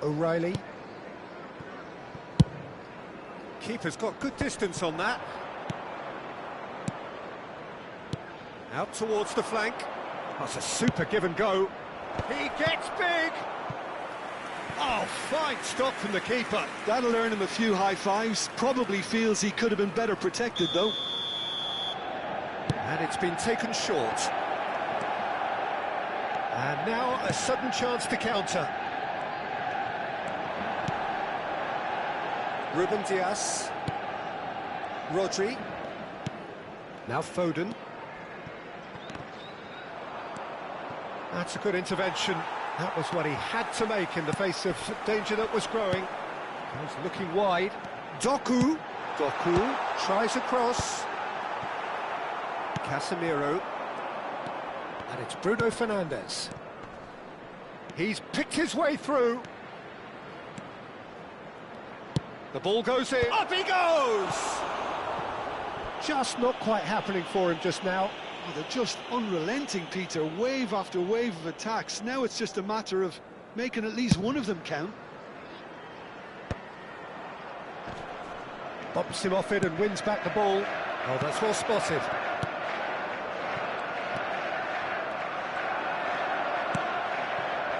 O'Reilly. Keeper's got good distance on that. Out towards the flank. That's a super give and go. He gets big! Oh, fine stop from the keeper. That'll earn him a few high fives. Probably feels he could have been better protected, though. And it's been taken short. And now a sudden chance to counter. Ruben Dias. Rodri. Now Foden. That's a good intervention. That was what he had to make in the face of danger that was growing. He was looking wide. Doku. Doku tries a cross. Casemiro. And it's Bruno Fernandes. He's picked his way through. The ball goes in. Up he goes! Just not quite happening for him just now. Oh, they're just unrelenting, Peter. Wave after wave of attacks. Now it's just a matter of making at least one of them count. Bumps him off it and wins back the ball. Oh, that's well spotted.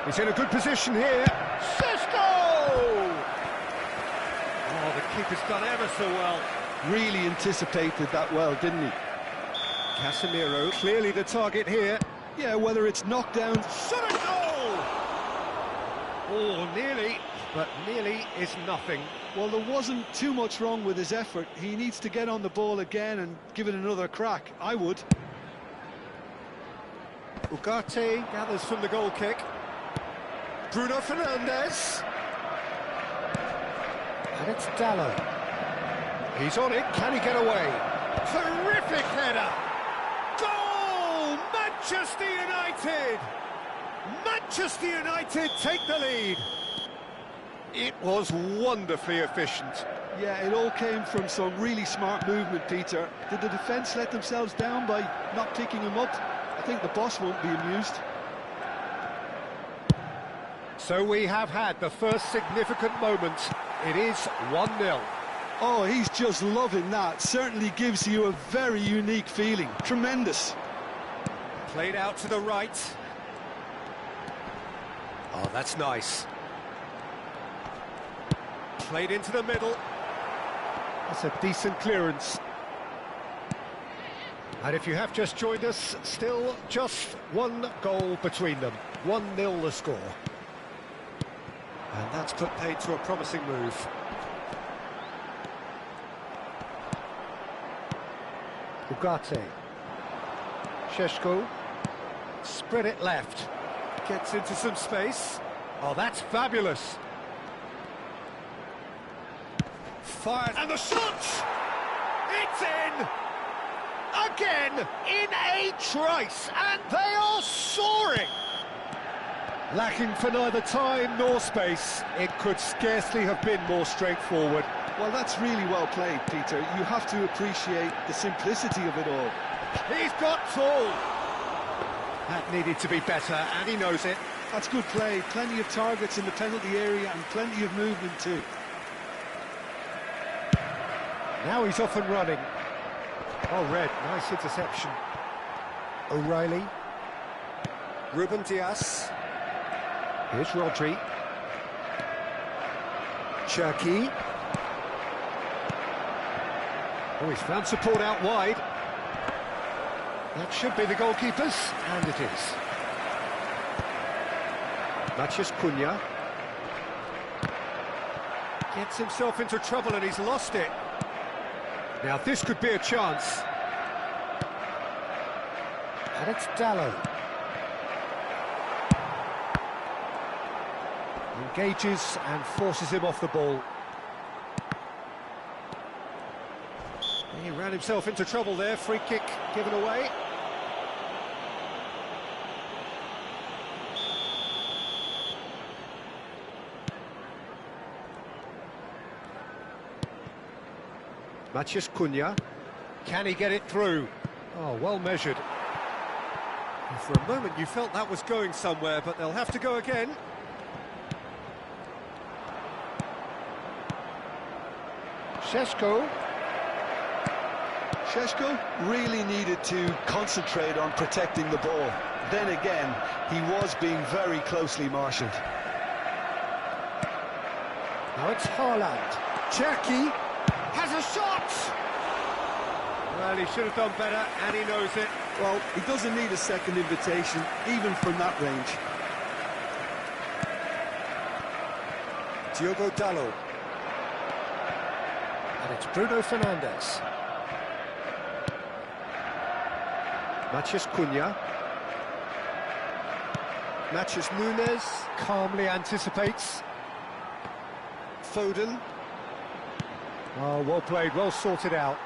He's in a good position here. Sesko! Oh, the keeper's done ever so well. Really anticipated that well, didn't he? Casemiro, clearly the target here. Yeah, whether it's knocked down... Shot a goal! Oh, nearly, but nearly is nothing. Well, there wasn't too much wrong with his effort. He needs to get on the ball again and give it another crack. I would. Ugarte gathers from the goal kick. Bruno Fernandes. And it's Dallo. He's on it, can he get away? Terrific header! Goal! Manchester United! Manchester United take the lead. It was wonderfully efficient. Yeah, it all came from some really smart movement, Peter. Did the defence let themselves down by not picking him up? I think the boss won't be amused. So we have had the first significant moment. It is 1-0. Oh, he's just loving that. Certainly gives you a very unique feeling. Tremendous. Played out to the right. Oh, that's nice. Played into the middle. That's a decent clearance. And if you have just joined us, still just one goal between them. 1-0 the score. And that's put paid to a promising move. Ugarte. Šeško. Spread it left. Gets into some space. Oh, that's fabulous. Fired. And the shot! It's in! Again, in a trice, and they are soaring! Lacking for neither time nor space, it could scarcely have been more straightforward. Well, that's really well played, Peter. You have to appreciate the simplicity of it all. He's got full! That needed to be better, and he knows it. That's good play. Plenty of targets in the penalty area and plenty of movement too. Now he's off and running. Oh, red, nice interception. O'Reilly. Ruben Dias. Here's Rodri. Cherki. Oh, he's found support out wide. That should be the goalkeeper's, and it is. Matheus Cunha. Gets himself into trouble and he's lost it. Now this could be a chance. And it's Dallo. Engages and forces him off the ball. He ran himself into trouble there, free kick given away. Matheus Cunha. Can he get it through? Oh, well measured. And for a moment you felt that was going somewhere, but they'll have to go again. Šeško. Šeško really needed to concentrate on protecting the ball. Then again, he was being very closely marshalled. Now it's Haaland. Jackie has a shot! Well, he should have done better, and he knows it. Well, he doesn't need a second invitation, even from that range. Diogo Dalot. And it's Bruno Fernandes. Matheus Cunha. Matheus Nunes calmly anticipates. Foden. Oh, well played, well sorted out.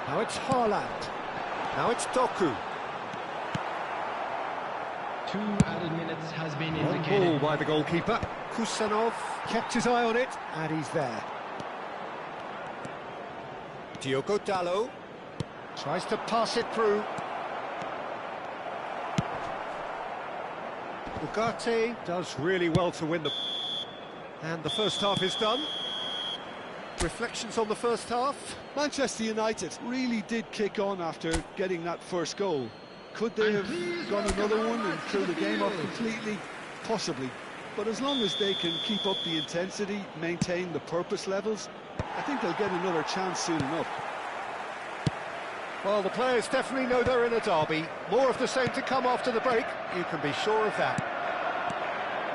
Now it's Haaland. Now it's Doku. 2 added minutes has been On indicated. ball by the goalkeeper. Kusanov kept his eye on it, and he's there. Diogo Dalot tries to pass it through. Ugarte does really well to win the... And the first half is done. Reflections on the first half? Manchester United really did kick on after getting that first goal. Could they have gone another one and threw the game off completely? Possibly. But as long as they can keep up the intensity, maintain the purpose levels, I think they'll get another chance soon enough. Well, the players definitely know they're in a derby. More of the same to come after the break, you can be sure of that.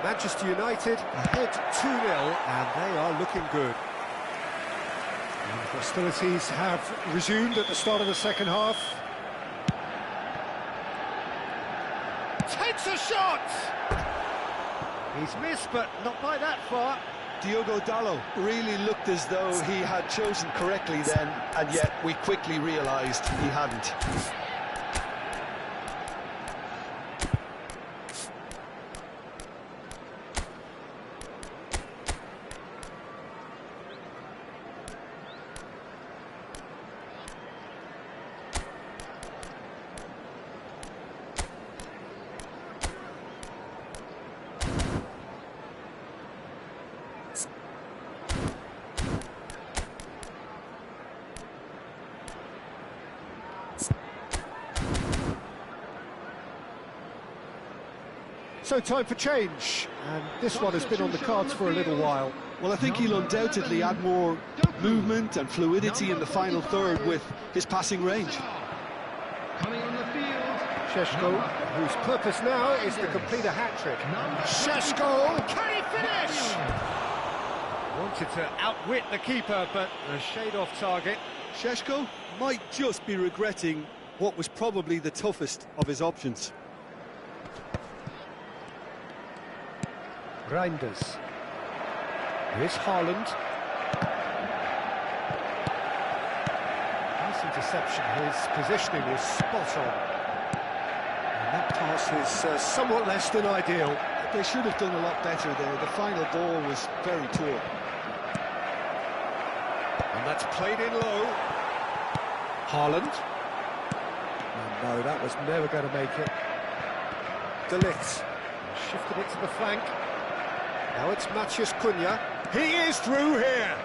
Manchester United ahead 2-0, and they are looking good. And hostilities have resumed at the start of the second half. Takes a shot! He's missed, but not by that far. Diogo Dalot really looked as though he had chosen correctly then, and yet we quickly realised he hadn't. So time for change, and this one has been on the cards for a little while. Well, I think he'll undoubtedly add more movement and fluidity in the final third with his passing range. Coming on the field. Šeško, whose purpose now is to complete a hat-trick. Šeško, can he finish? Wanted to outwit the keeper, but a shade off target. Šeško might just be regretting what was probably the toughest of his options. Reinders. Here's Haaland. Nice interception, his positioning was spot on. And that pass is somewhat less than ideal. They should have done a lot better there. The final ball was very poor. And that's played in low. Haaland. No, that was never going to make it. De Ligt shifted it to the flank. Now it's Matheus Cunha. He is through here.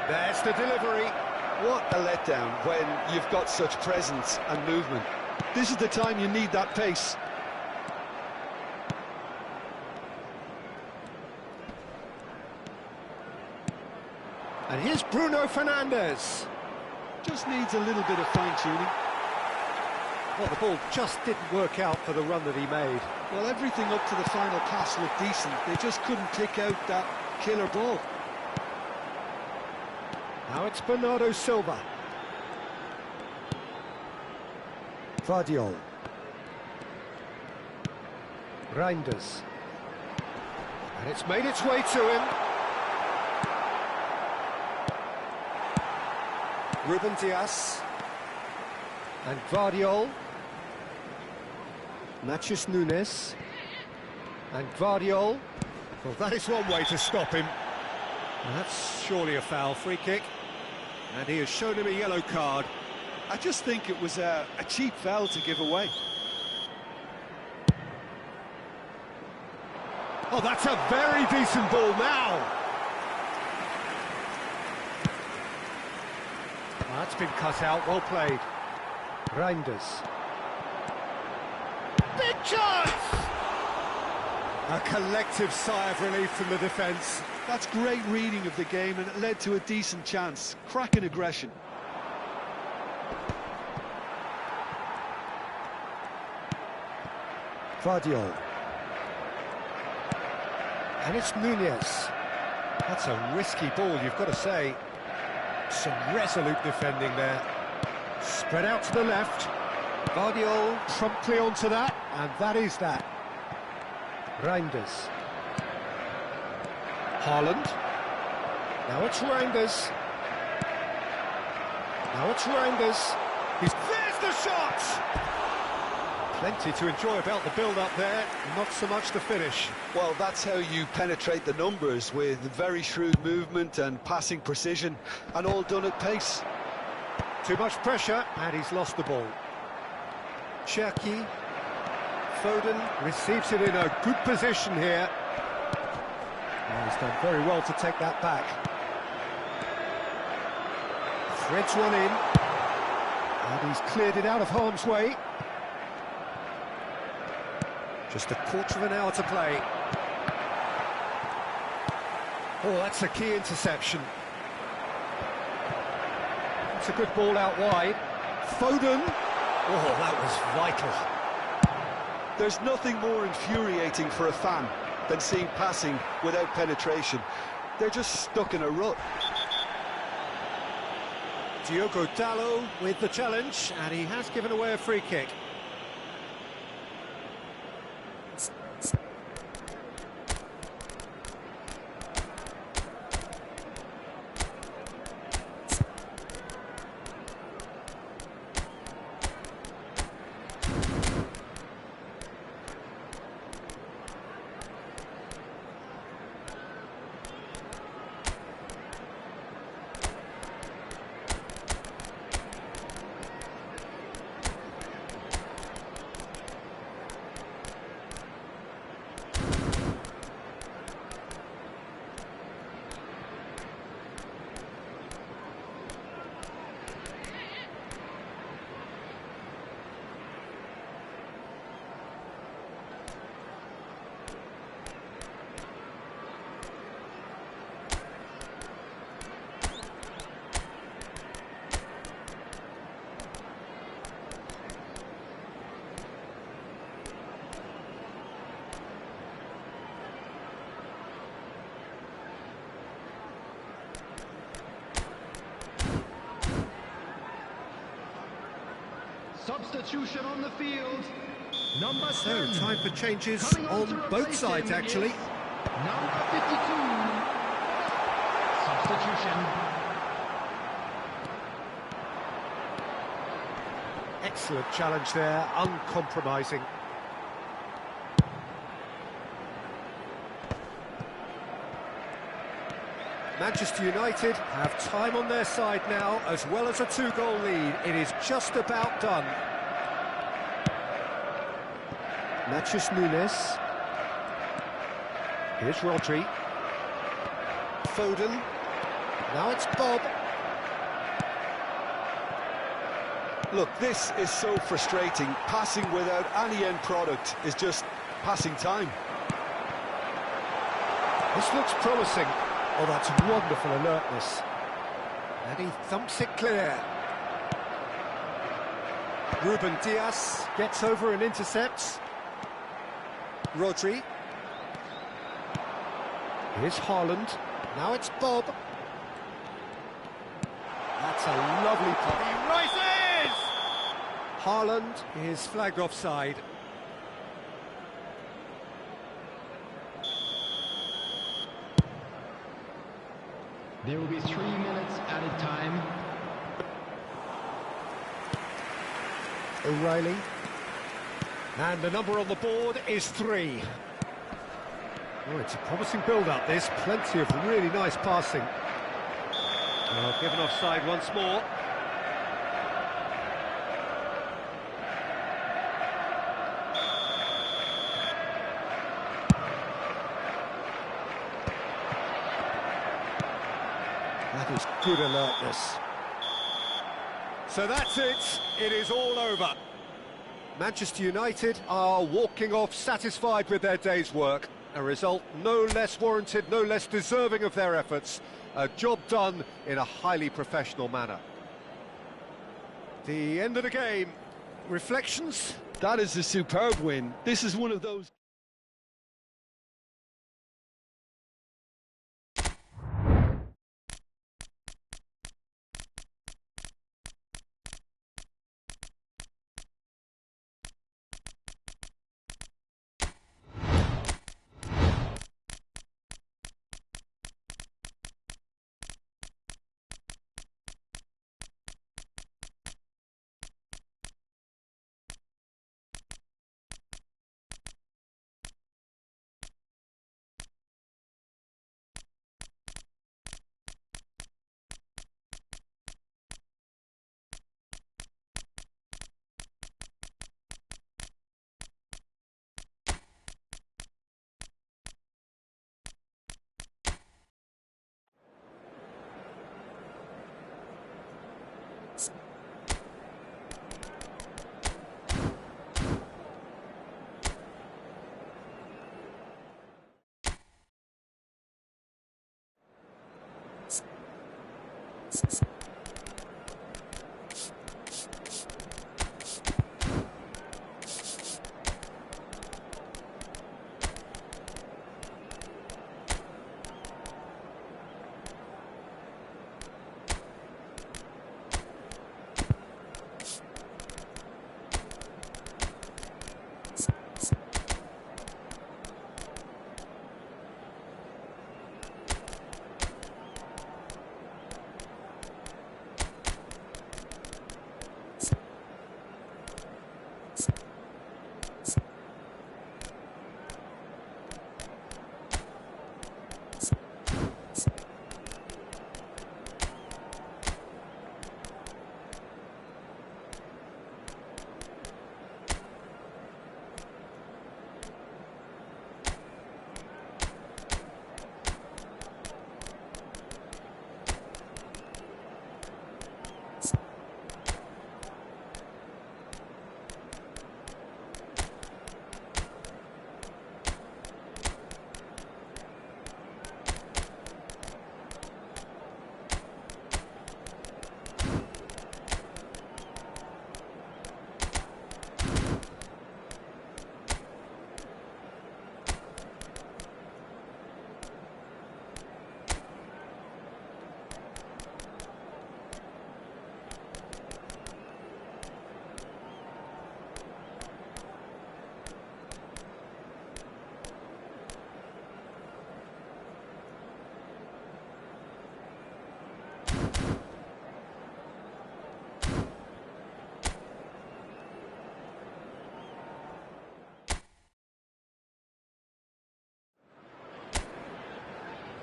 There's the delivery. What a letdown when you've got such presence and movement. This is the time you need that pace. And here's Bruno Fernandes. Just needs a little bit of fine-tuning. Well, the ball just didn't work out for the run that he made. Well, everything up to the final pass looked decent. They just couldn't pick out that killer ball. Now it's Bernardo Silva. Vardiol. Reinders. And it's made its way to him. Ruben Dias. And Vardiol. Matheus Nunes. And Vardiol. Well, that is one way to stop him. And that's surely a foul, free kick. And he has shown him a yellow card. I just think it was a cheap foul to give away. Oh, that's a very decent ball now. That's been cut out, well played. Reinders. Big chance! A collective sigh of relief from the defence. That's great reading of the game, and it led to a decent chance. Cracking aggression. Vardiol. And it's Nunez. That's a risky ball, you've got to say. Some resolute defending there. Spread out to the left. Vardiol promptly onto that, and that is that. Reinders. Haaland. Now it's Reinders. Now it's Reinders. There's the shot! Plenty to enjoy about the build-up there, not so much the finish. Well, that's how you penetrate the numbers, with very shrewd movement and passing precision, and all done at pace. Too much pressure, and he's lost the ball. Cherki. Foden receives it in a good position here. And he's done very well to take that back. Threads one in. And he's cleared it out of harm's way. Just a quarter of an hour to play. Oh, that's a key interception. It's a good ball out wide. Foden. Oh, that was vital. There's nothing more infuriating for a fan than seeing passing without penetration. They're just stuck in a rut. Diogo Dalot with the challenge, and he has given away a free kick. Substitution on the field. Number So, 10. time for changes Coming on to both replace sides, him actually. is Number 52. Substitution. Excellent challenge there, uncompromising. Manchester United have time on their side now, as well as a two-goal lead. It is just about done. Matheus Nunes. Here's Rodri. Foden. Now it's Bob. Look, this is so frustrating. Passing without any end product is just passing time. This looks promising. Oh, that's wonderful alertness. And he thumps it clear. Ruben Dias gets over and intercepts. Rodri. Here's Haaland. Now it's Bob. That's a lovely pop. He rises! Haaland is flagged offside. There will be 3 minutes added time. O'Reilly. And the number on the board is 3. Oh, it's a promising build-up, this. Plenty of really nice passing. Oh, given offside once more. That is good alertness. So that's it. It is all over. Manchester United are walking off satisfied with their day's work. A result no less warranted, no less deserving of their efforts. A job done in a highly professional manner. The end of the game. Reflections? That is a superb win. This is one of those...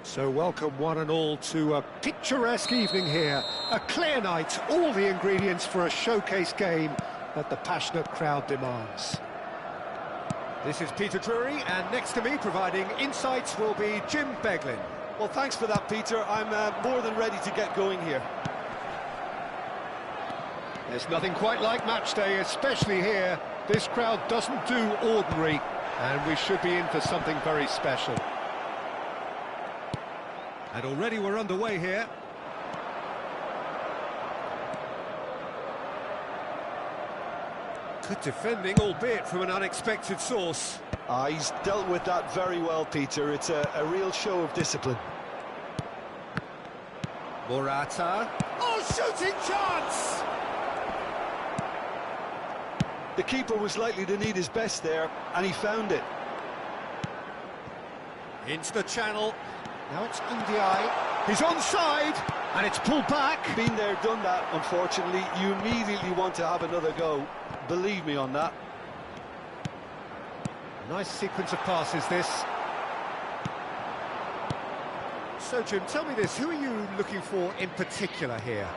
So welcome one and all to a picturesque evening here. A clear night, all the ingredients for a showcase game that the passionate crowd demands. This is Peter Drury, and next to me providing insights will be Jim Beglin. Well, thanks for that, Peter. I'm more than ready to get going here. There's nothing quite like match day, especially here. This crowd doesn't do ordinary, and we should be in for something very special. And already we're underway here. Good defending, albeit from an unexpected source. He's dealt with that very well, Peter. It's a real show of discipline. Morata. Oh, shooting chance! The keeper was likely to need his best there, and he found it. Into the channel. Now it's Ndiaye. He's onside, and it's pulled back. Been there, done that, unfortunately. You immediately want to have another go. Believe me on that. Nice sequence of passes, this. So, Jim, tell me this. Who are you looking for in particular here?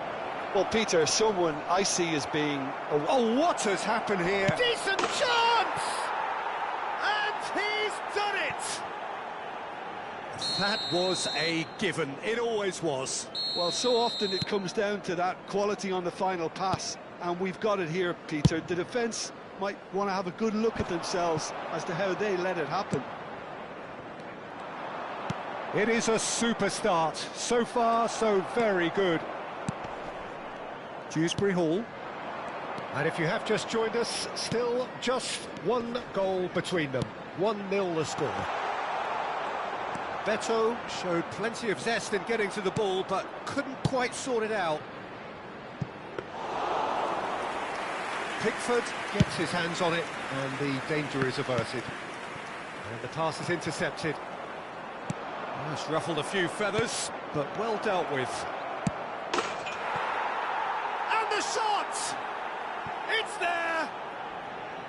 Well, Peter, someone I see as being... Oh, what has happened here? Decent chance! And he's done it! That was a given. It always was. Well, so often it comes down to that quality on the final pass, and we've got it here, Peter. The defence might want to have a good look at themselves as to how they let it happen. It is a super start. So far, so very good. Dewsbury Hall. And if you have just joined us, still just one goal between them. 1-0 the score. Beto showed plenty of zest in getting to the ball, but couldn't quite sort it out. Pickford gets his hands on it, and the danger is averted. And the pass is intercepted. Oh, it's ruffled a few feathers, but well dealt with. And the shot! It's there!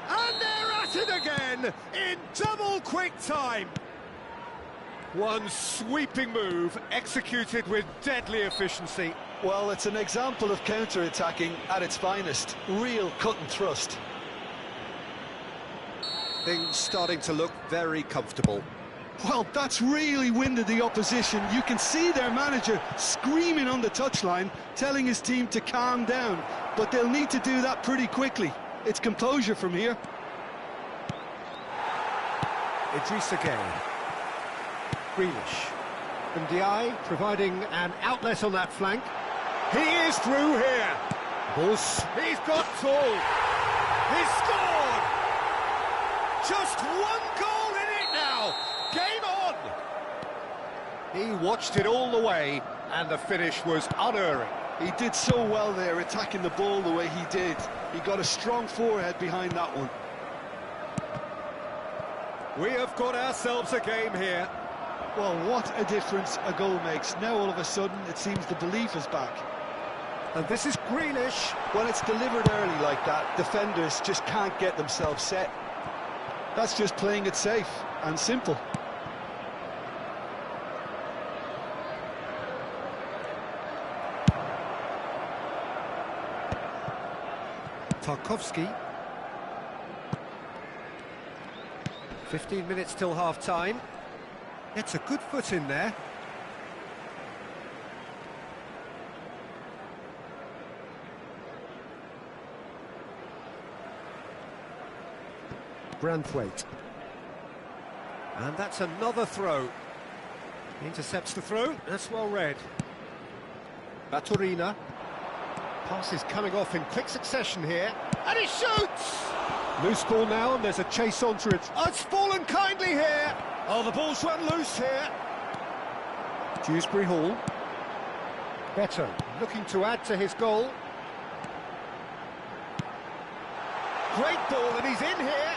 And they're at it again, in double quick time. One sweeping move, executed with deadly efficiency. Well, it's an example of counter-attacking at its finest. Real cut and thrust. Things starting to look very comfortable. Well, that's really winded the opposition. You can see their manager screaming on the touchline, telling his team to calm down. But they'll need to do that pretty quickly. It's composure from here. Idrissa Gueye. Grealish. And Ndiaye providing an outlet on that flank. He is through here. He's got tall. He's scored. Just one goal in it now. Game on. He watched it all the way, and the finish was unerring. He did so well there, attacking the ball the way he did. He got a strong forehead behind that one. We have got ourselves a game here. Well, what a difference a goal makes. Now all of a sudden it seems the belief is back. And this is Grealish. When it's delivered early like that, defenders just can't get themselves set. That's just playing it safe and simple. Tarkowski. 15 minutes till half-time. It's a good foot in there. Branthwaite. And that's another throw. Intercepts the throw, that's well read. Baturina. Pass is coming off in quick succession here. And he shoots! Loose ball now, and there's a chase onto it. Oh, it's fallen kindly here! Oh, the ball's run loose here. Dewsbury Hall. Beto looking to add to his goal. Great ball, and he's in here.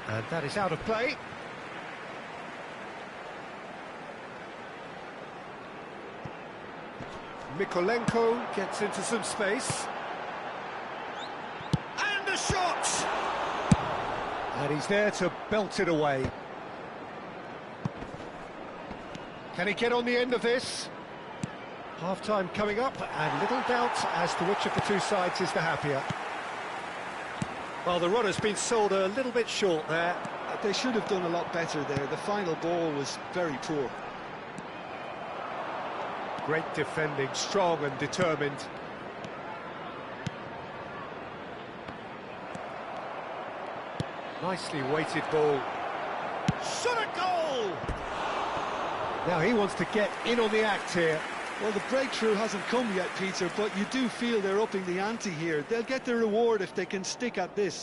And that is out of play. Mikolenko gets into some space. And the shot! And he's there to belt it away. Can he get on the end of this? Half-time coming up, and little doubt as to which of the two sides is the happier. Well, the runner's been sold a little bit short there. They should have done a lot better there. The final ball was very poor. Great defending, strong and determined. Nicely weighted ball. Shot a goal! Now he wants to get in on the act here. Well, the breakthrough hasn't come yet, Peter, but you do feel they're upping the ante here. They'll get their reward if they can stick at this.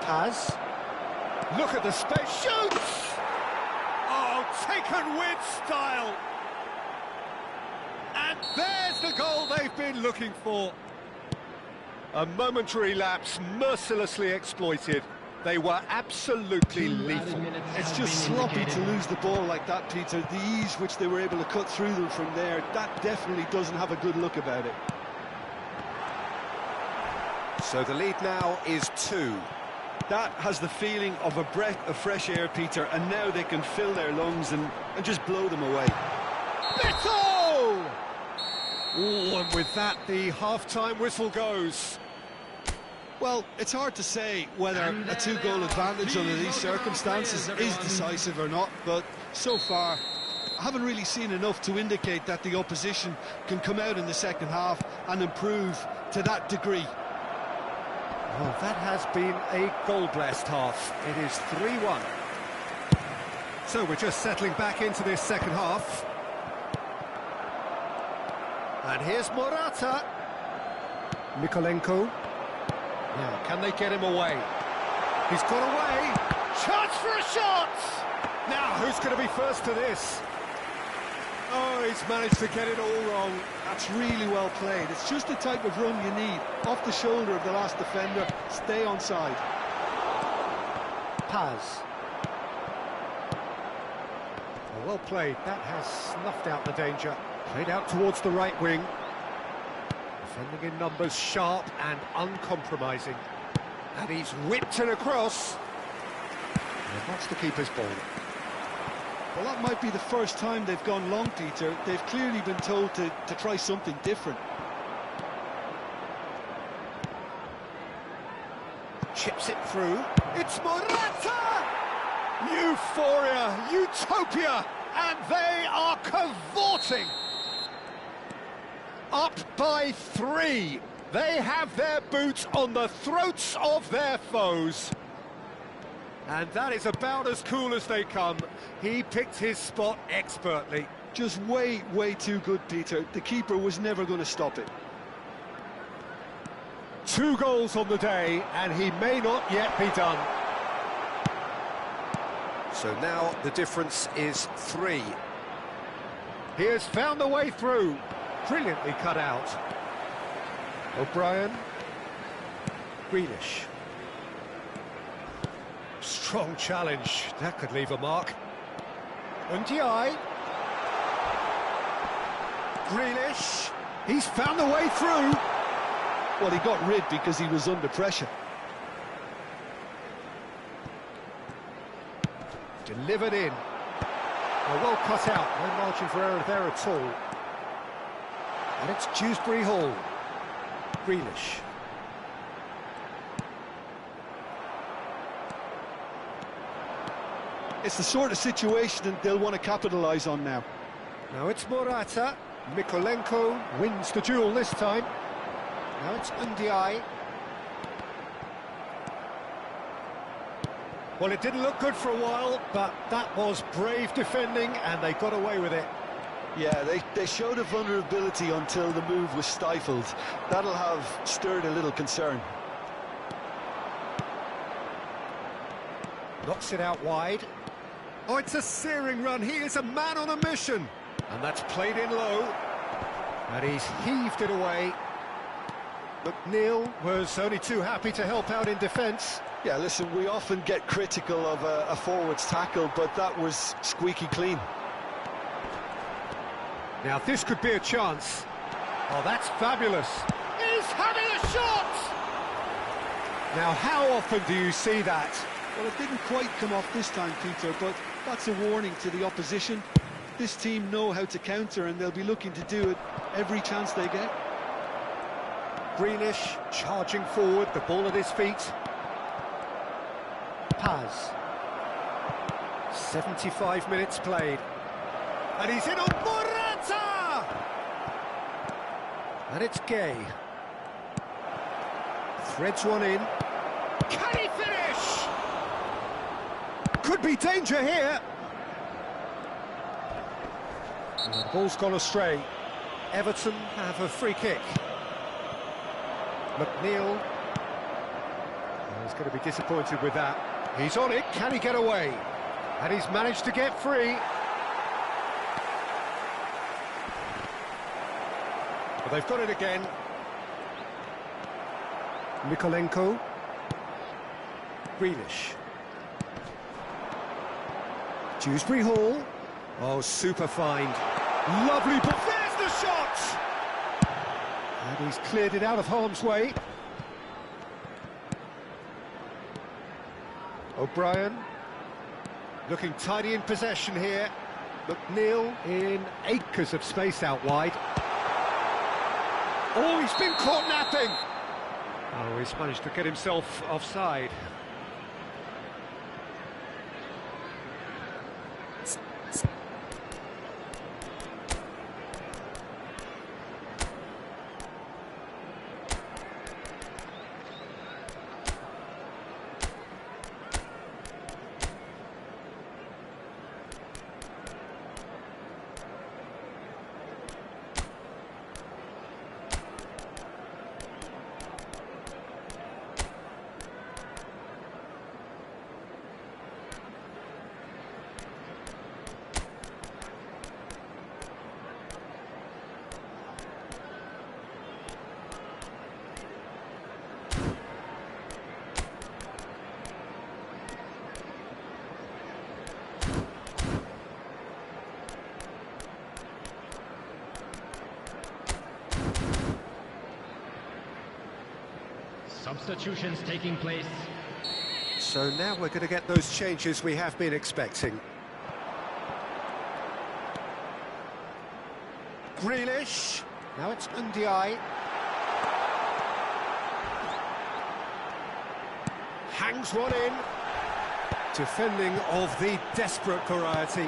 Paz. Look at the space. Shoots! Oh, taken with style. And there's the goal they've been looking for. A momentary lapse, mercilessly exploited. They were absolutely lethal. It's just sloppy to lose the ball like that, Peter. The ease which they were able to cut through them from there, that definitely doesn't have a good look about it. So the lead now is 2. That has the feeling of a breath of fresh air, Peter, and now they can fill their lungs and just blow them away. Beto! Oh, and with that, the half-time whistle goes. Well, it's hard to say whether a two-goal advantage under these circumstances is decisive or not, but so far, I haven't really seen enough to indicate that the opposition can come out in the second half and improve to that degree. Well, that has been a goal-blessed half. It is 3-1. So we're just settling back into this second half. And here's Morata. Mykolenko. Now, can they get him away? He's got away. Chance for a shot! Now, who's going to be first to this? Oh, he's managed to get it all wrong. That's really well played. It's just the type of run you need. Off the shoulder of the last defender, stay onside. Paz. Oh, well played. That has snuffed out the danger. Played out towards the right wing. Defending in numbers, sharp and uncompromising. And he's whipped it across. And that's the keeper's ball. Well, that might be the first time they've gone long, Peter. They've clearly been told to try something different. Chips it through. It's Morata! Euphoria, utopia, and they are cavorting. Up by 3. They have their boots on the throats of their foes. And that is about as cool as they come. He picked his spot expertly. Just way, way too good, Peter. The keeper was never going to stop it. 2 goals on the day, and he may not yet be done. So now the difference is 3. He has found the way through. Brilliantly cut out. O'Brien. Grealish. Strong challenge. That could leave a mark. Ndiaye. Grealish. He's found the way through. Well, he got rid because he was under pressure. Delivered in. Well cut out. No margin for error there at all. And it's Dewsbury Hall. Grealish. It's the sort of situation that they'll want to capitalise on now. Now it's Morata. Mykolenko wins the duel this time. Now it's Ndiaye. Well, it didn't look good for a while, but that was brave defending, and they got away with it. Yeah, they showed a vulnerability until the move was stifled. That'll have stirred a little concern. Knocks it out wide. Oh, it's a searing run. He is a man on a mission. And that's played in low. And he's heaved it away. McNeil was only too happy to help out in defence. Yeah, listen, we often get critical of a forward's tackle, but that was squeaky clean. Now, this could be a chance. Oh, that's fabulous. He's having a shot! Now, how often do you see that? Well, it didn't quite come off this time, Peter, but that's a warning to the opposition. This team know how to counter, and they'll be looking to do it every chance they get. Grealish charging forward, the ball at his feet. Paz. 75 minutes played. And he's in on Morata! And it's Gay. Threads one in. Can he finish? Could be danger here. And the ball's gone astray. Everton have a free kick. McNeil. He's going to be disappointed with that. He's on it. Can he get away? And he's managed to get free. But they've got it again. Mykolenko. Grealish. Dewsbury Hall. Oh, super find. Lovely, but there's the shot! And he's cleared it out of harm's way. O'Brien. Looking tidy in possession here. McNeil in acres of space out wide. Oh, he's been caught napping. Oh, he's managed to get himself offside. Substitutions taking place. So now we're going to get those changes we have been expecting. Grealish. Now it's Ndiaye. Hangs one in. Defending of the desperate variety.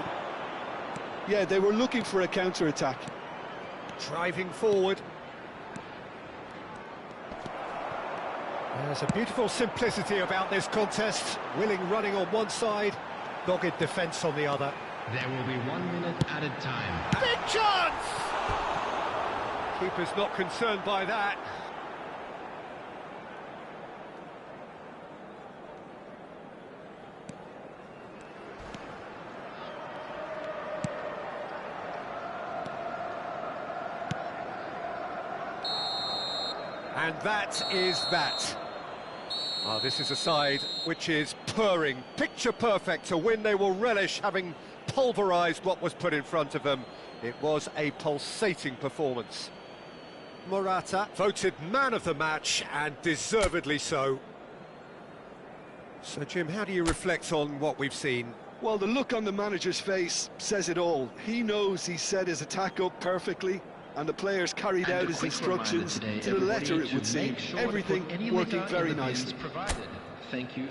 Yeah, they were looking for a counter-attack. Driving forward. There's a beautiful simplicity about this contest. Willing running on one side, dogged defence on the other. There will be 1 minute added time. Big chance! Keeper's not concerned by that. And that is that. Oh, this is a side which is purring, picture perfect, to win they will relish, having pulverised what was put in front of them. It was a pulsating performance. Morata voted man of the match, and deservedly so. So, Jim, how do you reflect on what we've seen? Well, the look on the manager's face says it all. He knows he set his attack up perfectly, and the players carried out his instructions to the letter, it would seem. Everything working very nicely. Thank you.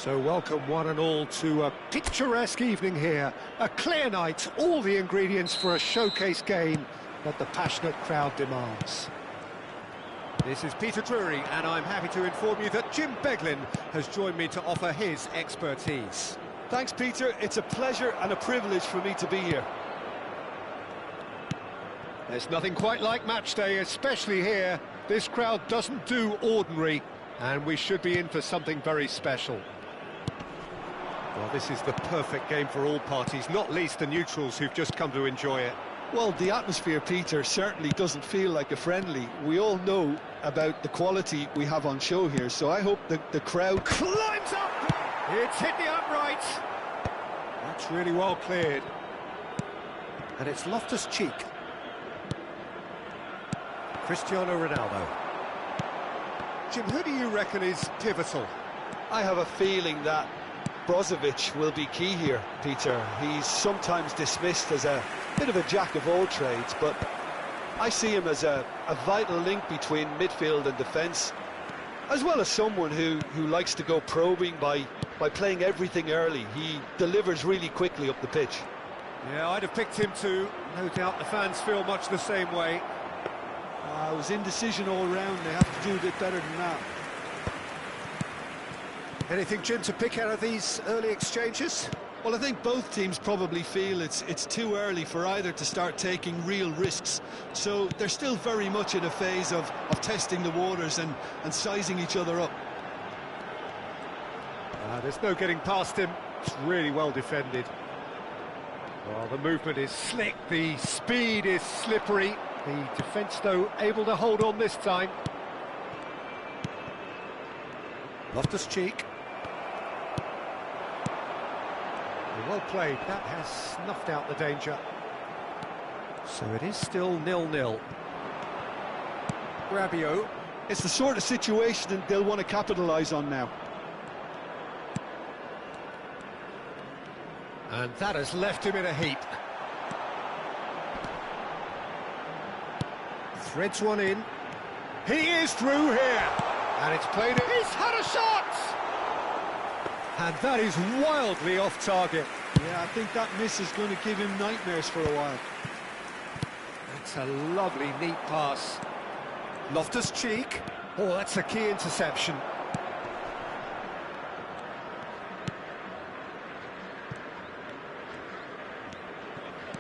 So welcome one and all to a picturesque evening here. A clear night, all the ingredients for a showcase game that the passionate crowd demands. This is Peter Drury, and I'm happy to inform you that Jim Beglin has joined me to offer his expertise. Thanks, Peter. It's a pleasure and a privilege for me to be here. There's nothing quite like match day, especially here. This crowd doesn't do ordinary, and we should be in for something very special. Well, this is the perfect game for all parties, not least the neutrals who've just come to enjoy it. Well, the atmosphere, Peter, certainly doesn't feel like a friendly. We all know about the quality we have on show here, so I hope that the crowd climbs up! It's hit the uprights. That's really well cleared. And it's Loftus-Cheek. Cristiano Ronaldo. Jim, who do you reckon is pivotal? I have a feeling that Brozovic will be key here, Peter. He's sometimes dismissed as a bit of a jack of all trades, but I see him as a vital link between midfield and defence, as well as someone who likes to go probing by playing everything early. He delivers really quickly up the pitch. Yeah, I'd have picked him too. No doubt the fans feel much the same way. It was indecision all round. They have to do a bit better than that. Anything, Jim, to pick out of these early exchanges? Well, I think both teams probably feel it's too early for either to start taking real risks. So they're still very much in a phase of testing the waters and sizing each other up. There's no getting past him. It's really well defended. Well, the movement is slick, the speed is slippery. The defence, though, able to hold on this time. Loftus-Cheek. Well played, that has snuffed out the danger. So it is still 0-0. Rabiot. It's the sort of situation that they'll want to capitalise on now. And that has left him in a heap. Threads one in. He is through here. And it's played. He's had a shot! And that is wildly off target. Yeah, I think that miss is going to give him nightmares for a while. That's a lovely, neat pass. Loftus-Cheek. Oh, that's a key interception.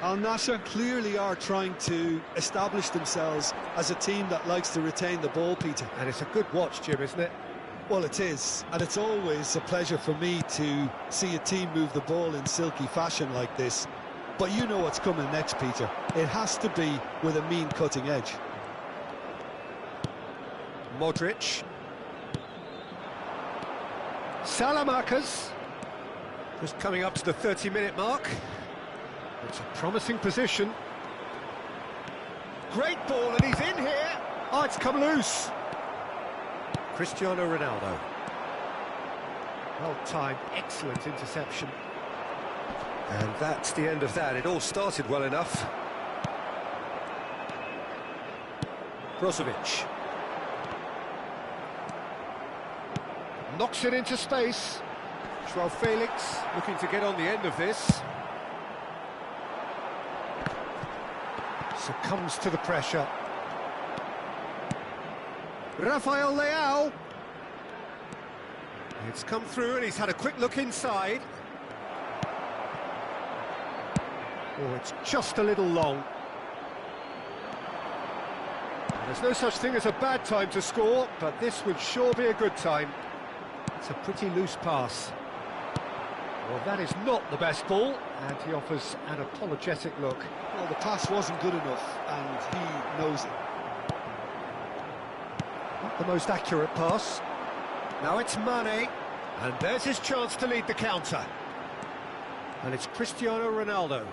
Al Nassr clearly are trying to establish themselves as a team that likes to retain the ball, Peter. And it's a good watch, Jim, isn't it? Well, it is, and it's always a pleasure for me to see a team move the ball in silky fashion like this. But you know what's coming next, Peter. It has to be with a mean cutting edge. Modric. Salamanca's just coming up to the 30-minute mark. It's a promising position. Great ball, and he's in here. Oh, it's come loose. Cristiano Ronaldo. Well timed, excellent interception. And that's the end of that. It all started well enough. Brozovic. Knocks it into space. Joao Felix looking to get on the end of this. Succumbs to the pressure. Rafael Leao. It's come through and he's had a quick look inside. Oh, it's just a little long. There's no such thing as a bad time to score, but this would sure be a good time. It's a pretty loose pass. Well, that is not the best ball, and he offers an apologetic look. Well, the pass wasn't good enough, and he knows it. Not the most accurate pass. Now it's Mane, and there's his chance to lead the counter. And it's Cristiano Ronaldo.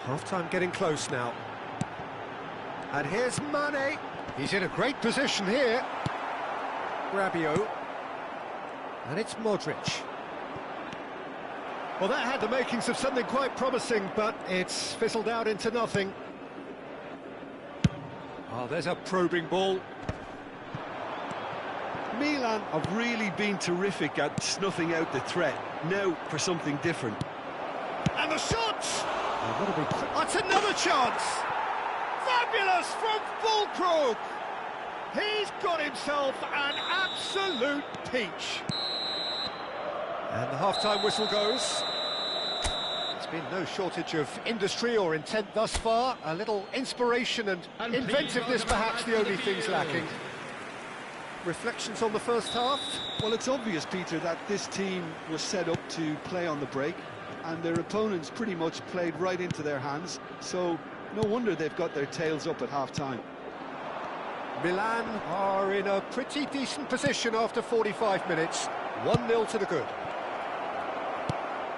Half-time getting close now. And here's Mane. He's in a great position here. Rabiot. And it's Modric. Well, that had the makings of something quite promising, but it's fizzled out into nothing. Oh, there's a probing ball. Milan have really been terrific at snuffing out the threat. Now for something different. And the shot! That's another chance! Fabulous from Fulkrug! He's got himself an absolute peach. And the half-time whistle goes. There's been no shortage of industry or intent thus far. A little inspiration and inventiveness perhaps the only things lacking. Reflections on the first half? Well, it's obvious, Peter, that this team was set up to play on the break, and their opponents pretty much played right into their hands, so no wonder they've got their tails up at half-time. Milan are in a pretty decent position after 45 minutes. 1-0 to the good.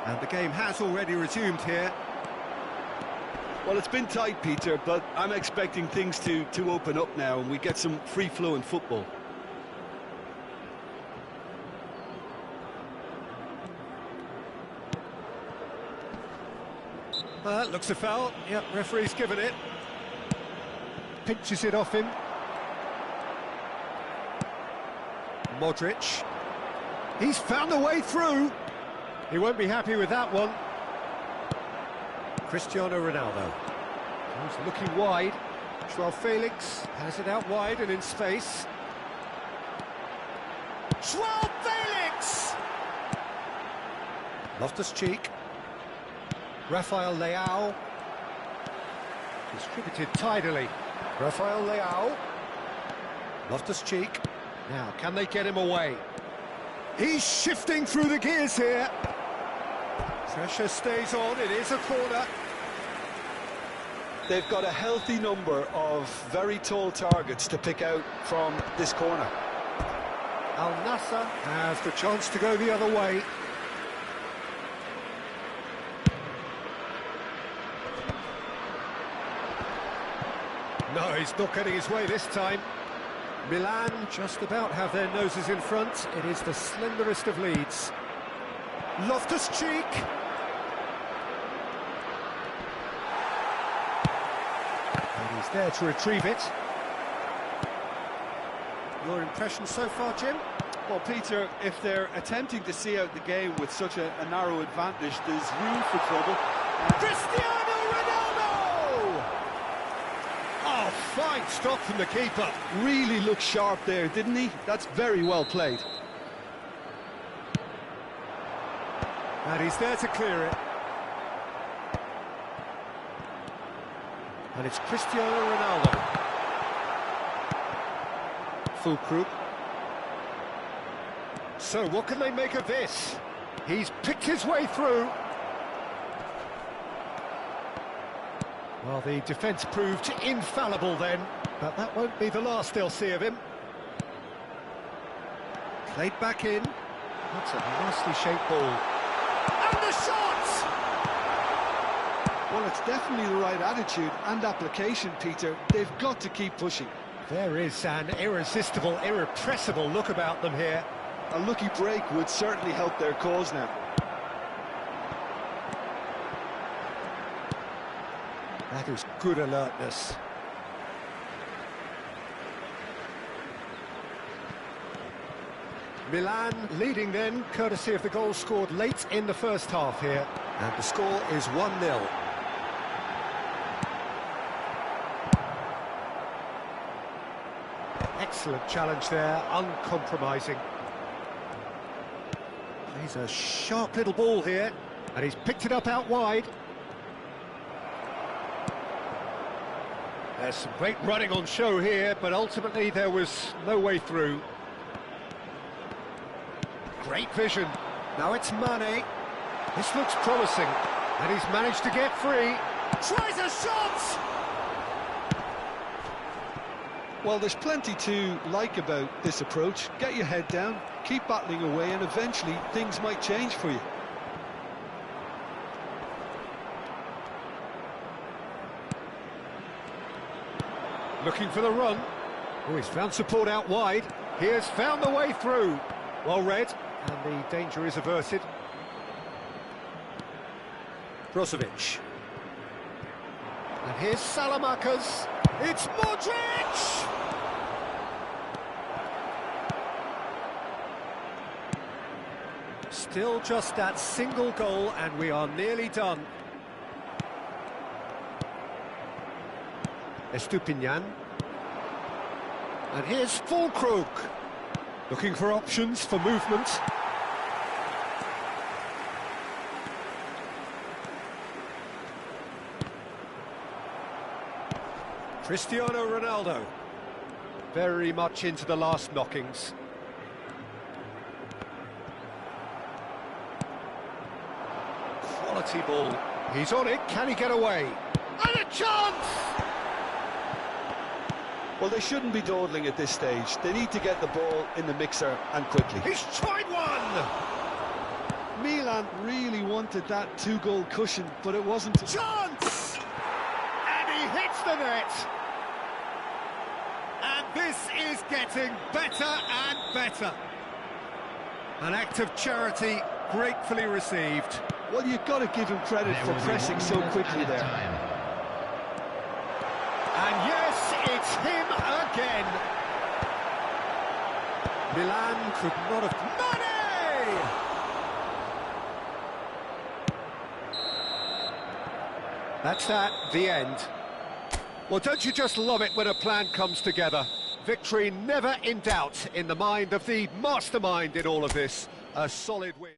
And the game has already resumed here. Well, it's been tight, Peter, but I'm expecting things to open up now and we get some free-flowing football. Looks a foul. Yep, referee's given it. Pinches it off him. Modric. He's found a way through. He won't be happy with that one. Cristiano Ronaldo. He's looking wide. Joao Felix has it out wide and in space. Joao Felix! Loftus-Cheek. Rafael Leao. Distributed tidily. Rafael Leao. Loftus-Cheek. Now, can they get him away? He's shifting through the gears here. Pressure stays on, it is a corner. They've got a healthy number of very tall targets to pick out from this corner. Al Nassr has the chance to go the other way. No, he's not getting his way this time. Milan just about have their noses in front. It is the slenderest of leads. Loftus-Cheek. And he's there to retrieve it. Your impression so far, Jim? Well, Peter, if they're attempting to see out the game with such a narrow advantage, there's room for trouble. Cristiano Ronaldo! Oh, fine stop from the keeper. Really looked sharp there, didn't he? That's very well played. And he's there to clear it. And it's Cristiano Ronaldo. Fulkrug. So what can they make of this? He's picked his way through. Well, the defence proved infallible then, but that won't be the last they'll see of him. Played back in. That's a nicely shaped ball. And the shot! Well, it's definitely the right attitude and application, Peter. They've got to keep pushing. There is an irresistible, irrepressible look about them here. A lucky break would certainly help their cause now. That is good alertness. Milan leading then, courtesy of the goal scored late in the first half here. And the score is 1-0. Excellent challenge there, uncompromising. He's a sharp little ball here, and he's picked it up out wide. There's some great running on show here, but ultimately there was no way through. Great vision. Now it's Mane. This looks promising, and he's managed to get free. Tries a shot! Well, there's plenty to like about this approach. Get your head down, keep battling away, and eventually things might change for you. Looking for the run. Oh, he's found support out wide. He has found the way through. Well read, and the danger is averted. Brozovic. And here's Salamakers. It's Modric! Still just that single goal and we are nearly done. Estupinian. And here's Fulkrug. Looking for options for movement. Cristiano Ronaldo. Very much into the last knockings. Quality ball. He's on it, can he get away? And a chance! Well, they shouldn't be dawdling at this stage. They need to get the ball in the mixer and quickly. He's tried one! Milan really wanted that two-goal cushion, but it wasn't. Chance! And he hits the net! And this is getting better and better. An act of charity gratefully received. Well, you've got to give him credit for pressing so quickly there. And yes, it's him again. Milan could not have... Money! That's that, the end. Well, don't you just love it when a plan comes together? Victory never in doubt in the mind of the mastermind in all of this. A solid win.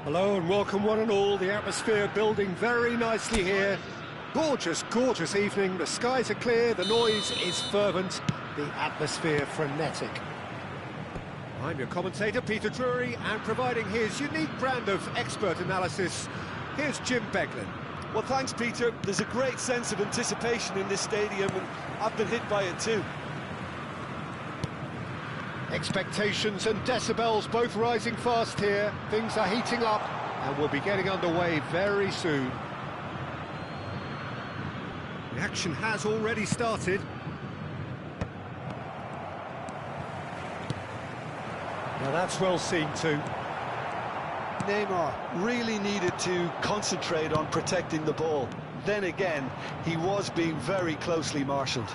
Hello and welcome one and all. The atmosphere building very nicely here. Gorgeous, gorgeous evening. The skies are clear, the noise is fervent, the atmosphere frenetic. I'm your commentator, Peter Drury, and providing his unique brand of expert analysis, here's Jim Beglin. Well, thanks, Peter. There's a great sense of anticipation in this stadium, and I've been hit by it too. Expectations and decibels both rising fast here. Things are heating up and we'll be getting underway very soon. The action has already started. Now that's well seen too. Neymar really needed to concentrate on protecting the ball. Then again, he was being very closely marshalled.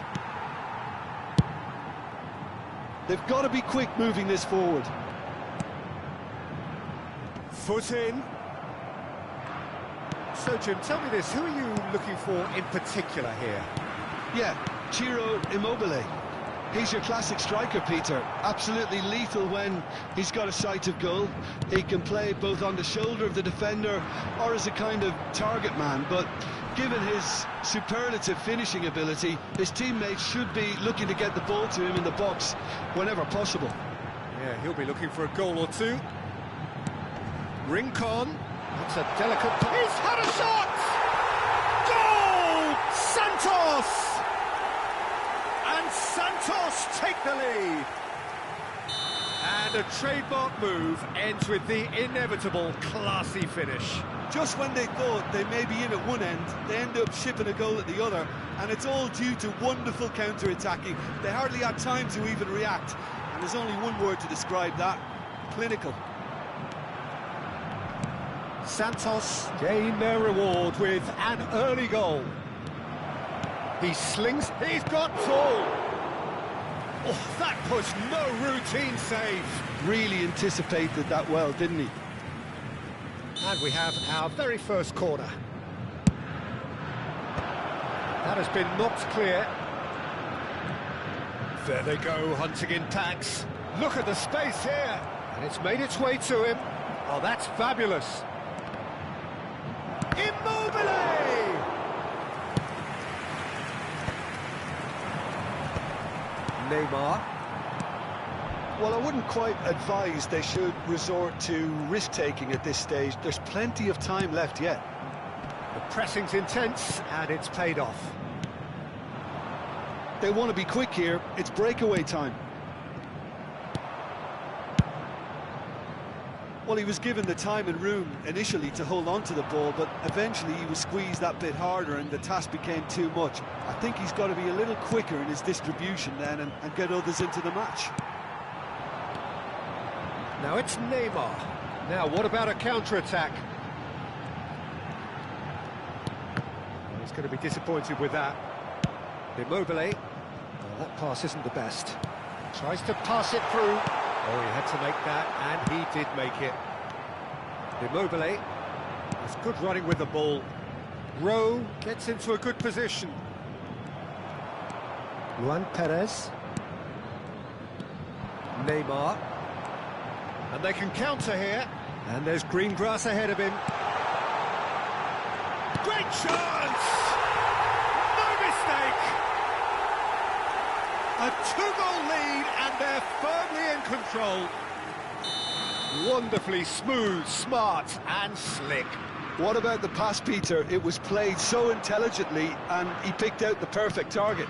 They've got to be quick moving this forward. Foot in. So, Jim, tell me this, who are you looking for in particular here? Yeah, Ciro Immobile. He's your classic striker, Peter. Absolutely lethal when he's got a sight of goal. He can play both on the shoulder of the defender or as a kind of target man, but given his superlative finishing ability, his teammates should be looking to get the ball to him in the box whenever possible. Yeah, he'll be looking for a goal or two. Rincon. That's a delicate... He's had a shot! Goal! Santos! And Santos take the lead. And a trademark move ends with the inevitable classy finish. Just when they thought they may be in at one end, they end up shipping a goal at the other, and it's all due to wonderful counter-attacking. They hardly had time to even react, and there's only one word to describe that: clinical. Santos gain their reward with an early goal. He slings, he's got full. Oh, that was no routine save. Really anticipated that well, didn't he? And we have our very first corner. That has been knocked clear. There they go, hunting in packs. Look at the space here. And it's made its way to him. Oh, that's fabulous. Immobile! Neymar. Well, I wouldn't quite advise they should resort to risk-taking at this stage. There's plenty of time left yet. The pressing's intense, and it's paid off. They want to be quick here. It's breakaway time. Well, he was given the time and room initially to hold on to the ball, but eventually he was squeezed that bit harder and the task became too much. I think he's got to be a little quicker in his distribution then and get others into the match. Now it's Neymar. Now what about a counter-attack? Well, he's going to be disappointed with that. Immobile. Well, that pass isn't the best. Tries to pass it through. Oh, he had to make that, and he did make it. Immobile. It's good running with the ball. Rowe gets into a good position. Juan Perez. Neymar. And they can counter here. And there's green grass ahead of him. Great chance! No mistake! A two-goal lead, and they're firmly in control. Wonderfully smooth, smart, and slick. What about the pass, Peter? It was played so intelligently, and he picked out the perfect target.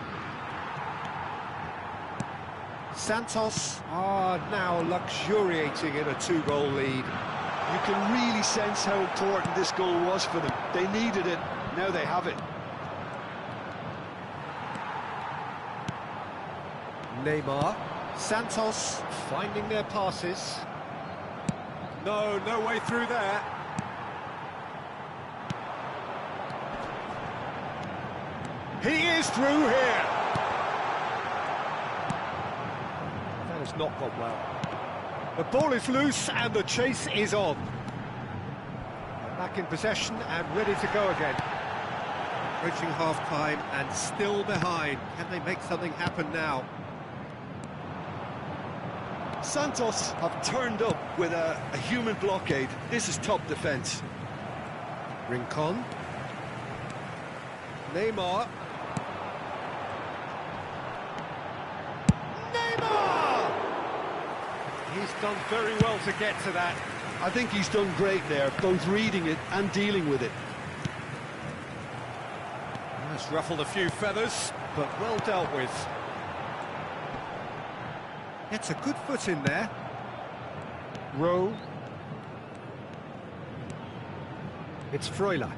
Santos are now luxuriating in a two-goal lead. You can really sense how important this goal was for them. They needed it, now they have it. Neymar. Santos finding their passes. No way through there. He is through here. That has not gone well. The ball is loose and the chase is on. They're back in possession and ready to go again. Approaching half-time and still behind. Can they make something happen now? Santos have turned up with a human blockade. This is top defence. Rincon. Neymar. Neymar! He's done very well to get to that. I think he's done great there, both reading it and dealing with it. That's ruffled a few feathers, but well dealt with. It's a good foot in there. Rowe. It's Freuler.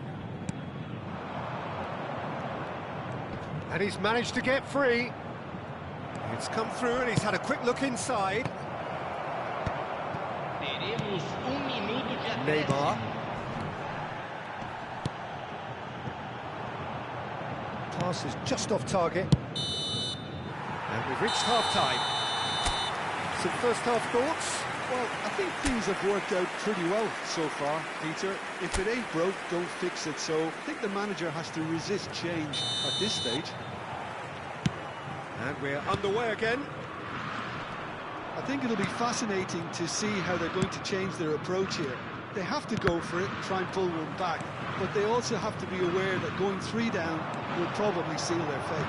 And he's managed to get free. It's come through and he's had a quick look inside. Neymar. Pass is just off target. And we've reached half-time. Some first-half thoughts? Well, I think things have worked out pretty well so far, Peter. If it ain't broke, don't fix it. So I think the manager has to resist change at this stage. And we're underway again. I think it'll be fascinating to see how they're going to change their approach here. They have to go for it and try and pull one back, but they also have to be aware that going 3 down will probably seal their fate.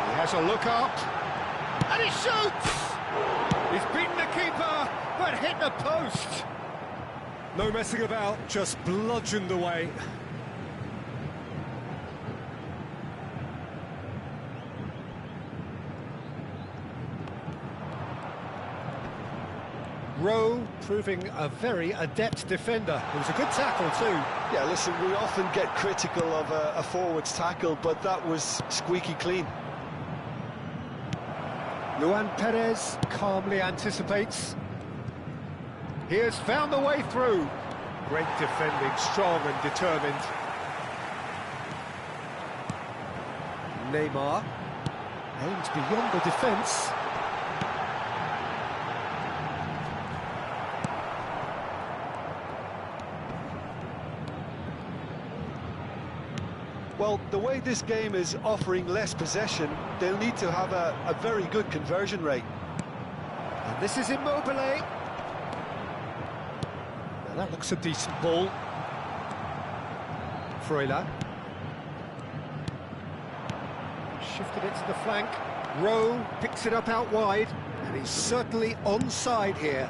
He has a look up, and he shoots! He's beaten the keeper, but hit the post. No messing about, just bludgeoned away. Rowe proving a very adept defender. It was a good tackle too. Yeah, listen, we often get critical of a forward's tackle, but that was squeaky clean. Luan Perez calmly anticipates. He has found the way through. Great defending, strong and determined. Neymar aims beyond the defence. Well, the way this game is offering less possession, they'll need to have a very good conversion rate. And this is Immobile. Now that looks a decent ball. Freuler. Shifted it to the flank. Rowe picks it up out wide, and he's certainly onside here.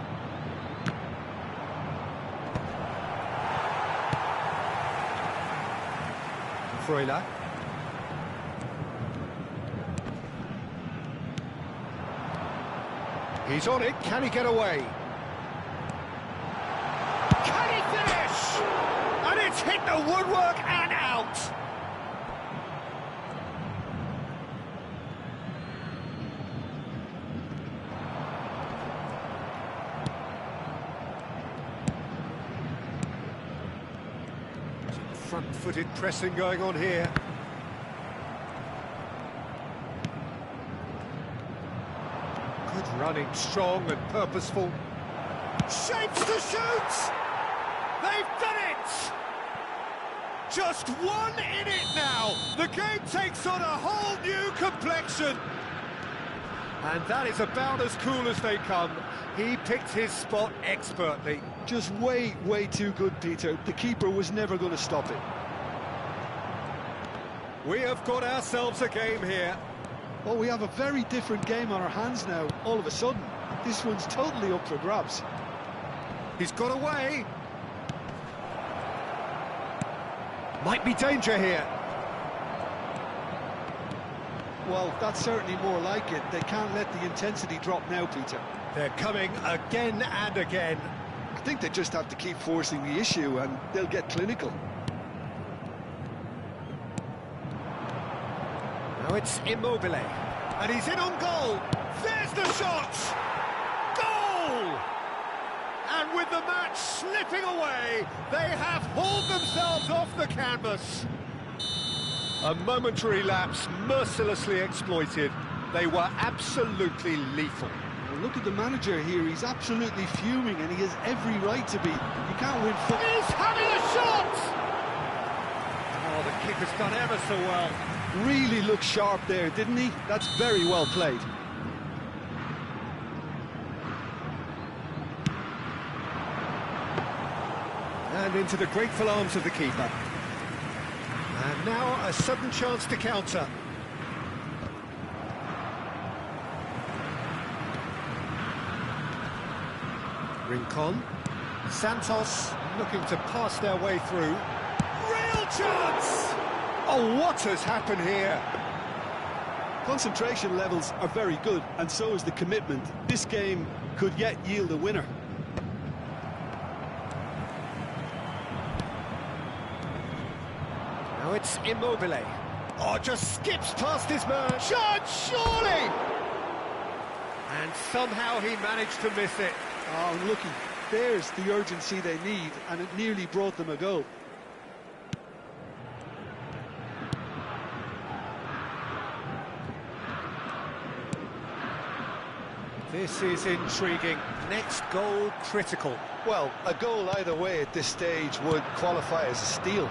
Freuler. He's on it, can he get away? Can he finish? And it's hit the woodwork and out! Front-footed pressing going on here. Good running, strong and purposeful. Shapes to shoot! They've done it! Just one in it now. The game takes on a whole new complexion. And that is about as cool as they come. He picked his spot expertly. Just way, way too good, Peter. The keeper was never going to stop it. We have got ourselves a game here. Well, we have a very different game on our hands now, all of a sudden. This one's totally up for grabs. He's got away. Might be danger here. Well, that's certainly more like it. They can't let the intensity drop now, Peter. They're coming again and again. I think they just have to keep forcing the issue and they'll get clinical. Now it's Immobile, and he's in on goal. There's the shot! Goal! And with the match slipping away, they have hauled themselves off the canvas. A momentary lapse mercilessly exploited. They were absolutely lethal. Well, look at the manager here. He's absolutely fuming and he has every right to be. You can't win football. He's having a shot! Oh, the keeper's done ever so well. Really looked sharp there, didn't he? That's very well played. And into the grateful arms of the keeper. And now a sudden chance to counter. Rincon. Santos looking to pass their way through. Real chance! Oh, what has happened here? Concentration levels are very good, and so is the commitment. This game could yet yield a winner. Now it's Immobile. Oh, just skips past his man. Shot, surely! And somehow he managed to miss it. Oh, looky, there's the urgency they need, and it nearly brought them a goal. This is intriguing. Next goal critical. Well, a goal either way at this stage would qualify as a steal.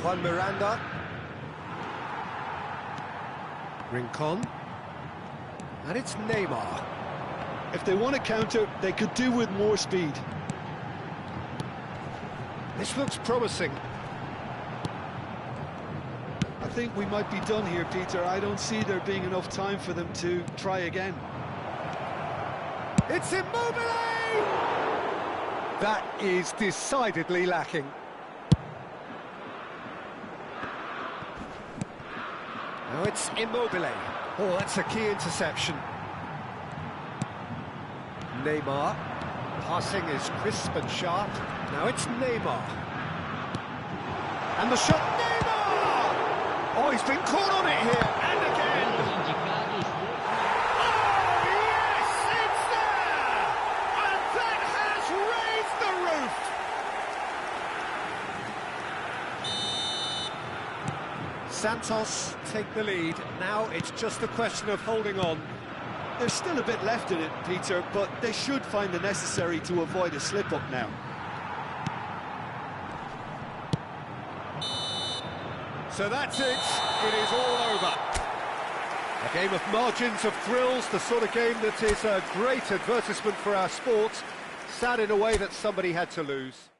Juan Miranda. Rincon. And it's Neymar. If they want to counter, they could do with more speed. This looks promising. I think we might be done here, Peter. I don't see there being enough time for them to try again. It's Immobile! That is decidedly lacking. Now it's Immobile. Oh, that's a key interception. Neymar. Passing is crisp and sharp. Now it's Neymar. And the shot, Neymar! Oh, he's been caught on it here, and again! Oh, yes, it's there! And that has raised the roof! Santos take the lead. Now it's just a question of holding on. There's still a bit left in it, Peter, but they should find the necessary to avoid a slip-up now. So that's it. It is all over. A game of margins, of thrills, the sort of game that is a great advertisement for our sport. Sad in a way that somebody had to lose.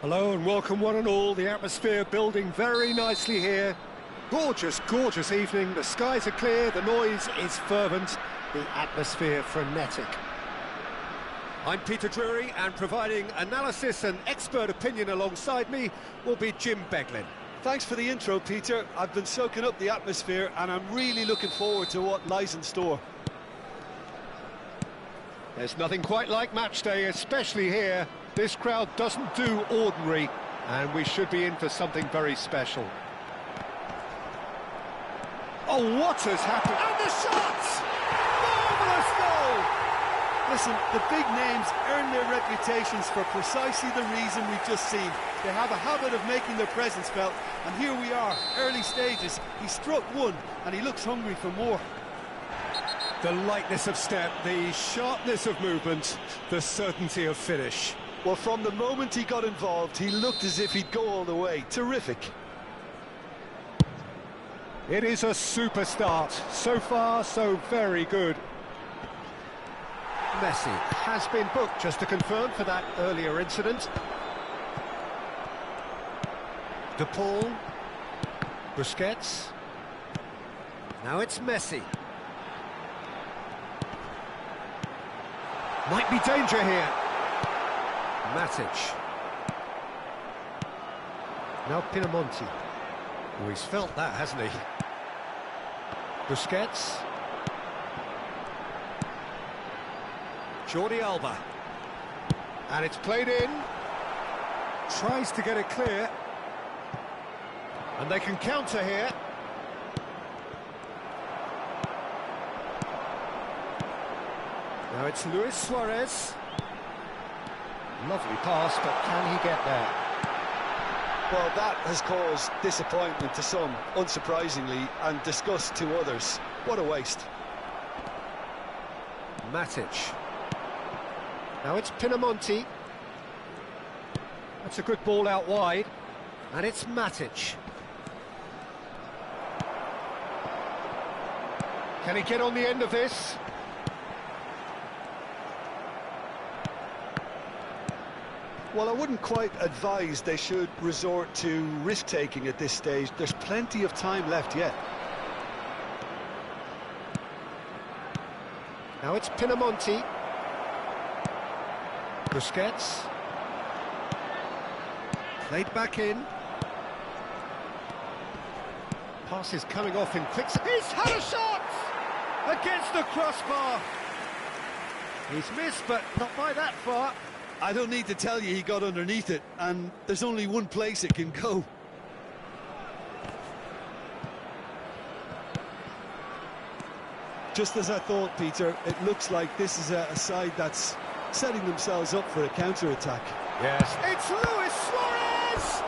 Hello and welcome one and all. The atmosphere building very nicely here. Gorgeous, gorgeous evening. The skies are clear, the noise is fervent, the atmosphere frenetic. I'm Peter Drury, and providing analysis and expert opinion alongside me will be Jim Beglin. Thanks for the intro, Peter. I've been soaking up the atmosphere and I'm really looking forward to what lies in store. There's nothing quite like match day, especially here. This crowd doesn't do ordinary, and we should be in for something very special. Oh, what has happened? And the shots! Marvellous goal! Listen, the big names earn their reputations for precisely the reason we've just seen. They have a habit of making their presence felt, and here we are, early stages. He struck one, and he looks hungry for more. The lightness of step, the sharpness of movement, the certainty of finish. Well, from the moment he got involved, he looked as if he'd go all the way. Terrific. It is a super start. So far, so very good. Messi has been booked, just to confirm, for that earlier incident. De Paul. Busquets. Now it's Messi. Might be danger here. Matic. Now Pinamonti. Oh, he's felt that, hasn't he? Busquets. Jordi Alba. And it's played in. Tries to get it clear. And they can counter here. Now it's Luis Suarez. Lovely pass, but can he get there? Well, that has caused disappointment to some, unsurprisingly, and disgust to others. What a waste. Matic. Now it's Pinamonti. That's a good ball out wide. And it's Matic. Can he get on the end of this? Well, I wouldn't quite advise they should resort to risk-taking at this stage. There's plenty of time left yet. Now it's Pinamonti. Busquets. Played back in. Pass is coming off in quick... He's had a shot! Against the crossbar. He's missed, but not by that far. I don't need to tell you he got underneath it, and there's only one place it can go. Just as I thought, Peter, it looks like this is a side that's setting themselves up for a counter-attack. Yes. It's Luis Suarez!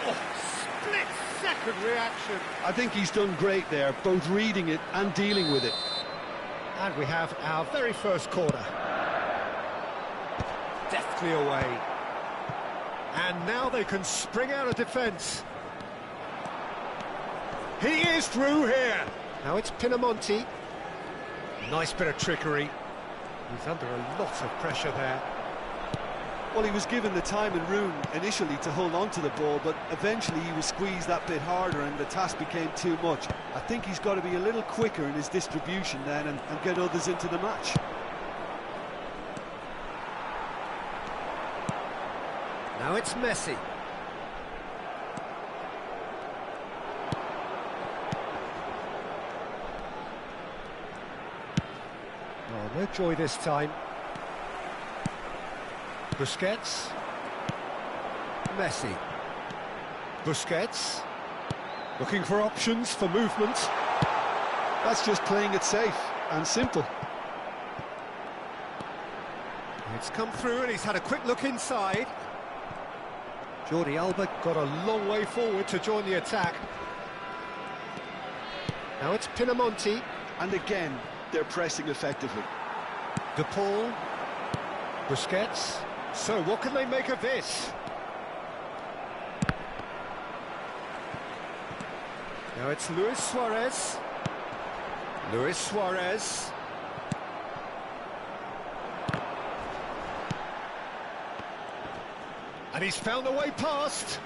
Oh, split-second reaction. I think he's done great there, both reading it and dealing with it. And we have our very first corner. Deftly away. And now they can spring out of defence. He is through here. Now it's Pinamonti. Nice bit of trickery. He's under a lot of pressure there. Well, he was given the time and room initially to hold on to the ball, but eventually he was squeezed that bit harder and the task became too much. I think he's got to be a little quicker in his distribution then and get others into the match. Now it's Messi. Oh, no joy this time. Busquets. Messi. Busquets. Looking for options for movement. That's just playing it safe and simple. It's come through and he's had a quick look inside. Jordi Alba got a long way forward to join the attack. Now it's Pinamonti. And again, they're pressing effectively. De Paul. Busquets. So what can they make of this? Now it's Luis Suarez. Luis Suarez. And he's found a way past.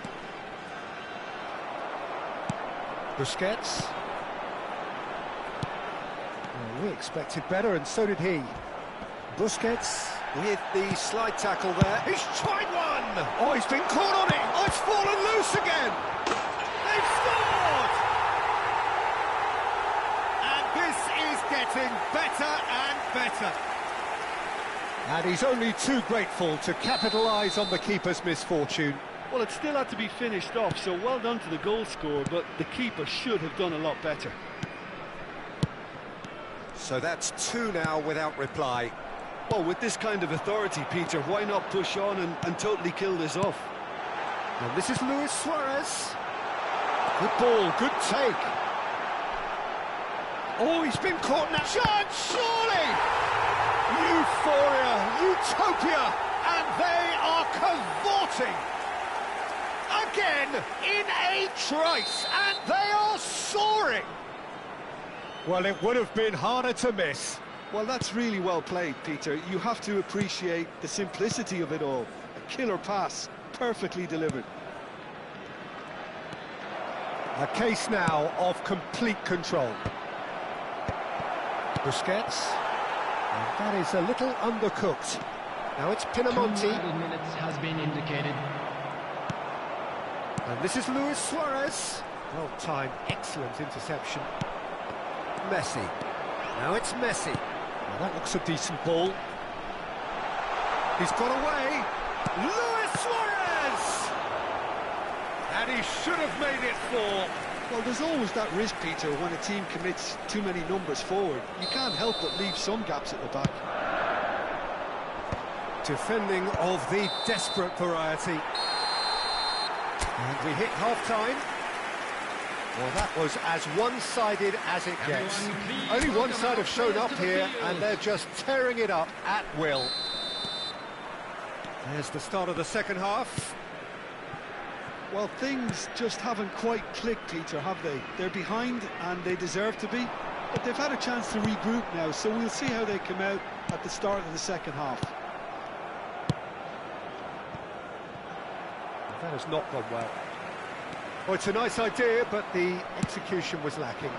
Busquets. Well, we expected better, and so did he. Busquets with the slide tackle there. He's tried one! Oh, he's been caught on it! Oh, it's fallen loose again! They've scored! And this is getting better and better. And he's only too grateful to capitalise on the keeper's misfortune. Well, it still had to be finished off, so well done to the goal scorer, but the keeper should have done a lot better. So that's two now without reply. Well, with this kind of authority, Peter, why not push on and totally kill this off? And this is Luis Suarez. Good ball, good take. Oh, he's been caught now. Chance, surely! Euphoria, utopia, and they are cavorting. Again, in a trice, and they are soaring. Well, it would have been harder to miss. Well, that's really well played, Peter. You have to appreciate the simplicity of it all. A killer pass, perfectly delivered. A case now of complete control. Busquets. And that is a little undercooked. Now it's Pinamonti. 2 added minutes has been indicated. And this is Luis Suarez. Well timed, excellent interception. Messi. Now it's Messi. Well, that looks a decent ball. He's got away. Luis Suarez! And he should have made it 4. Well, there's always that risk, Peter, when a team commits too many numbers forward. You can't help but leave some gaps at the back. Defending of the desperate variety. And we hit half-time. Well, that was as one-sided as it gets. Only one side have shown up here, and they're just tearing it up at will. There's the start of the second half. Well, things just haven't quite clicked, Peter, have they? They're behind, and they deserve to be. But they've had a chance to regroup now, so we'll see how they come out at the start of the second half. That has not gone well. Well, it's a nice idea, but the execution was lacking.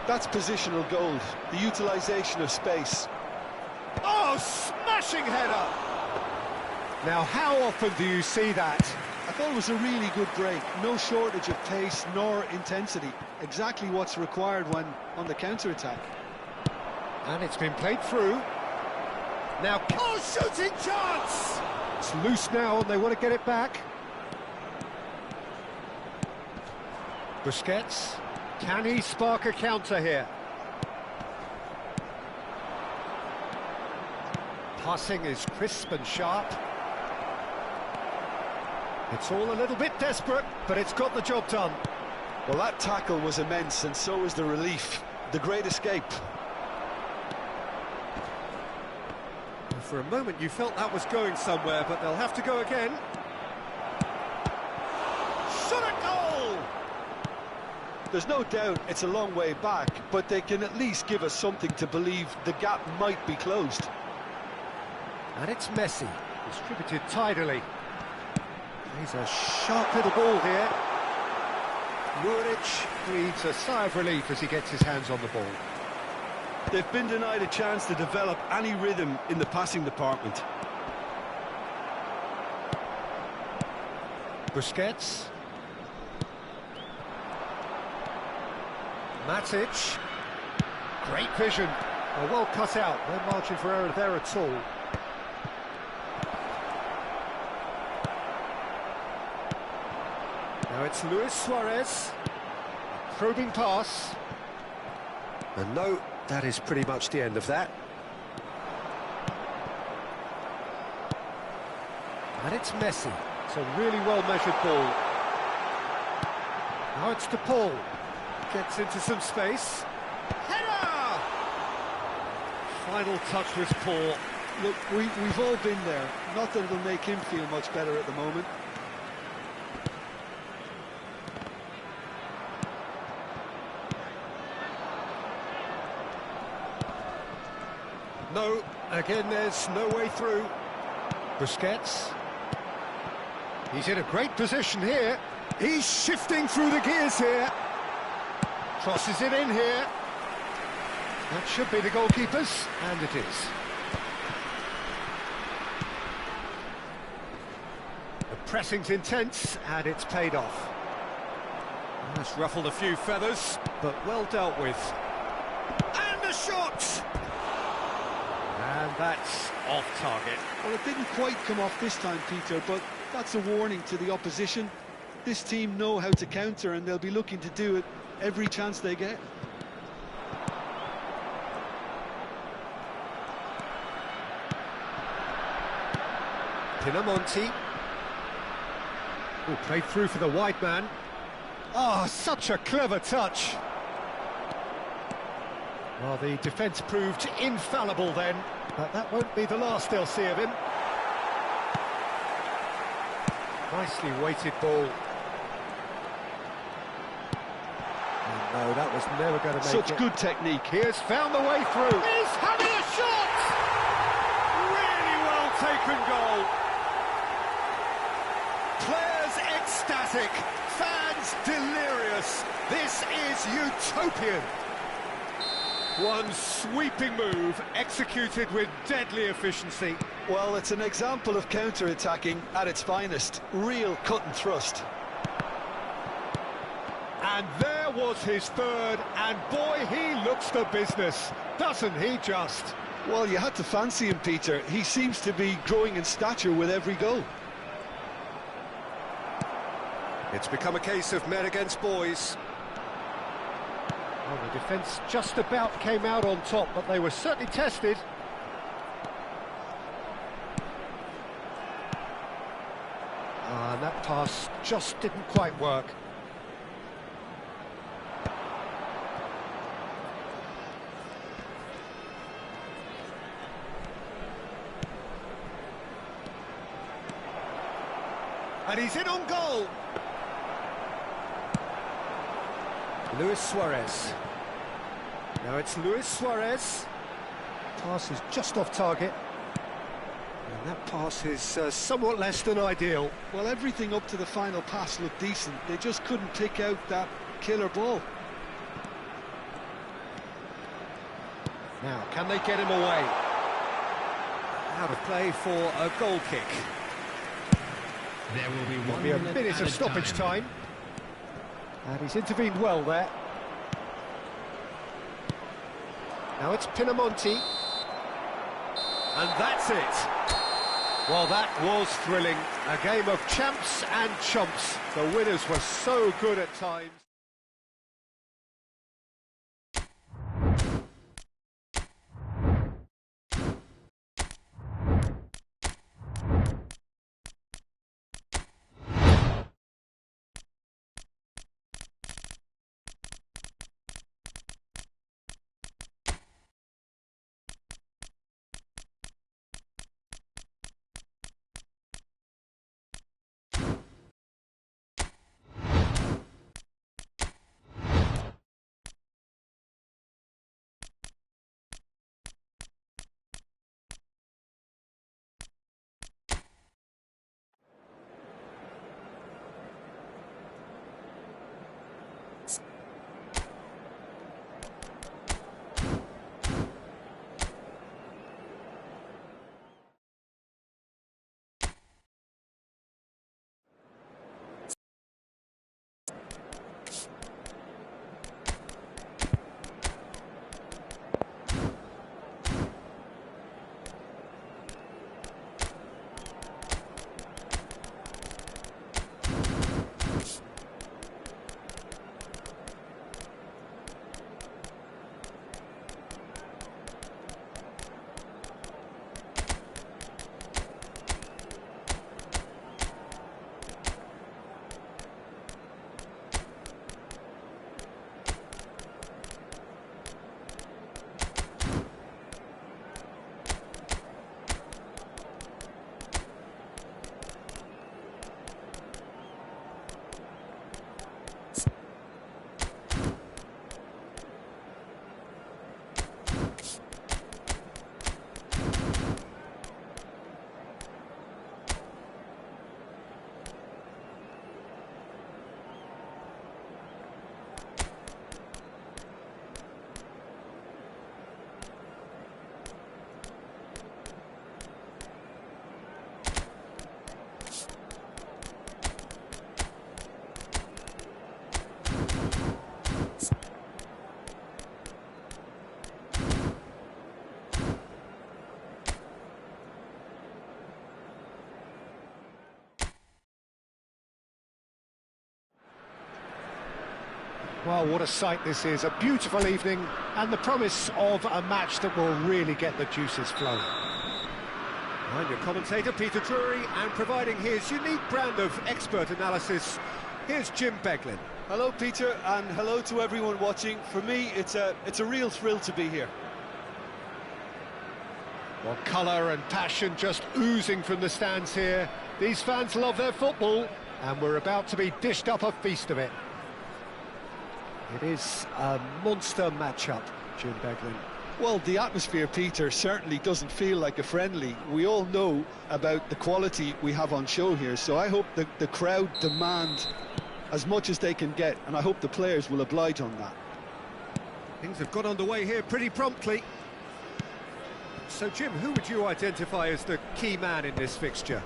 That's positional gold, the utilisation of space. Oh, smashing header! Now, how often do you see that? I thought it was a really good break. No shortage of pace nor intensity. Exactly what's required when on the counter-attack. And it's been played through. Now, oh, shooting chance! It's loose now, and they want to get it back. Busquets, can he spark a counter here? Passing is crisp and sharp. It's all a little bit desperate, but it's got the job done. Well, that tackle was immense, and so was the relief. The great escape. For a moment you felt that was going somewhere, but they'll have to go again. Shot a goal! There's no doubt it's a long way back, but they can at least give us something to believe the gap might be closed. And it's Messi, distributed tidily. He's a sharp little ball here. Muric breathes a sigh of relief as he gets his hands on the ball. They've been denied a chance to develop any rhythm in the passing department. Busquets. Matic. Great vision. Oh, well cut out. No margin for error there at all. Now it's Luis Suarez. Probing pass. And no, that is pretty much the end of that. And it's Messi. It's a really well-measured ball. Now it's to Paul. Gets into some space. Header! Final touch was poor. Look, we've all been there. Not that it'll make him feel much better at the moment. No, again there's no way through. Busquets. He's in a great position here. He's shifting through the gears here. Crosses it in here. That should be the goalkeeper's, and it is. The pressing's intense, and it's paid off. That's ruffled a few feathers, but well dealt with. And the shot! And that's off target. Well, it didn't quite come off this time, Peter, but that's a warning to the opposition. This team know how to counter, and they'll be looking to do it every chance they get. Pinamonti. Oh, played through for the wide man. Oh, such a clever touch. Well, the defence proved infallible then, but that won't be the last they'll see of him. Nicely weighted ball. Oh, no, that was never going to make it. Such good technique. He has found the way through. He's having a shot! Really well taken goal. Players ecstatic, fans delirious. This is utopian. One sweeping move, executed with deadly efficiency. Well, it's an example of counter-attacking at its finest. Real cut and thrust. And there was his third, and boy, he looks the business, doesn't he just? Well, you had to fancy him, Peter. He seems to be growing in stature with every goal. It's become a case of men against boys. Well, the defence just about came out on top, but they were certainly tested. And that pass just didn't quite work. And he's in on goal. Luis Suarez. Now it's Luis Suarez. Pass is just off target. And that pass is somewhat less than ideal. Well, everything up to the final pass looked decent. They just couldn't pick out that killer ball. Now, can they get him away? Out of play for a goal kick. There will be There'll be a minute of stoppage time. And he's intervened well there. Now it's Pinamonti. And that's it. Well, that was thrilling. A game of champs and chumps. The winners were so good at times. Well, what a sight this is, a beautiful evening, and the promise of a match that will really get the juices flowing. I'm your commentator, Peter Drury, and providing his unique brand of expert analysis, here's Jim Beglin. Hello, Peter, and hello to everyone watching. For me, it's a real thrill to be here. Well, colour and passion just oozing from the stands here. These fans love their football, and we're about to be dished up a feast of it. It is a monster matchup, Jim Beglin. Well, the atmosphere, Peter, certainly doesn't feel like a friendly. We all know about the quality we have on show here, so I hope the crowd demand as much as they can get, and I hope the players will oblige on that. Things have got underway here pretty promptly. So, Jim, who would you identify as the key man in this fixture?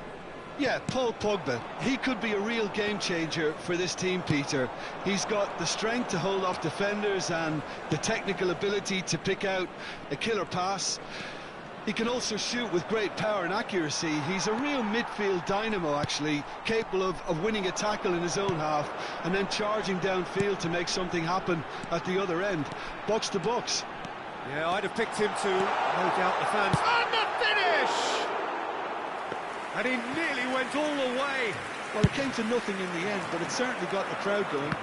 Yeah, Paul Pogba. He could be a real game changer for this team, Peter. He's got the strength to hold off defenders and the technical ability to pick out a killer pass. He can also shoot with great power and accuracy. He's a real midfield dynamo, actually, capable of winning a tackle in his own half and then charging downfield to make something happen at the other end. Box to box. Yeah, I'd have picked him too, no doubt the fans. And the finish! And he nearly went all the way. Well, it came to nothing in the end, but it certainly got the crowd going.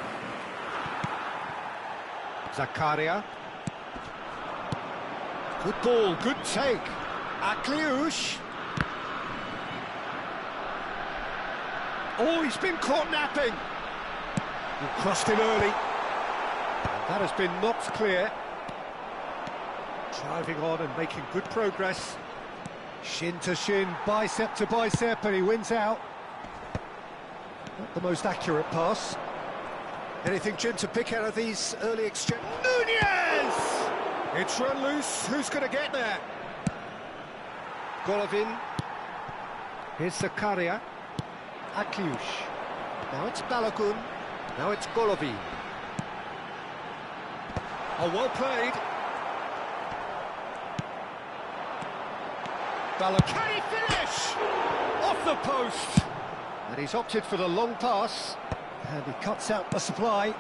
Zakaria. Good ball, good take. Akliush. Oh, he's been caught napping. He crossed it early. And that has been knocked clear. Driving on and making good progress. Shin to shin, bicep to bicep, and he wins out. Not the most accurate pass. Anything, Jim, to pick out of these early exchanges? Nunez! It's run loose. Who's going to get there? Golovin. Here's Zakaria. Akliush. Now it's Balogun. Now it's Golovin. Oh, well played. Balogun. Can he finish? Off the post. And he's opted for the long pass. And he cuts out the supply.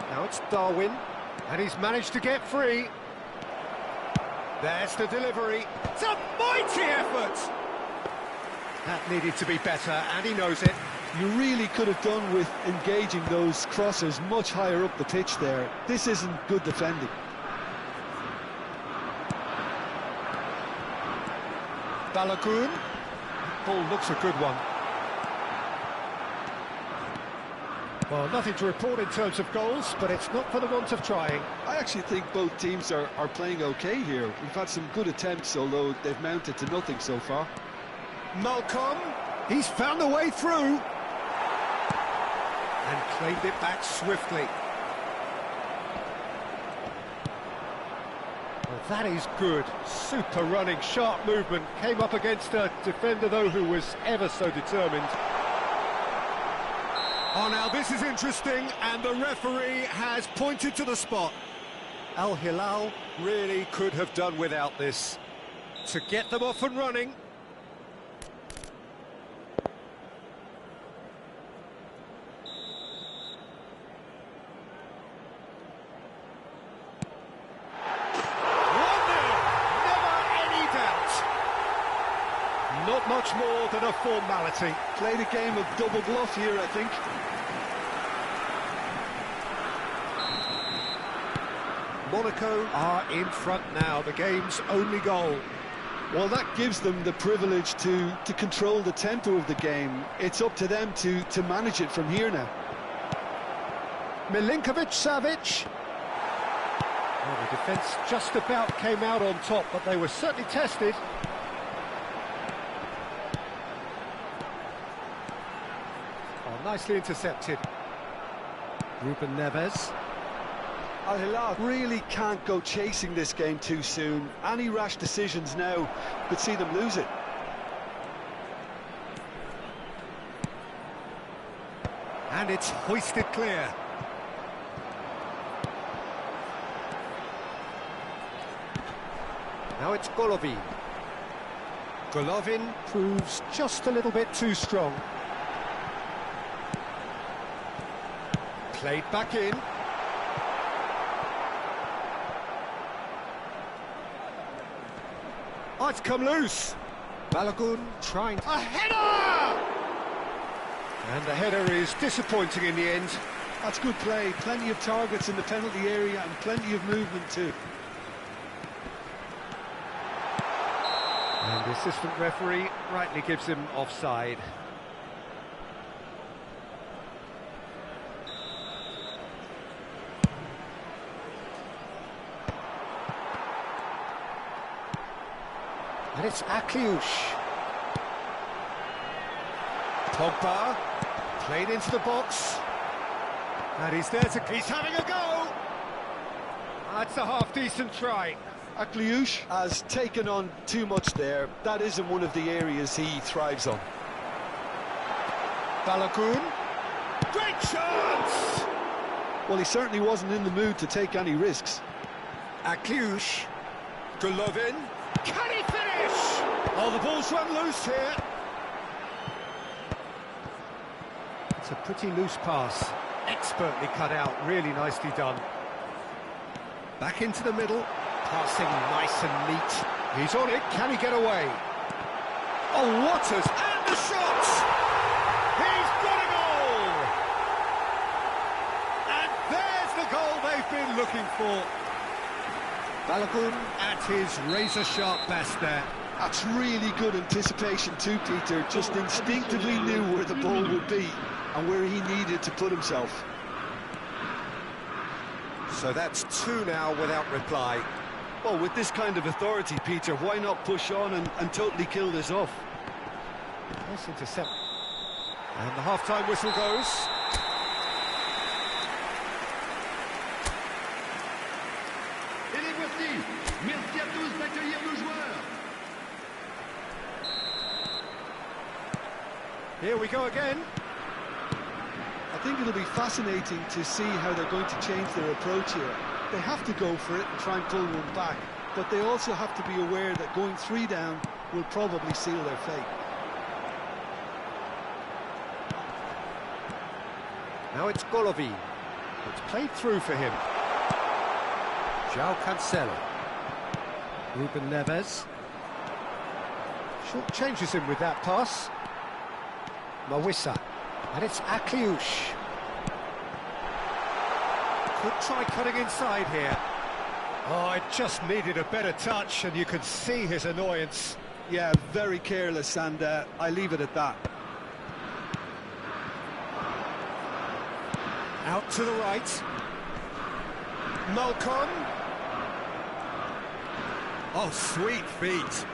Now it's Darwin. And he's managed to get free. There's the delivery. It's a mighty effort! That needed to be better, and he knows it. You really could have done with engaging those crossers much higher up the pitch there. This isn't good defending. Balogun. Ball looks a good one. Well, nothing to report in terms of goals, but it's not for the want of trying. I actually think both teams are playing okay here. We've had some good attempts, although they've mounted to nothing so far. Malcolm, he's found a way through. And claimed it back swiftly. Well, that is good. Super running, sharp movement. Came up against a defender, though, who was ever so determined. Oh, now this is interesting, and the referee has pointed to the spot. Al Hilal really could have done without this to get them off and running. Not much more than a formality. Played a game of double bluff here, I think. Monaco are in front now, the game's only goal. Well, that gives them the privilege to control the tempo of the game. It's up to them to manage it from here now. Milinkovic-Savic. Well, the defence just about came out on top, but they were certainly tested. Nicely intercepted. Ruben Neves. Al Hilal really can't go chasing this game too soon. Any rash decisions now could see them lose it. And it's hoisted clear. Now it's Golovin. Golovin proves just a little bit too strong. Played back in. Oh, it's come loose. Balogun trying... A header! And the header is disappointing in the end. That's good play. Plenty of targets in the penalty area and plenty of movement too. And the assistant referee rightly gives him offside. And it's Akliush. Pogba, played into the box. And he's there to... He's having a go! That's a half-decent try. Akliush has taken on too much there. That isn't one of the areas he thrives on. Balogun. Great chance! Well, he certainly wasn't in the mood to take any risks. Akliush. Golovin. Can he finish? Oh, the ball's run loose here. It's a pretty loose pass. Expertly cut out, really nicely done. Back into the middle. Passing nice and neat. He's on it, can he get away? Oh, Waters, and the shot! He's got a goal! And there's the goal they've been looking for. Balogun at his razor-sharp best there. That's really good anticipation too, Peter. Just instinctively knew where the ball would be and where he needed to put himself. So that's two now without reply. Well, with this kind of authority, Peter, why not push on and totally kill this off? Nice intercept. And the half-time whistle goes. Et les voici. Merci à tous d'accueillir nos joueurs. Here we go again. I think it'll be fascinating to see how they're going to change their approach here. They have to go for it and try and pull one back, but they also have to be aware that going 3 down will probably seal their fate. Now it's Golovin. It's played through for him. João Cancelo. Ruben Neves. Short changes him with that pass. Mawissa. And it's Akliush. Could try cutting inside here. Oh, it just needed a better touch, and you could see his annoyance. Yeah, very careless, and I leave it at that. Out to the right. Malcolm. Oh, sweet feet.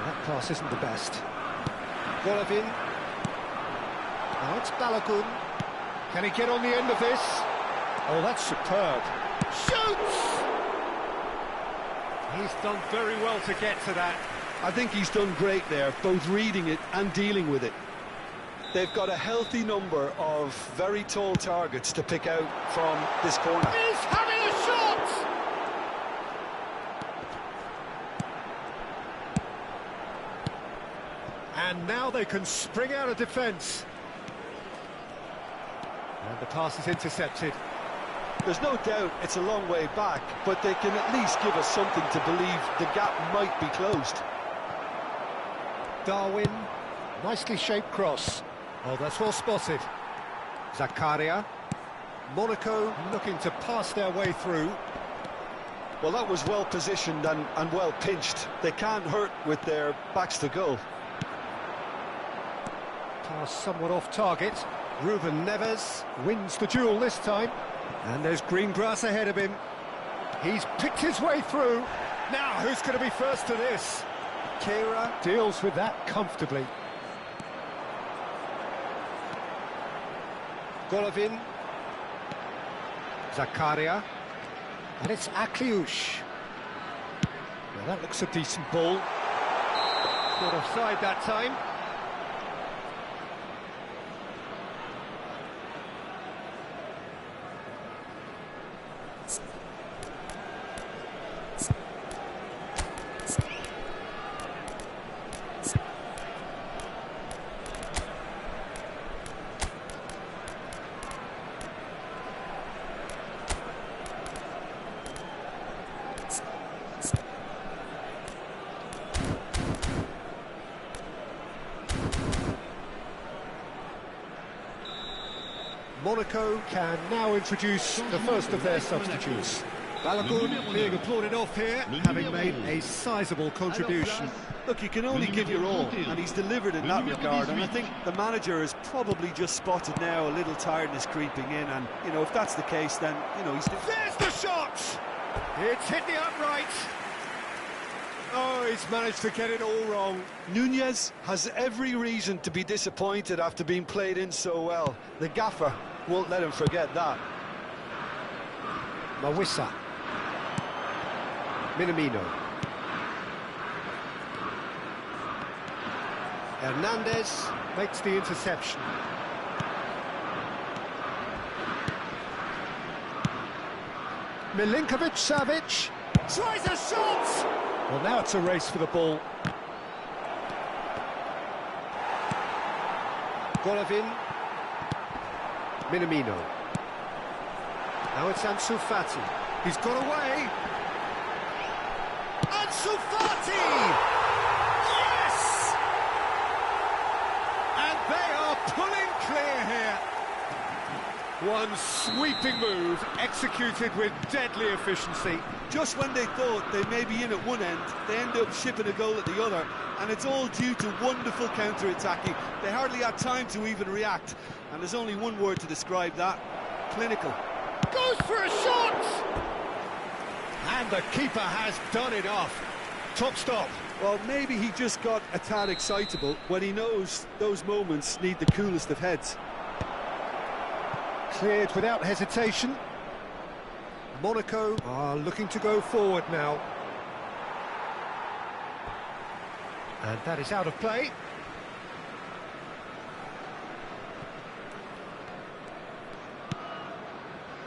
That pass isn't the best. Golovin. Now it's Balogun. Can he get on the end of this? Oh, that's superb. Shoots! He's done very well to get to that. I think he's done great there, both reading it and dealing with it. They've got a healthy number of very tall targets to pick out from this corner. He's having a shot! And now they can spring out of defence. And the pass is intercepted. There's no doubt it's a long way back, but they can at least give us something to believe the gap might be closed. Darwin, nicely shaped cross. Oh, that's well spotted. Zakaria. Monaco looking to pass their way through. Well, that was well positioned and well pinched. They can't hurt with their backs to goal. Pass somewhat off target. Ruben Neves wins the duel this time. And there's green grass ahead of him. He's picked his way through. Now, who's going to be first to this? Kira deals with that comfortably. Golovin. Zakaria. And it's Akliush. Well, that looks a decent ball. Not offside that time. Monaco can now introduce the first of their substitutes. Balogun being applauded off here, having made a sizable contribution. Look, you can only give your all, and he's delivered in that regard, and I think the manager has probably just spotted now a little tiredness creeping in, and, you know, if that's the case, then, you know, he's... There's the shot! It's hit the upright. Oh, he's managed to get it all wrong. Nunez has every reason to be disappointed after being played in so well. The gaffer won't let him forget that. Mawissa. Minamino. Hernandez makes the interception. Milinkovic-Savic tries a shot! Well, now it's a race for the ball. Golovin. Minamino. Now it's Ansu Fati. He's got away. Ansu Fati! Yes! And they are pulling clear here. One sweeping move, executed with deadly efficiency. Just when they thought they may be in at one end, they end up shipping a goal at the other, and it's all due to wonderful counter-attacking. They hardly had time to even react, and there's only one word to describe that: clinical. Goes for a shot! And the keeper has done enough. Top stop. Well, maybe he just got a tad excitable when he knows those moments need the coolest of heads. Cleared without hesitation. Monaco are looking to go forward now. And that is out of play.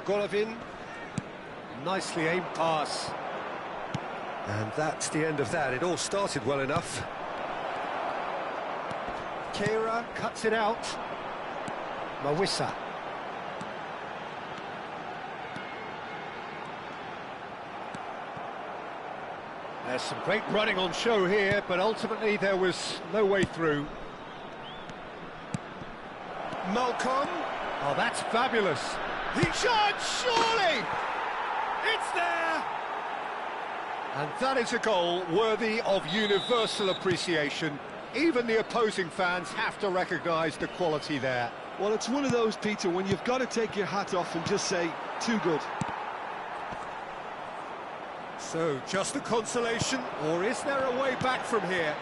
Golovin. Nicely aimed pass. And that's the end of that. It all started well enough. Kera cuts it out. Mawissa. There's some great running on show here, but ultimately there was no way through. Malcolm. Oh, that's fabulous. He shot, surely! It's there! And that is a goal worthy of universal appreciation. Even the opposing fans have to recognise the quality there. Well, it's one of those, Peter, when you've got to take your hat off and just say, too good. So, just a consolation, or is there a way back from here?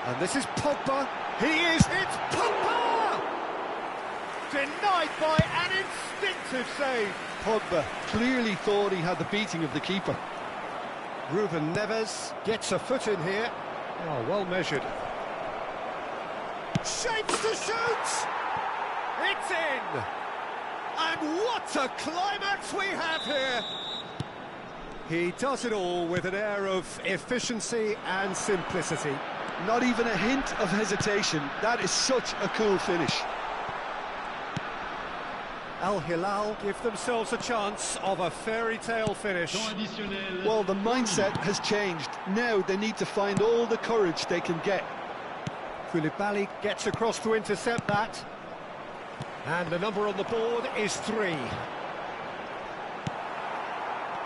And this is Pogba. It's Pogba! Denied by an instinctive save. Pogba clearly thought he had the beating of the keeper. Ruben Neves gets a foot in here. Oh, well measured. Shapes to shoot! It's in! And what a climax we have here! He does it all with an air of efficiency and simplicity. Not even a hint of hesitation. That is such a cool finish. Al Hilal give themselves a chance of a fairy tale finish. Well, the mindset has changed. Now they need to find all the courage they can get. Koulibaly gets across to intercept that. And the number on the board is 3.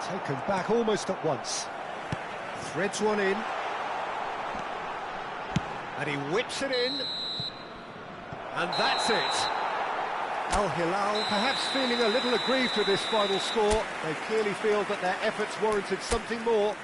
Taken back almost at once. Threads one in. And he whips it in. And that's it. Al Hilal perhaps feeling a little aggrieved with this final score. They clearly feel that their efforts warranted something more.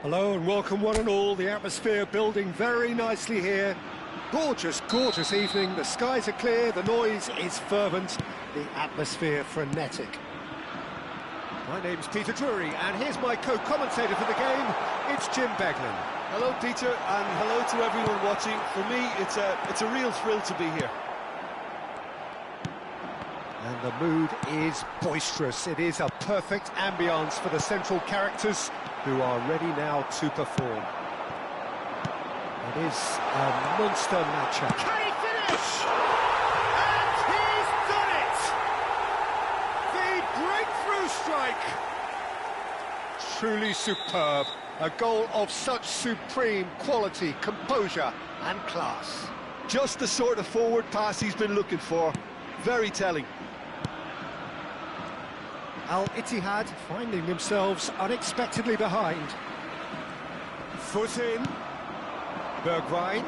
Hello and welcome one and all. The atmosphere building very nicely here. Gorgeous, gorgeous evening. The skies are clear, the noise is fervent, the atmosphere frenetic. My name's Peter Drury, and here's my co-commentator for the game. It's Jim Beglin. Hello, Peter, and hello to everyone watching. For me, it's a real thrill to be here. And the mood is boisterous. It is a perfect ambience for the central characters who are ready now to perform. It is a monster matchup. Can he finish? And he's done it! The breakthrough strike! Truly superb. A goal of such supreme quality, composure and class. Just the sort of forward pass he's been looking for. Very telling. Al-Ittihad finding themselves unexpectedly behind. Foot in. Bergwijn.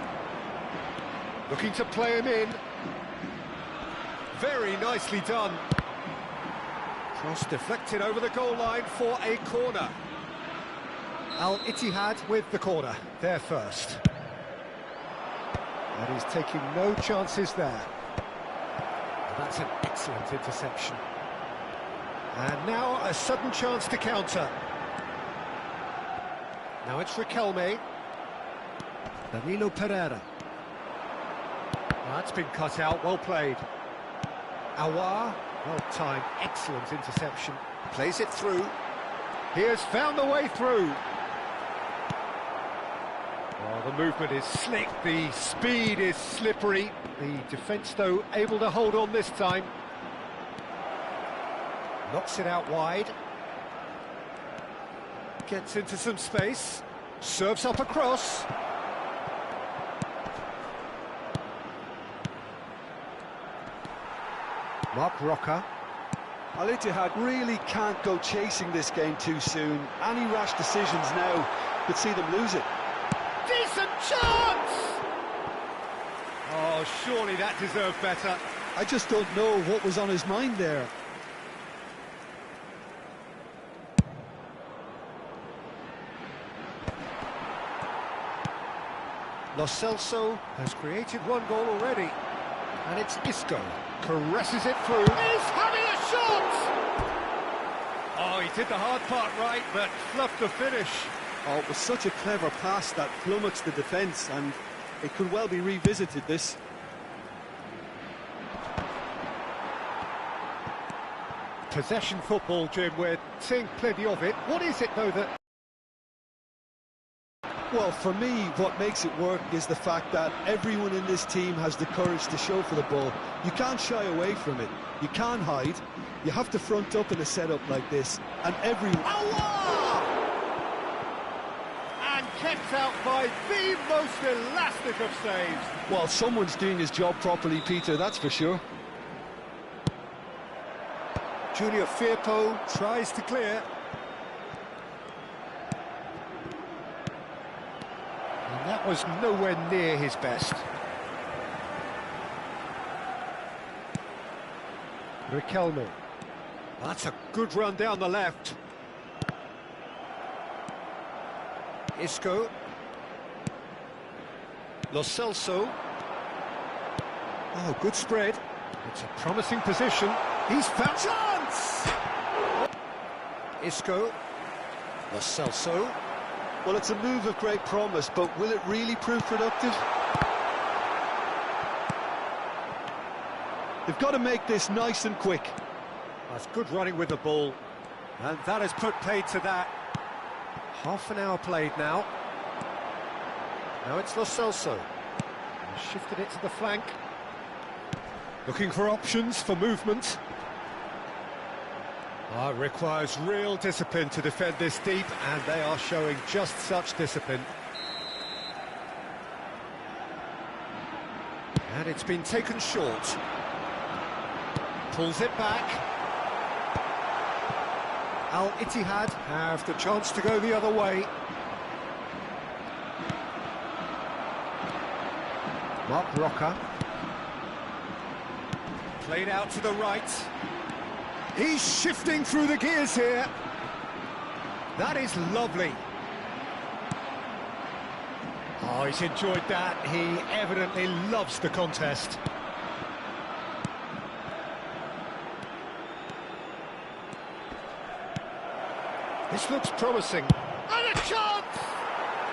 Looking to play him in. Very nicely done. Cross deflected over the goal line for a corner. Al-Ittihad with the corner, there first. And he's taking no chances there. That's an excellent interception. And now a sudden chance to counter. Now it's Riquelme. Danilo Pereira. That's been cut out, well played. Awar, well timed, excellent interception. Plays it through. He has found the way through. Oh, the movement is slick, the speed is slippery. The defence, though, able to hold on this time. Knocks it out wide. Gets into some space. Serves up a cross. Mark Roca. Al-Ittihad really can't go chasing this game too soon. Any rash decisions now could see them lose it. Decent chance! Oh, surely that deserved better. I just don't know what was on his mind there. Lo Celso has created one goal already. And it's Isco. Caresses it through. He's having a shot! Oh, he did the hard part right, but fluffed the finish. Oh, it was such a clever pass that flummoxed the defence, and it could well be revisited, this. Possession football, Jim, we're seeing plenty of it. What is it, though, that... Well, for me, what makes it work is the fact that everyone in this team has the courage to show for the ball. You can't shy away from it. You can't hide. You have to front up in a setup like this. And everyone... Allah! And kept out by the most elastic of saves. Well, someone's doing his job properly, Peter, that's for sure. Junior Firpo tries to clear. And that was nowhere near his best. Riquelme. That's a good run down the left. Isco. Lo Celso. Oh, good spread. It's a promising position. He's found chance! Isco. Lo Celso. Well, it's a move of great promise, but will it really prove productive? They've got to make this nice and quick. That's good running with the ball. And that has put paid to that. Half an hour played now. Now it's Lo Celso. He's shifted it to the flank. Looking for options for movement. It requires real discipline to defend this deep, and they are showing just such discipline. And it's been taken short. Pulls it back. Al-Ittihad have the chance to go the other way. Mark Roca. Played out to the right. He's shifting through the gears here. That is lovely. Oh, he's enjoyed that. He evidently loves the contest. This looks promising. And a chance!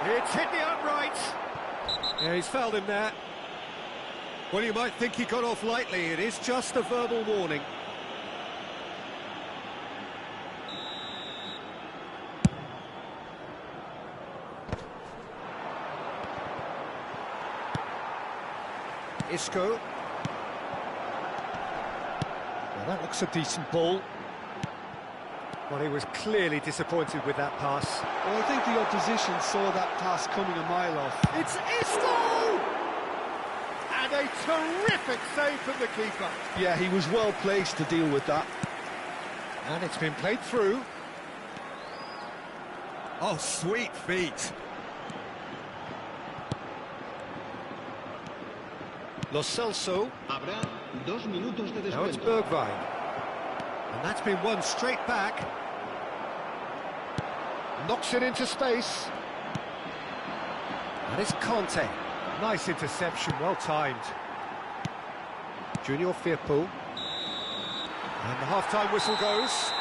It's hit the uprights. Yeah, he's fouled him there. Well, you might think he got off lightly. It is just a verbal warning. Isco. Well, that looks a decent ball. Well, he was clearly disappointed with that pass. Well, I think the opposition saw that pass coming a mile off. It's Isco! And a terrific save from the keeper. Yeah, he was well placed to deal with that. And it's been played through. Oh, sweet feet. Lo Celso. Habrá 2 minutos de Now it's descuento. Bergwijn. And that's been won straight back. Knocks it into space. And it's Conte. Nice interception, well timed. Junior Firpo. And the half-time whistle goes.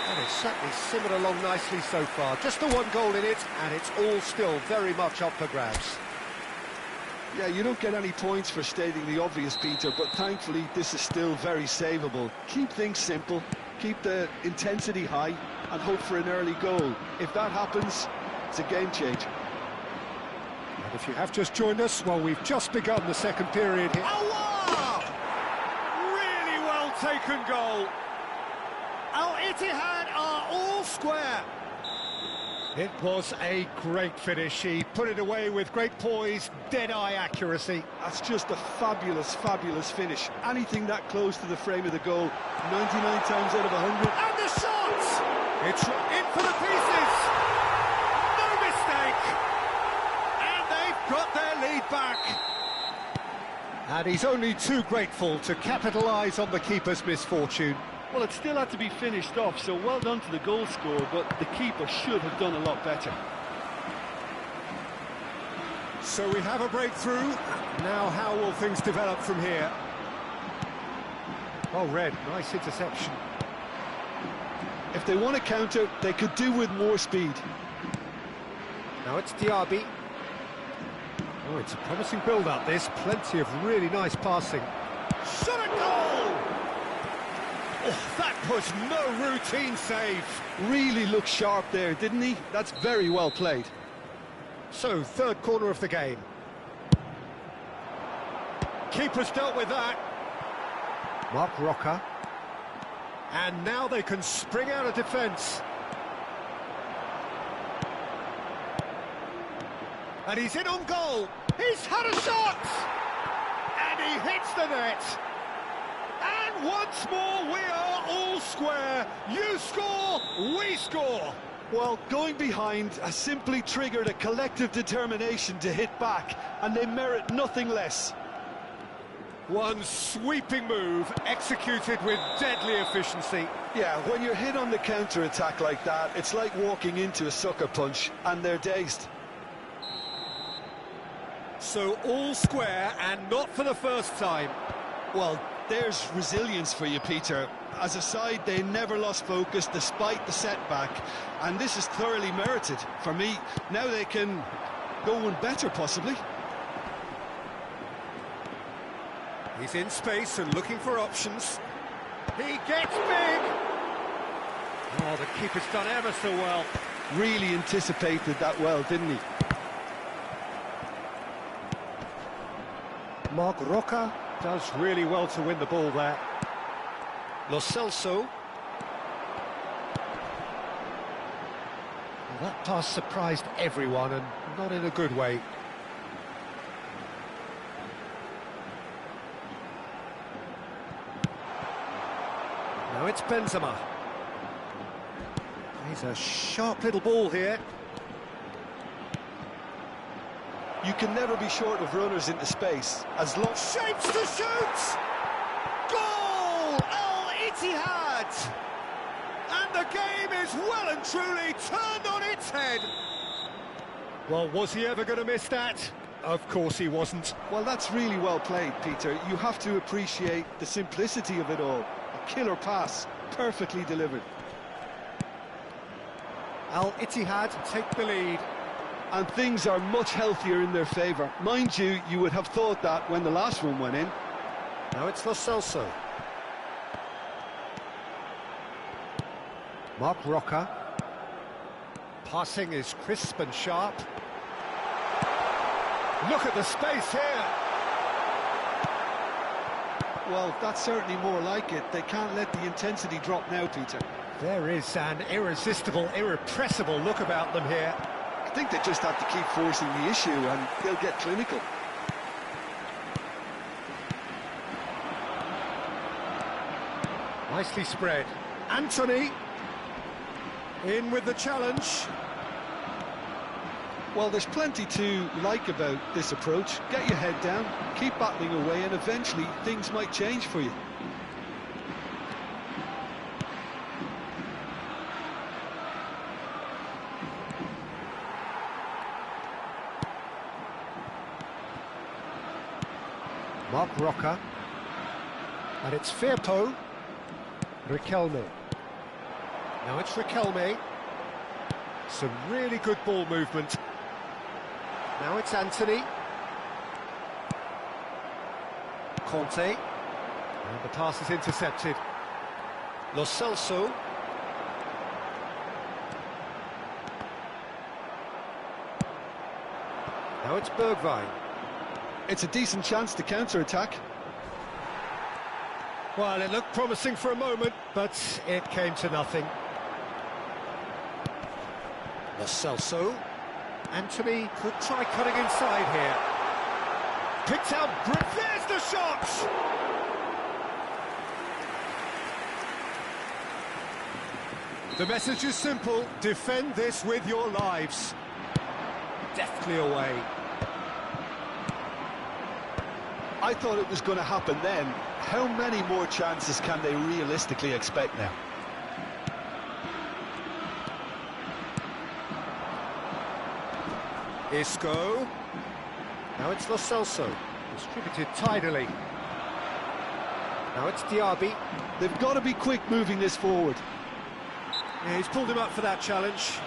And it's certainly simmered along nicely so far. Just the one goal in it, and it's all still very much up for grabs. Yeah, you don't get any points for stating the obvious, Peter, but thankfully this is still very savable. Keep things simple, keep the intensity high, and hope for an early goal. If that happens, it's a game changer. And if you have just joined us, well, we've just begun the second period here. Oh, wow! Really well taken goal. Al-Ittihad are all square. It was a great finish. He put it away with great poise, dead-eye accuracy. That's just a fabulous, fabulous finish. Anything that close to the frame of the goal, 99 times out of 100. And the shot! It's in for the pieces! No mistake! And they've got their lead back. And he's only too grateful to capitalise on the keeper's misfortune. Well, it still had to be finished off, so well done to the goal scorer, but the keeper should have done a lot better. So we have a breakthrough. Now how will things develop from here? Oh, Red, nice interception. If they want to counter, they could do with more speed. Now it's Diaby. Oh, it's a promising build-up, this. Plenty of really nice passing. Shot a goal! Oh, that was no routine save. Really looked sharp there, didn't he? That's very well played. So, third corner of the game. Keeper's dealt with that. Mark Roca. And now they can spring out of defence. And he's in on goal. He's had a shot! And he hits the net. And once more, we are all square. You score, we score. Well, going behind has simply triggered a collective determination to hit back, and they merit nothing less. One sweeping move, executed with deadly efficiency. Yeah, when you're hit on the counter-attack like that, it's like walking into a sucker punch, and they're dazed. So all square, and not for the first time. Well, there's resilience for you, Peter. As a side, they never lost focus despite the setback, and this is thoroughly merited. For me, now they can go one better, possibly. He's in space and looking for options. He gets big! Oh, the keeper's done ever so well. Really anticipated that well, didn't he? Mark Roca does really well to win the ball there. Lo Celso. Well, that pass surprised everyone, and not in a good way. Now it's Benzema. He's a sharp little ball here. You can never be short of runners into space, as long... Shapes to shoot! Goal! Al-Ittihad! And the game is well and truly turned on its head. Well, was he ever going to miss that? Of course he wasn't. Well, that's really well played, Peter. You have to appreciate the simplicity of it all. A killer pass, perfectly delivered. Al-Ittihad take the lead. And things are much healthier in their favour. Mind you, you would have thought that when the last one went in. Now it's Lo Celso. Mark Roca. Passing is crisp and sharp. Look at the space here. Well, that's certainly more like it. They can't let the intensity drop now, Peter. There is an irresistible, irrepressible look about them here. I think they just have to keep forcing the issue and they'll get clinical. Nicely spread. Anthony in with the challenge. Well, there's plenty to like about this approach. Get your head down, keep battling away, and eventually things might change for you. Mark Roca. And it's Firpo. Riquelme. Now it's Riquelme. Some really good ball movement. Now it's Anthony. Conte. And the pass is intercepted. Lo Celso. Now it's Bergwijn. It's a decent chance to counter-attack. Well, it looked promising for a moment, but it came to nothing. Lo Celso. Anthony could try cutting inside here. Picked out, there's the shot! The message is simple, defend this with your lives. Deftly away. I thought it was going to happen then. How many more chances can they realistically expect now? Isco. Now it's Lo Celso. Distributed tidily. Now it's Diaby. They've got to be quick moving this forward. Yeah, he's pulled him up for that challenge.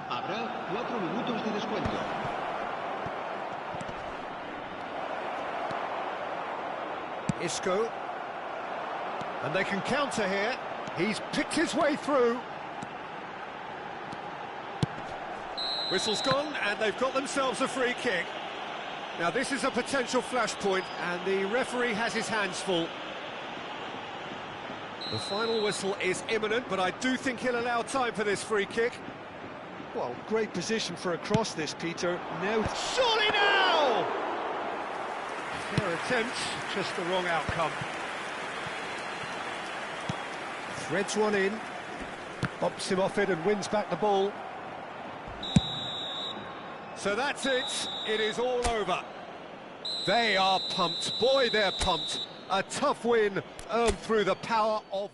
Habrá 4 minutos de descuento. Isco. And they can counter here. He's picked his way through. Whistle's gone, and they've got themselves a free kick. Now, this is a potential flashpoint, and the referee has his hands full. The final whistle is imminent, but I do think he'll allow time for this free kick. Well, great position for a cross this, Peter. Now... Surely now! Fair attempt, just the wrong outcome. Threads one in, bumps him off it and wins back the ball. So that's it, it is all over. They are pumped, boy they're pumped. A tough win earned through the power of...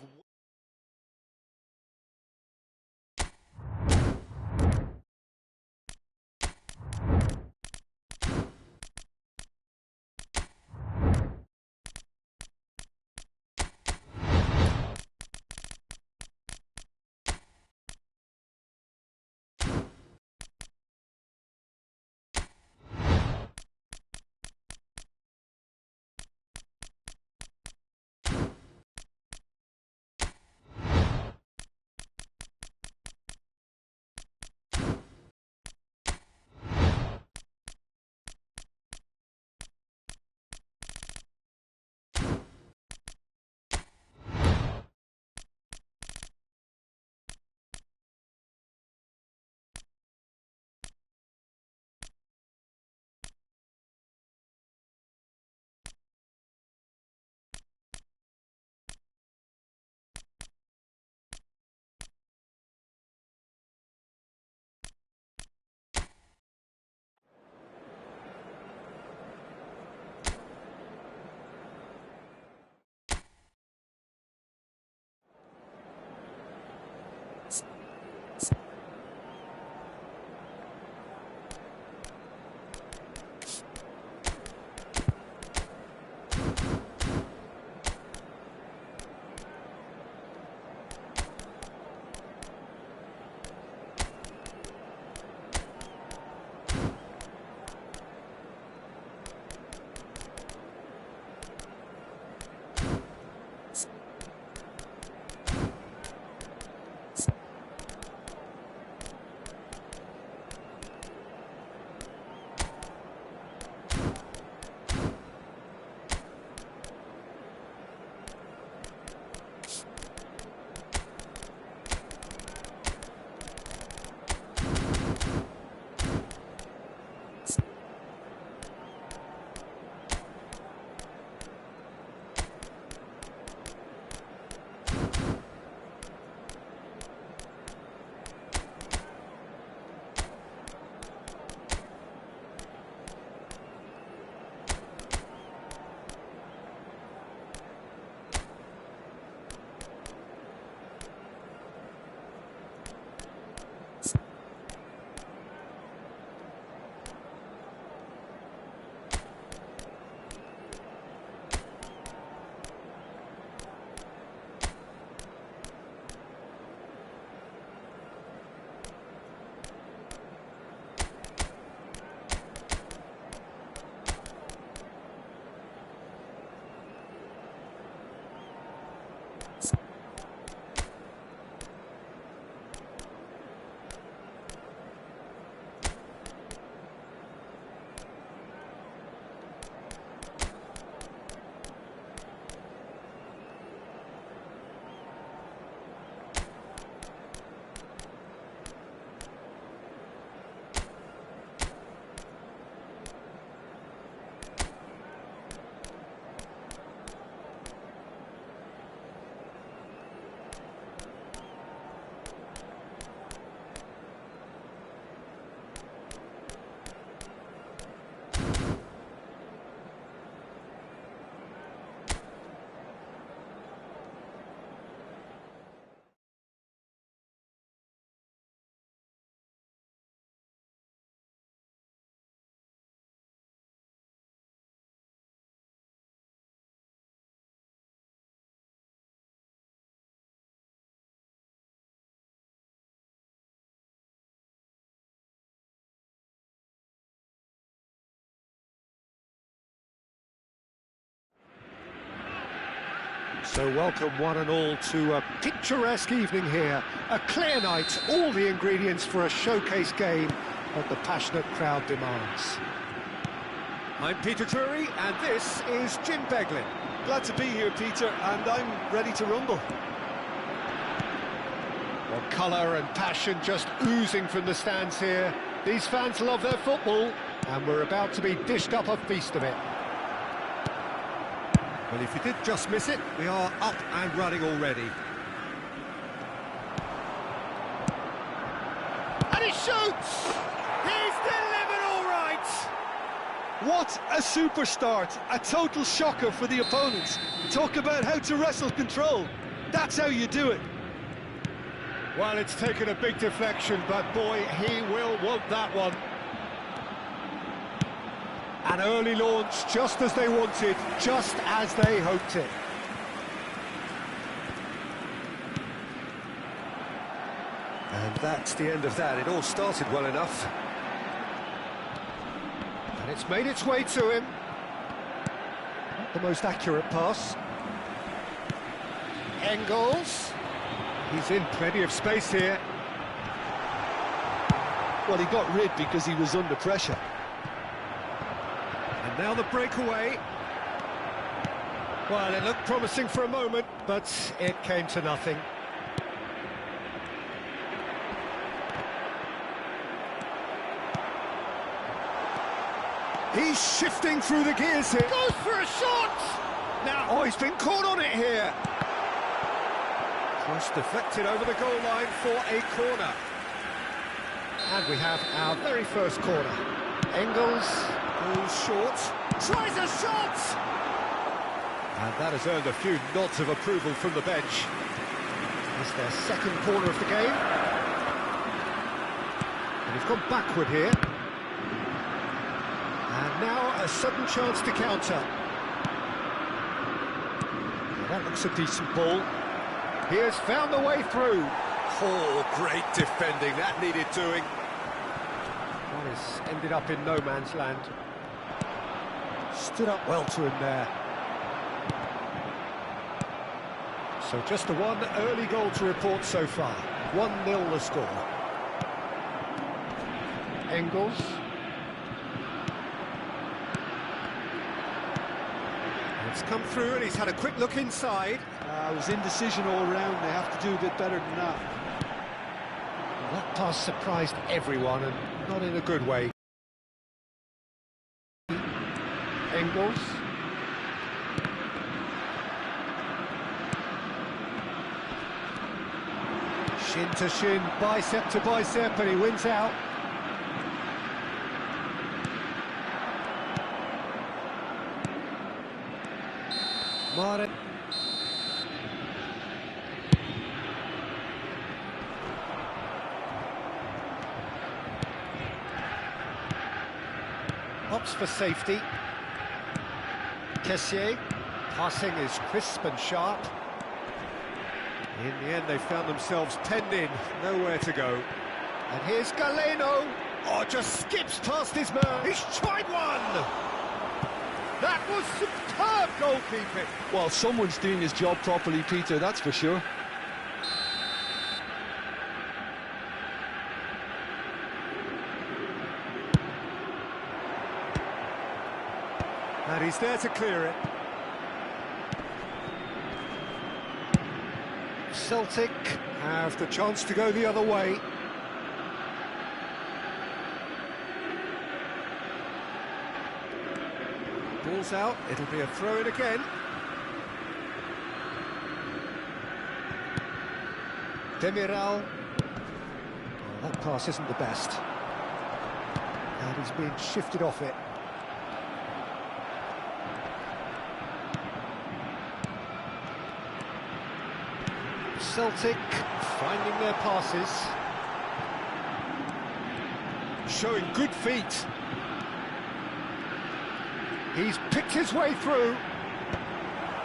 So welcome one and all to a picturesque evening here. A clear night, all the ingredients for a showcase game that the passionate crowd demands. I'm Peter Drury, and this is Jim Beglin. Glad to be here, Peter, and I'm ready to rumble. Well, colour and passion just oozing from the stands here. These fans love their football, and we're about to be dished up a feast of it. Well, if you did just miss it, we are up and running already. And he shoots! He's delivered all right! What a super start! A total shocker for the opponents. Talk about how to wrestle control. That's how you do it. Well, it's taken a big deflection, but boy, he will want that one. An early launch, just as they wanted, just as they hoped it. And that's the end of that. It all started well enough. And it's made its way to him. Not the most accurate pass. Engels. He's in plenty of space here. Well, he got rid because he was under pressure. And now the breakaway. Well, it looked promising for a moment, but it came to nothing. He's shifting through the gears here. Goes for a shot! Now, oh, he's been caught on it here. Cross deflected over the goal line for a corner. And we have our very first corner. Engels goes short, tries a shot! And that has earned a few nods of approval from the bench. It's their second corner of the game. And he's gone backward here. And now a sudden chance to counter. Now that looks a decent ball. He has found the way through. Oh, great defending, that needed doing. Well, he's ended up in no man's land. Stood up well to him there. So just the one early goal to report so far. 1-0 the score. Engels. It's come through and he's had a quick look inside. It was indecision all round. They have to do a bit better than that. Well, that pass surprised everyone, and not in a good way. Engels. Shin to shin, bicep to bicep, and he wins out. Martin. Opts for safety. Kessié. Passing is crisp and sharp. In the end, they found themselves penned in, nowhere to go. And here's Galeno. Oh, just skips past his man. He's tried one! That was superb goalkeeping. Well, someone's doing his job properly, Peter, that's for sure. And he's there to clear it. Celtic have the chance to go the other way. Ball's out, it'll be a throw-in again. Demiral. Oh, that pass isn't the best. And he's being shifted off it. Celtic finding their passes. Showing good feet. He's picked his way through.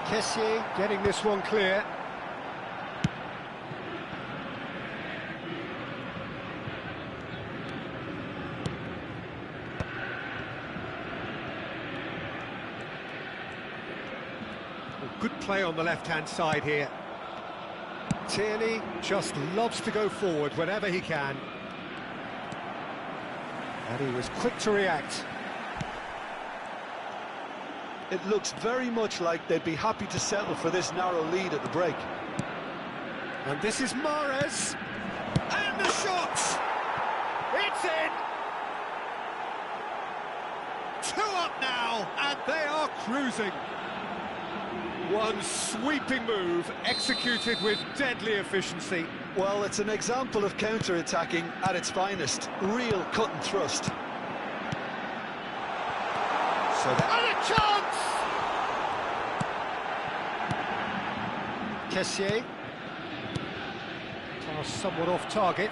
Kessié getting this one clear. Well, good play on the left-hand side here. Tierney just loves to go forward whenever he can. And he was quick to react. It looks very much like they'd be happy to settle for this narrow lead at the break. And this is Mahrez. And the shot! It's in! 2 up now, and they are cruising. One sweeping move, executed with deadly efficiency. Well, it's an example of counter-attacking at its finest. Real cut and thrust. And a chance! Kessié. Pass somewhat off target.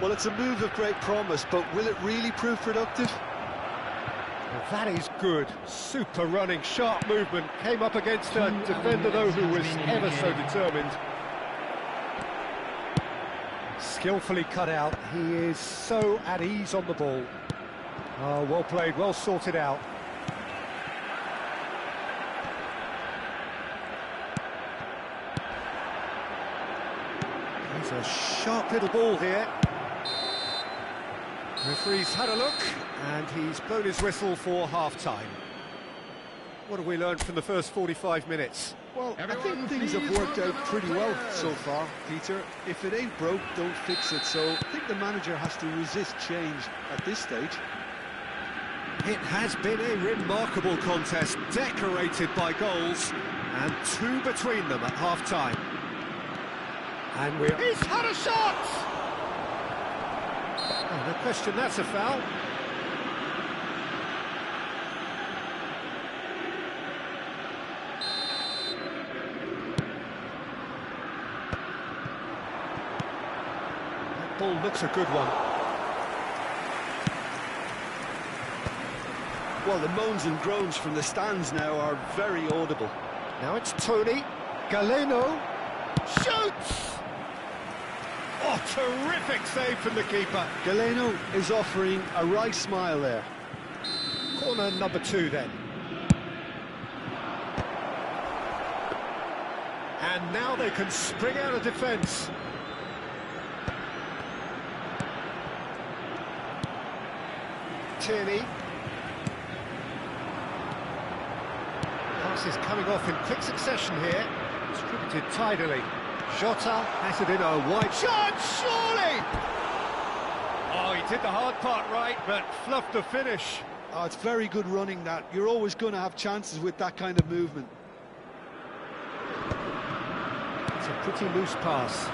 Well, it's a move of great promise, but will it really prove productive? Well, that is good. Super running, sharp movement. Came up against a defender, though, who was ever so determined. Skillfully cut out. He is so at ease on the ball. Oh, well played, well sorted out. He's a sharp little ball here. Referee's had a look, and he's blown his whistle for half-time. What have we learned from the first 45 minutes? Well, I think things have worked out pretty well so far, Peter. If it ain't broke, don't fix it. So I think the manager has to resist change at this stage. It has been a remarkable contest, decorated by goals, and 2 between them at half-time. And he's had a shot! Oh, no question, that's a foul. That ball looks a good one. Well, the moans and groans from the stands now are very audible. Now it's Tony. Galeno shoots! Oh, terrific save from the keeper. Galeno is offering a right smile there. Corner number 2 then. And now they can spring out of defence. Tierney. Pass is coming off in quick succession here. Distributed tidily. Jota has it in a wide shot, surely! Oh, he did the hard part right, but fluffed the finish. Oh, it's very good running, that. You're always going to have chances with that kind of movement. It's a pretty loose pass.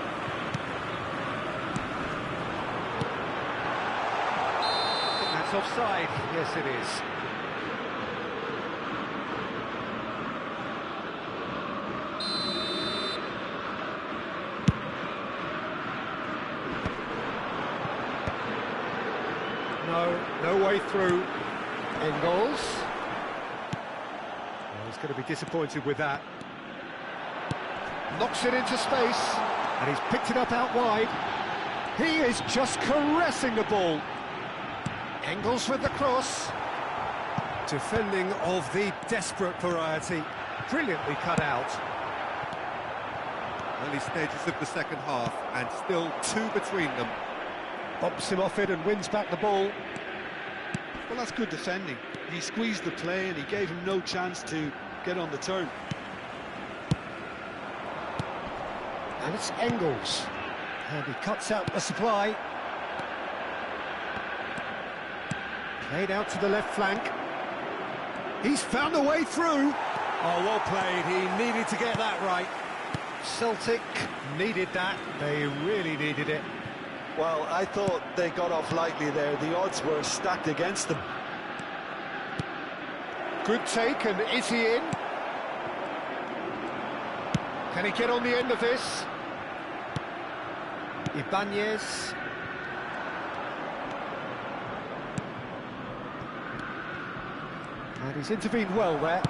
I think that's offside. Yes, it is. No way through. Engels. Oh, he's going to be disappointed with that. Knocks it into space, and he's picked it up out wide. He is just caressing the ball. Engels with the cross. Defending of the desperate variety. Brilliantly cut out. Early stages of the second half, and still 2 between them. Bumps him off it and wins back the ball. Well, that's good defending. He squeezed the play and he gave him no chance to get on the turn. And it's Engels. And he cuts out the supply. Played out to the left flank. He's found a way through. Oh, well played. He needed to get that right. Celtic needed that. They really needed it. Well, I thought they got off lightly there. The odds were stacked against them. Good take, and is he in? Can he get on the end of this? Ibanez. And he's intervened well there.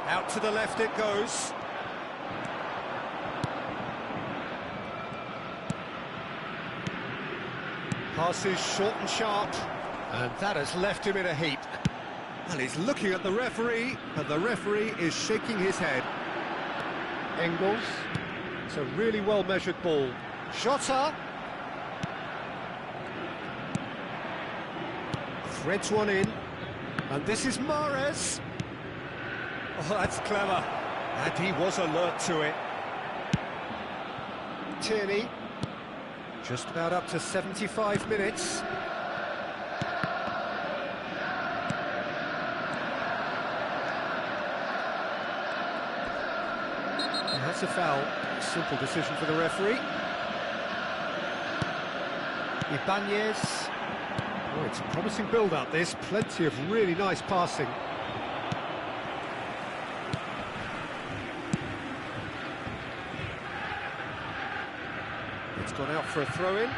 Out to the left it goes. Passes short and sharp. And that has left him in a heap. And he's looking at the referee, but the referee is shaking his head. Engels. It's a really well-measured ball. Jota. Threads one in. And this is Mahrez. Oh, that's clever. And he was alert to it. Tierney. Just about up to 75 minutes. And that's a foul. Simple decision for the referee. Ibanez. Oh, it's a promising build-up, this. Plenty of really nice passing. It's gone out for a throw-in.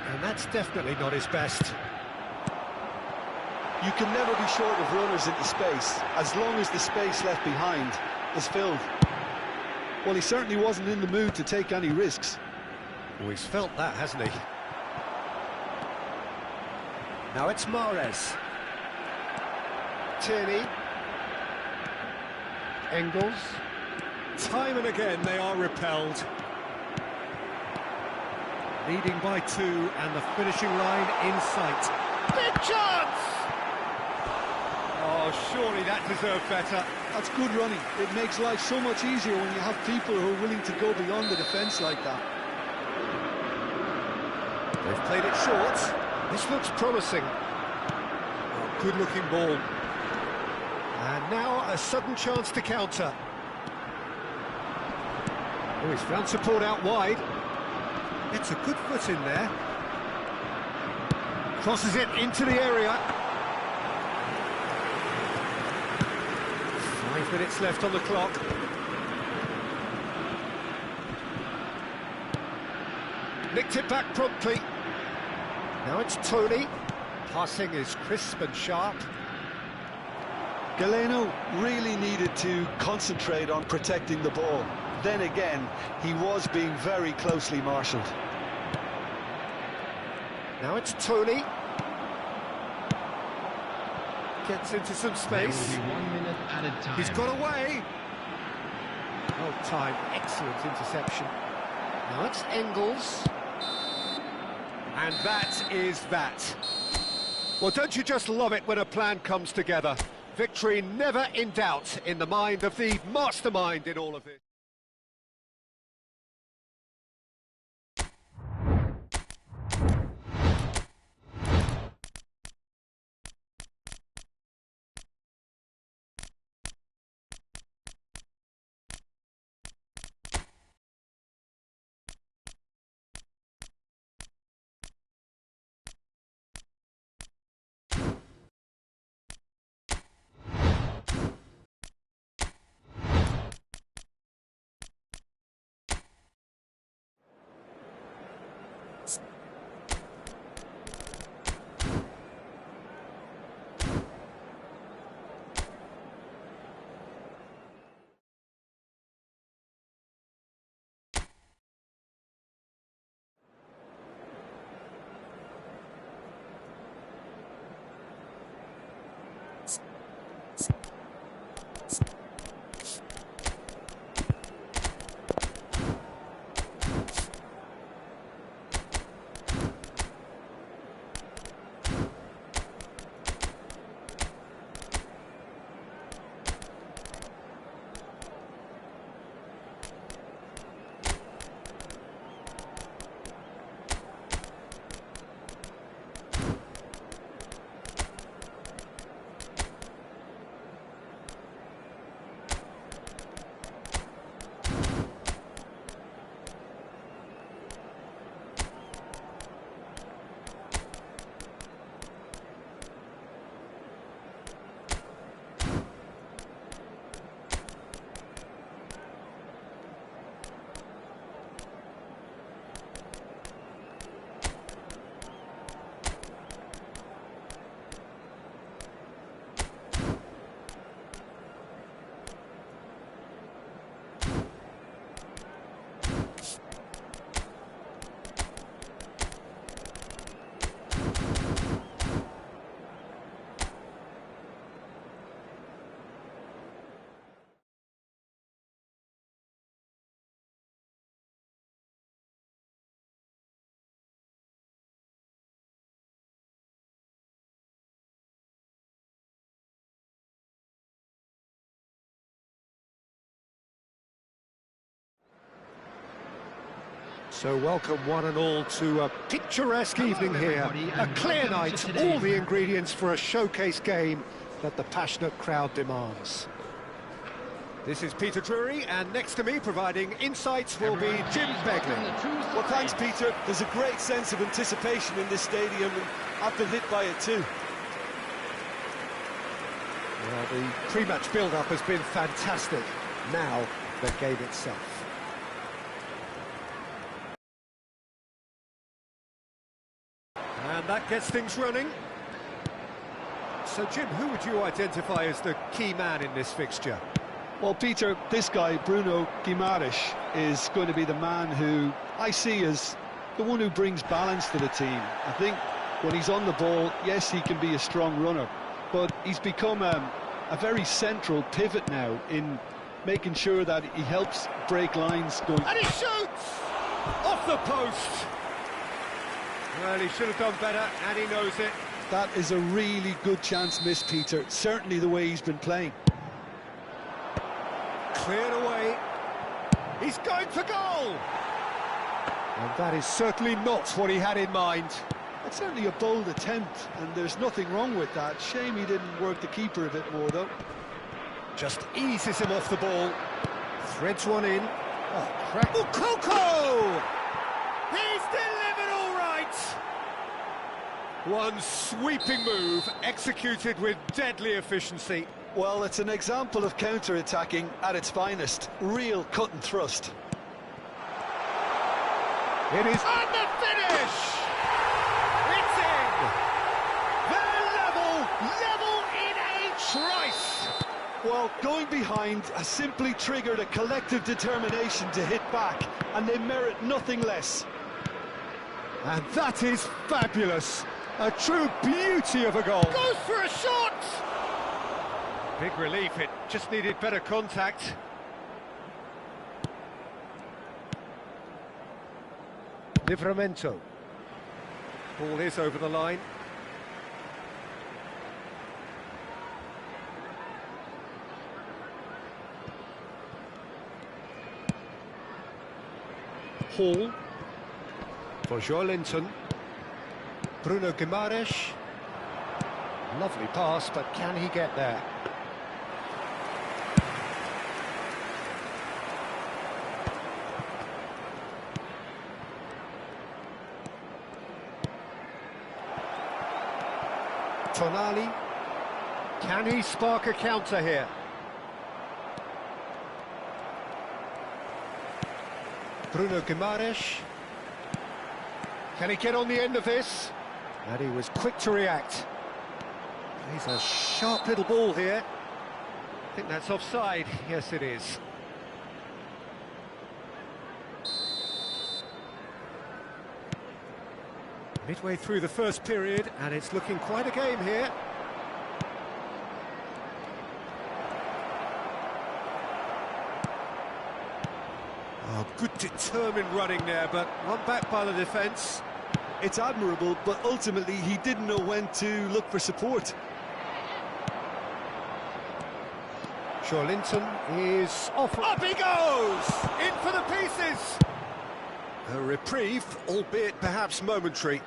And that's definitely not his best. You can never be short of runners into space, as long as the space left behind is filled. Well, he certainly wasn't in the mood to take any risks. Well, he's felt that, hasn't he? Now it's Mahrez. Tierney. Engels. Time and again they are repelled. Leading by 2 and the finishing line in sight. Big chance! Oh, surely that deserved better. That's good running. It makes life so much easier when you have people who are willing to go beyond the defence like that. They've played it short. This looks promising. Oh, good-looking ball. And now a sudden chance to counter. Oh, he's found support out wide. It's a good foot in there. Crosses it into the area. 5 minutes left on the clock. Nicked it back promptly. Now it's Tony. Passing is crisp and sharp. Galeno really needed to concentrate on protecting the ball. Then again, he was being very closely marshalled. Now it's Tony. Gets into some space. There will be 1 minute added time. He's got away. Well timed, excellent interception. Now it's Engels. And that is that. Well, don't you just love it when a plan comes together? Victory never in doubt in the mind of the mastermind in all of this. So welcome one and all to a picturesque evening here. A clear night, all the ingredients for a showcase game that the passionate crowd demands. This is Peter Drury, and next to me providing insights will be Jim Beglin. Well, thanks, Peter. There's a great sense of anticipation in this stadium, and I've been hit by it too. Well, the pre-match build-up has been fantastic. Now, the game itself. And that gets things running. So, Jim, who would you identify as the key man in this fixture? Well, Peter, this guy, Bruno Guimaraes, is going to be the man who I see as the one who brings balance to the team. I think when he's on the ball, yes, he can be a strong runner, but he's become a very central pivot now in making sure that he helps break lines going. And he shoots! Off the post! Well, he should have done better, and he knows it. That is a really good chance missed, Peter, certainly the way he's been playing. Cleared away. He's going for goal! And that is certainly not what he had in mind. It's certainly a bold attempt, and there's nothing wrong with that. Shame he didn't work the keeper a bit more, though. Just eases him off the ball. Threads one in. Oh, crack. Oh, Coco! He's delivered all right! One sweeping move, executed with deadly efficiency. Well, it's an example of counter-attacking at its finest. Real cut and thrust. It is on the finish! It's in! They're level in a trice! Well, going behind has simply triggered a collective determination to hit back, and they merit nothing less. And that is fabulous! A true beauty of a goal! Goes for a shot! Big relief, it just needed better contact. Livramento. Ball is over the line. Hall. For Joelinton. Bruno Guimaraes. Lovely pass, but can he get there? Tonali, can he spark a counter here? Bruno Guimaraes, can he get on the end of this? And he was quick to react. He's a sharp little ball here. I think that's offside. Yes, it is. Midway through the first period, and it's looking quite a game here. Oh, good determined running there, but one back by the defence. It's admirable, but ultimately he didn't know when to look for support. Joelinton is off. Up he goes! In for the pieces! A reprieve, albeit perhaps momentary.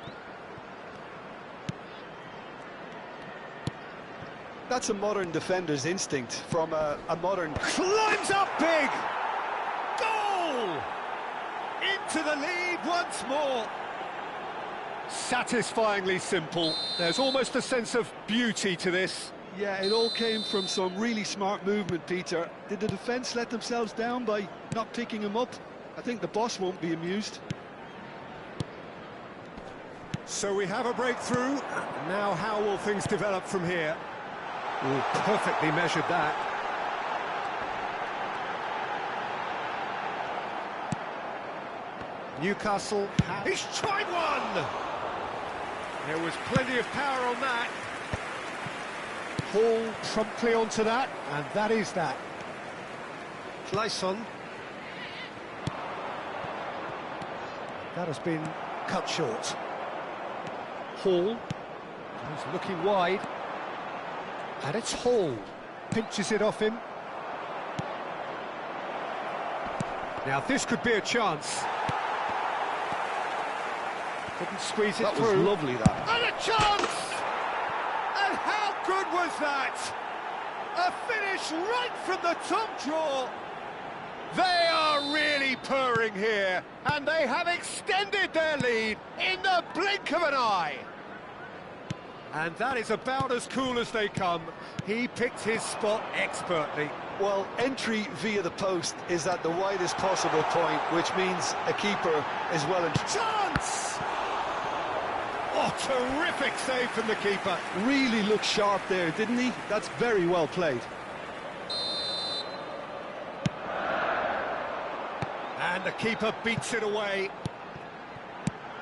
That's a modern defender's instinct from a modern... Climbs up big! Goal! Into the lead once more. Satisfyingly simple. There's almost a sense of beauty to this. Yeah, it all came from some really smart movement, Peter. Did the defence let themselves down by not picking him up? I think the boss won't be amused. So we have a breakthrough. Now how will things develop from here? Ooh, perfectly measured that. Newcastle, he's tried one! There was plenty of power on that. Hall promptly onto that, and that is that. Clayson. That has been cut short. Hall. He's looking wide. And it's Hall. Pinches it off him. Now this could be a chance. Couldn't squeeze it That through. was lovely, that. And a chance! And how good was that? A finish right from the top draw. They are really purring here, and they have extended their lead in the blink of an eye. And that is about as cool as they come. He picked his spot expertly. Well, entry via the post is at the widest possible point, which means a keeper is well in... Chance! Oh, terrific save from the keeper. Really looked sharp there, didn't he? That's very well played. And the keeper beats it away.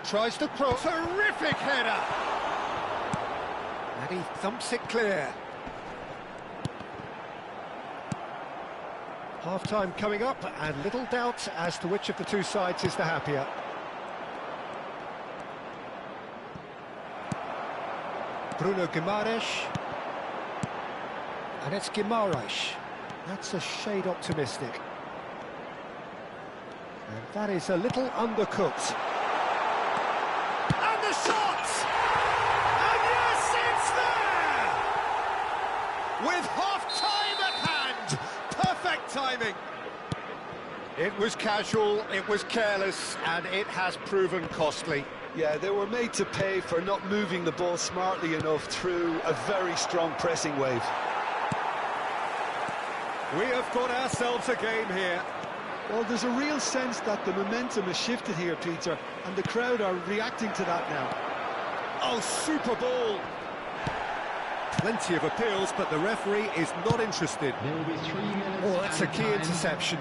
Tries to cross. Terrific header! And he thumps it clear. Half-time coming up, and little doubt as to which of the two sides is the happier. Bruno Guimaraes. And it's Guimaraes. That's a shade optimistic. And that is a little undercooked. And the shot! And yes, it's there! With half-time at hand, perfect timing. It was casual, it was careless, and it has proven costly. Yeah, they were made to pay for not moving the ball smartly enough through a very strong pressing wave. We have got ourselves a game here. Well, there's a real sense that the momentum has shifted here, Peter, and the crowd are reacting to that now. Oh, super ball! Plenty of appeals, but the referee is not interested. There will be 3 minutes. Oh, that's a key time. interception.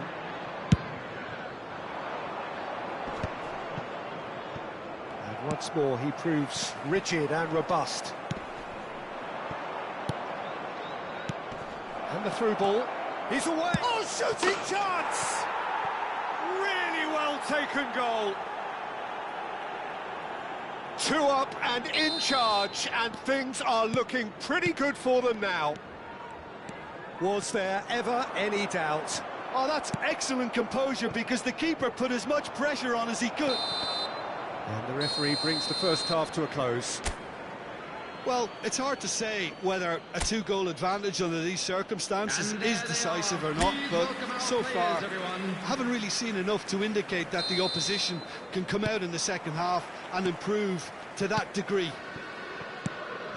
And once more, he proves rigid and robust. And the through ball. He's away! Oh, shooting chance! Really well taken goal. 2 up and in charge, and things are looking pretty good for them now. Was there ever any doubt? Oh, that's excellent composure, because the keeper put as much pressure on as he could. And the referee brings the first half to a close. Well, it's hard to say whether a 2-goal advantage under these circumstances is decisive or not, but so far, I haven't really seen enough to indicate that the opposition can come out in the second half and improve to that degree.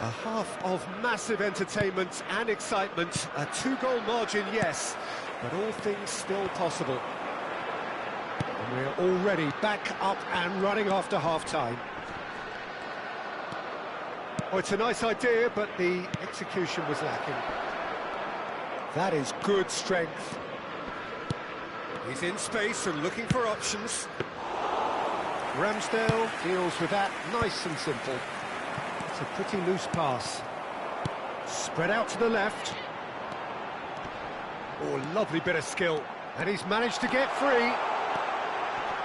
A half of massive entertainment and excitement. A 2-goal margin, yes, but all things still possible. And we're already back up and running after half-time. Oh, it's a nice idea, but the execution was lacking. That is good strength. He's in space and looking for options. Ramsdale deals with that nice and simple. It's a pretty loose pass. Spread out to the left. Oh, lovely bit of skill. And he's managed to get free.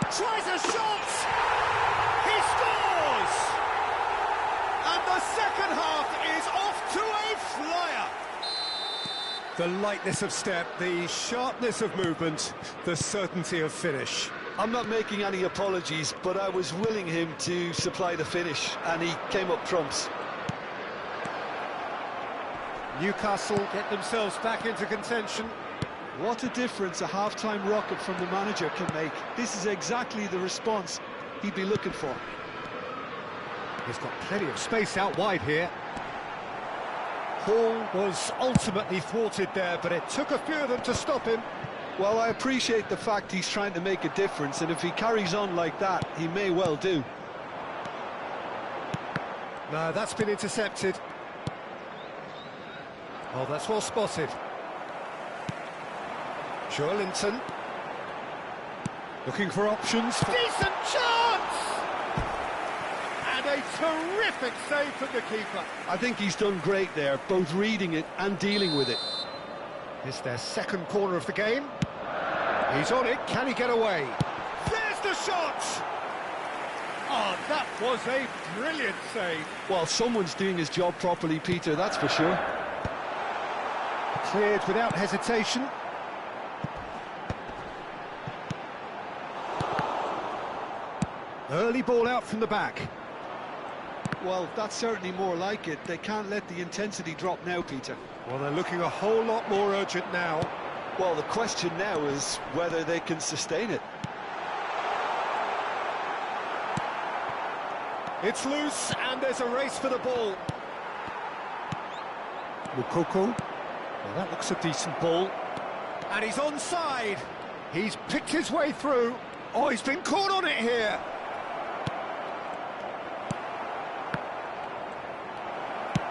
Tries a shot! He scores! And the second half is off to a flyer. The lightness of step, the sharpness of movement, the certainty of finish. I'm not making any apologies, but I was willing him to supply the finish, and he came up trumps. Newcastle get themselves back into contention. What a difference a half-time rocket from the manager can make. This is exactly the response he'd be looking for. He's got plenty of space out wide here. Hall was ultimately thwarted there, but it took a few of them to stop him. Well, I appreciate the fact he's trying to make a difference, and if he carries on like that, he may well do. No, that's been intercepted. Oh, that's well spotted. Joelinton. Looking for options. Decent chance! And a terrific save from the keeper. I think he's done great there, both reading it and dealing with it. It's their second corner of the game. He's on it, can he get away? There's the shot! Oh, that was a brilliant save. Well, someone's doing his job properly, Peter, that's for sure. Cleared without hesitation. Early ball out from the back. Well, that's certainly more like it. They can't let the intensity drop now, Peter. Well, they're looking a whole lot more urgent now. Well, the question now is whether they can sustain it. It's loose, and there's a race for the ball. Mukoko. Well, that looks a decent ball. And he's onside. He's picked his way through. Oh, he's been caught on it here.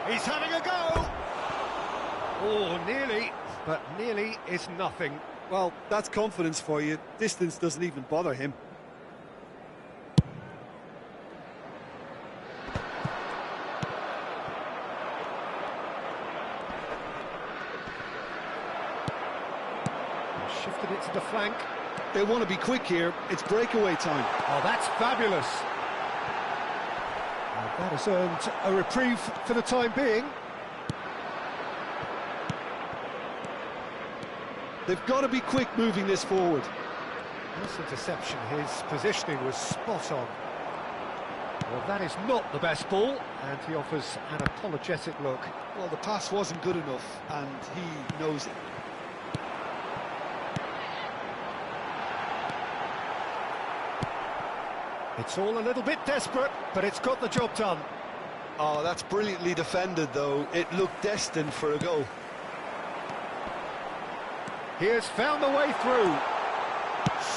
He's having a go. Oh, nearly. But nearly is nothing. Well, that's confidence for you. Distance doesn't even bother him. Shifted it to the flank. They want to be quick here. It's breakaway time. Oh, that's fabulous. And that has earned a reprieve for the time being. They've got to be quick moving this forward. This interception, his positioning was spot on. Well, that is not the best ball, and he offers an apologetic look. Well, the pass wasn't good enough, and he knows it. It's all a little bit desperate, but it's got the job done. Oh, that's brilliantly defended, though. It looked destined for a goal. He has found the way through.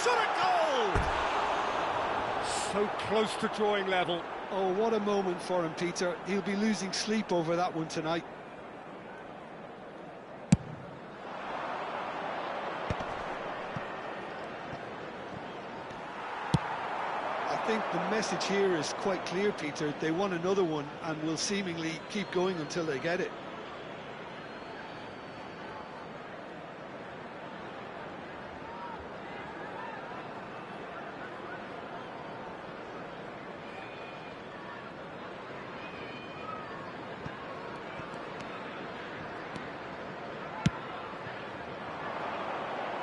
Shot a goal! So close to drawing level. Oh, what a moment for him, Peter. He'll be losing sleep over that one tonight. I think the message here is quite clear, Peter. They want another one and will seemingly keep going until they get it.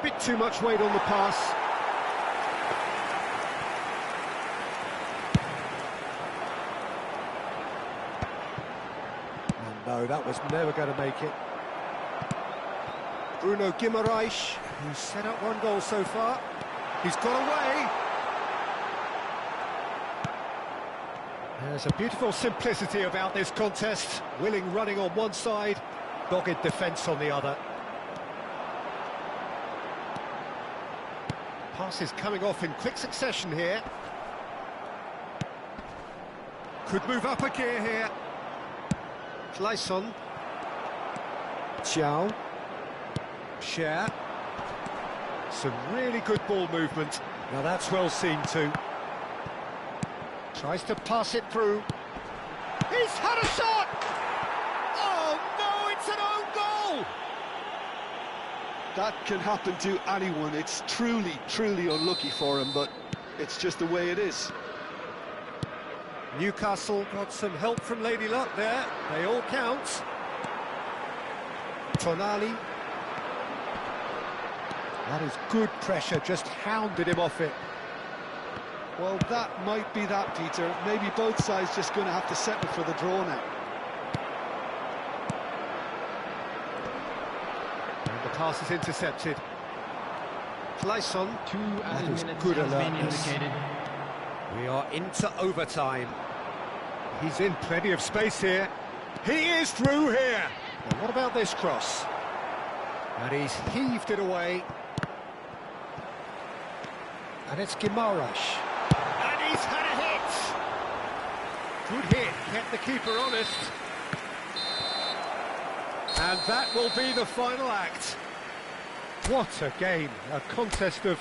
Bit too much weight on the pass. No, that was never going to make it. Bruno Guimaraes, who's set up one goal so far. He's got away. There's a beautiful simplicity about this contest. Willing running on one side, dogged defence on the other. Passes coming off in quick succession here. Could move up a gear here. Clayson. Chow. Cher. Some really good ball movement. Now that's well seen too. Tries to pass it through. He's had a shot! Oh no, it's an own goal! That can happen to anyone. It's truly, truly unlucky for him, but it's just the way it is. Newcastle got some help from Lady Luck there. They all count. Tonali. That is good pressure, just hounded him off it. Well, that might be that, Peter. Maybe both sides just going to have to settle for the draw now. And the pass is intercepted. Clayson. 2 added is minutes good has been alertness. indicated. We are into overtime. He's in plenty of space here. He is through here. Now what about this cross? And he's heaved it away. And it's Guimaraes. And he's had a hit. Good hit, kept the keeper honest. And that will be the final act. What a game, a contest of...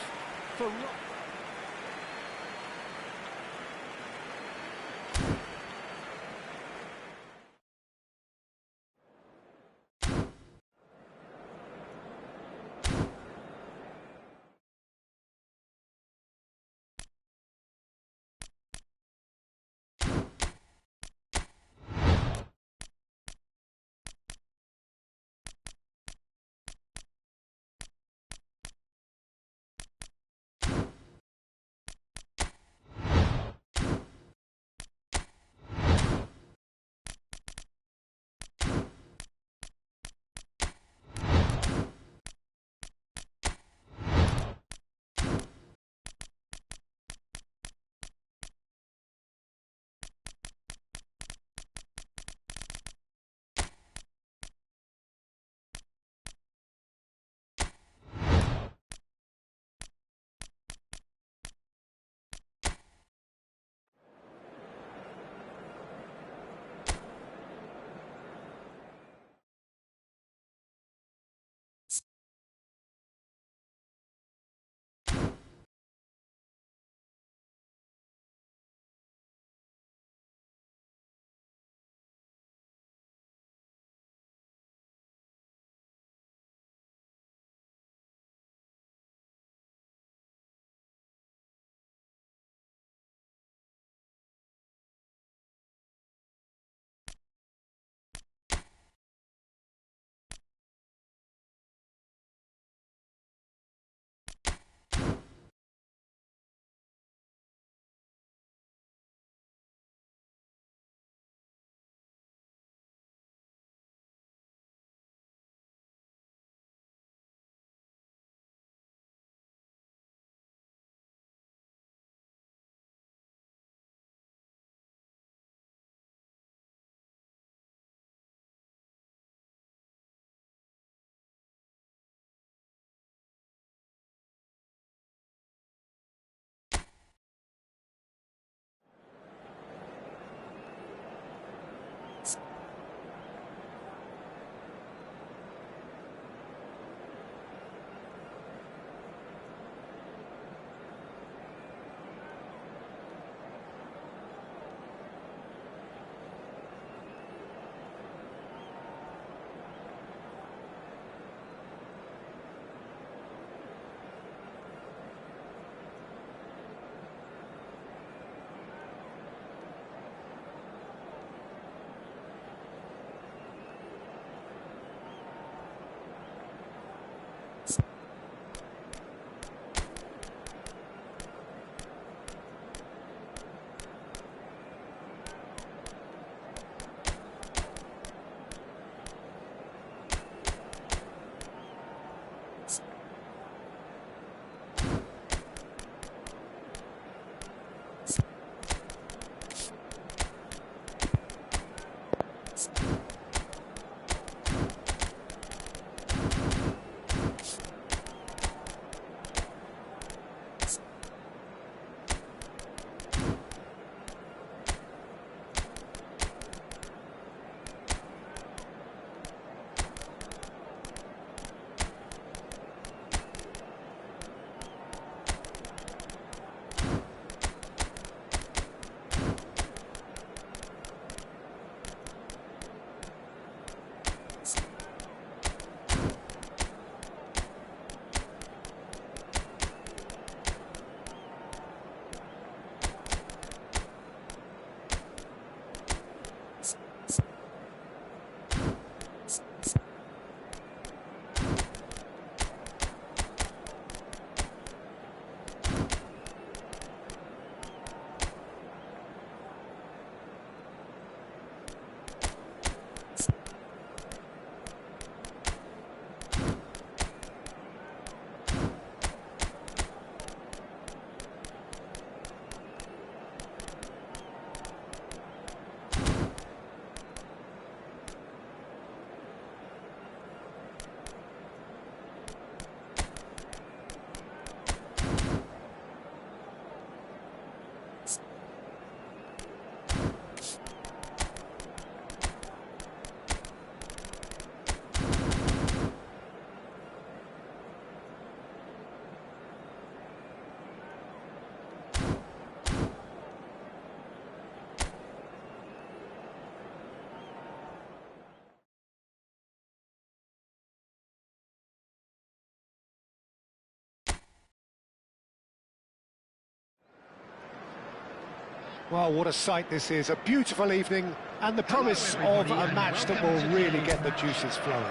Well, what a sight this is. A beautiful evening and the promise of a match that will really get the juices flowing.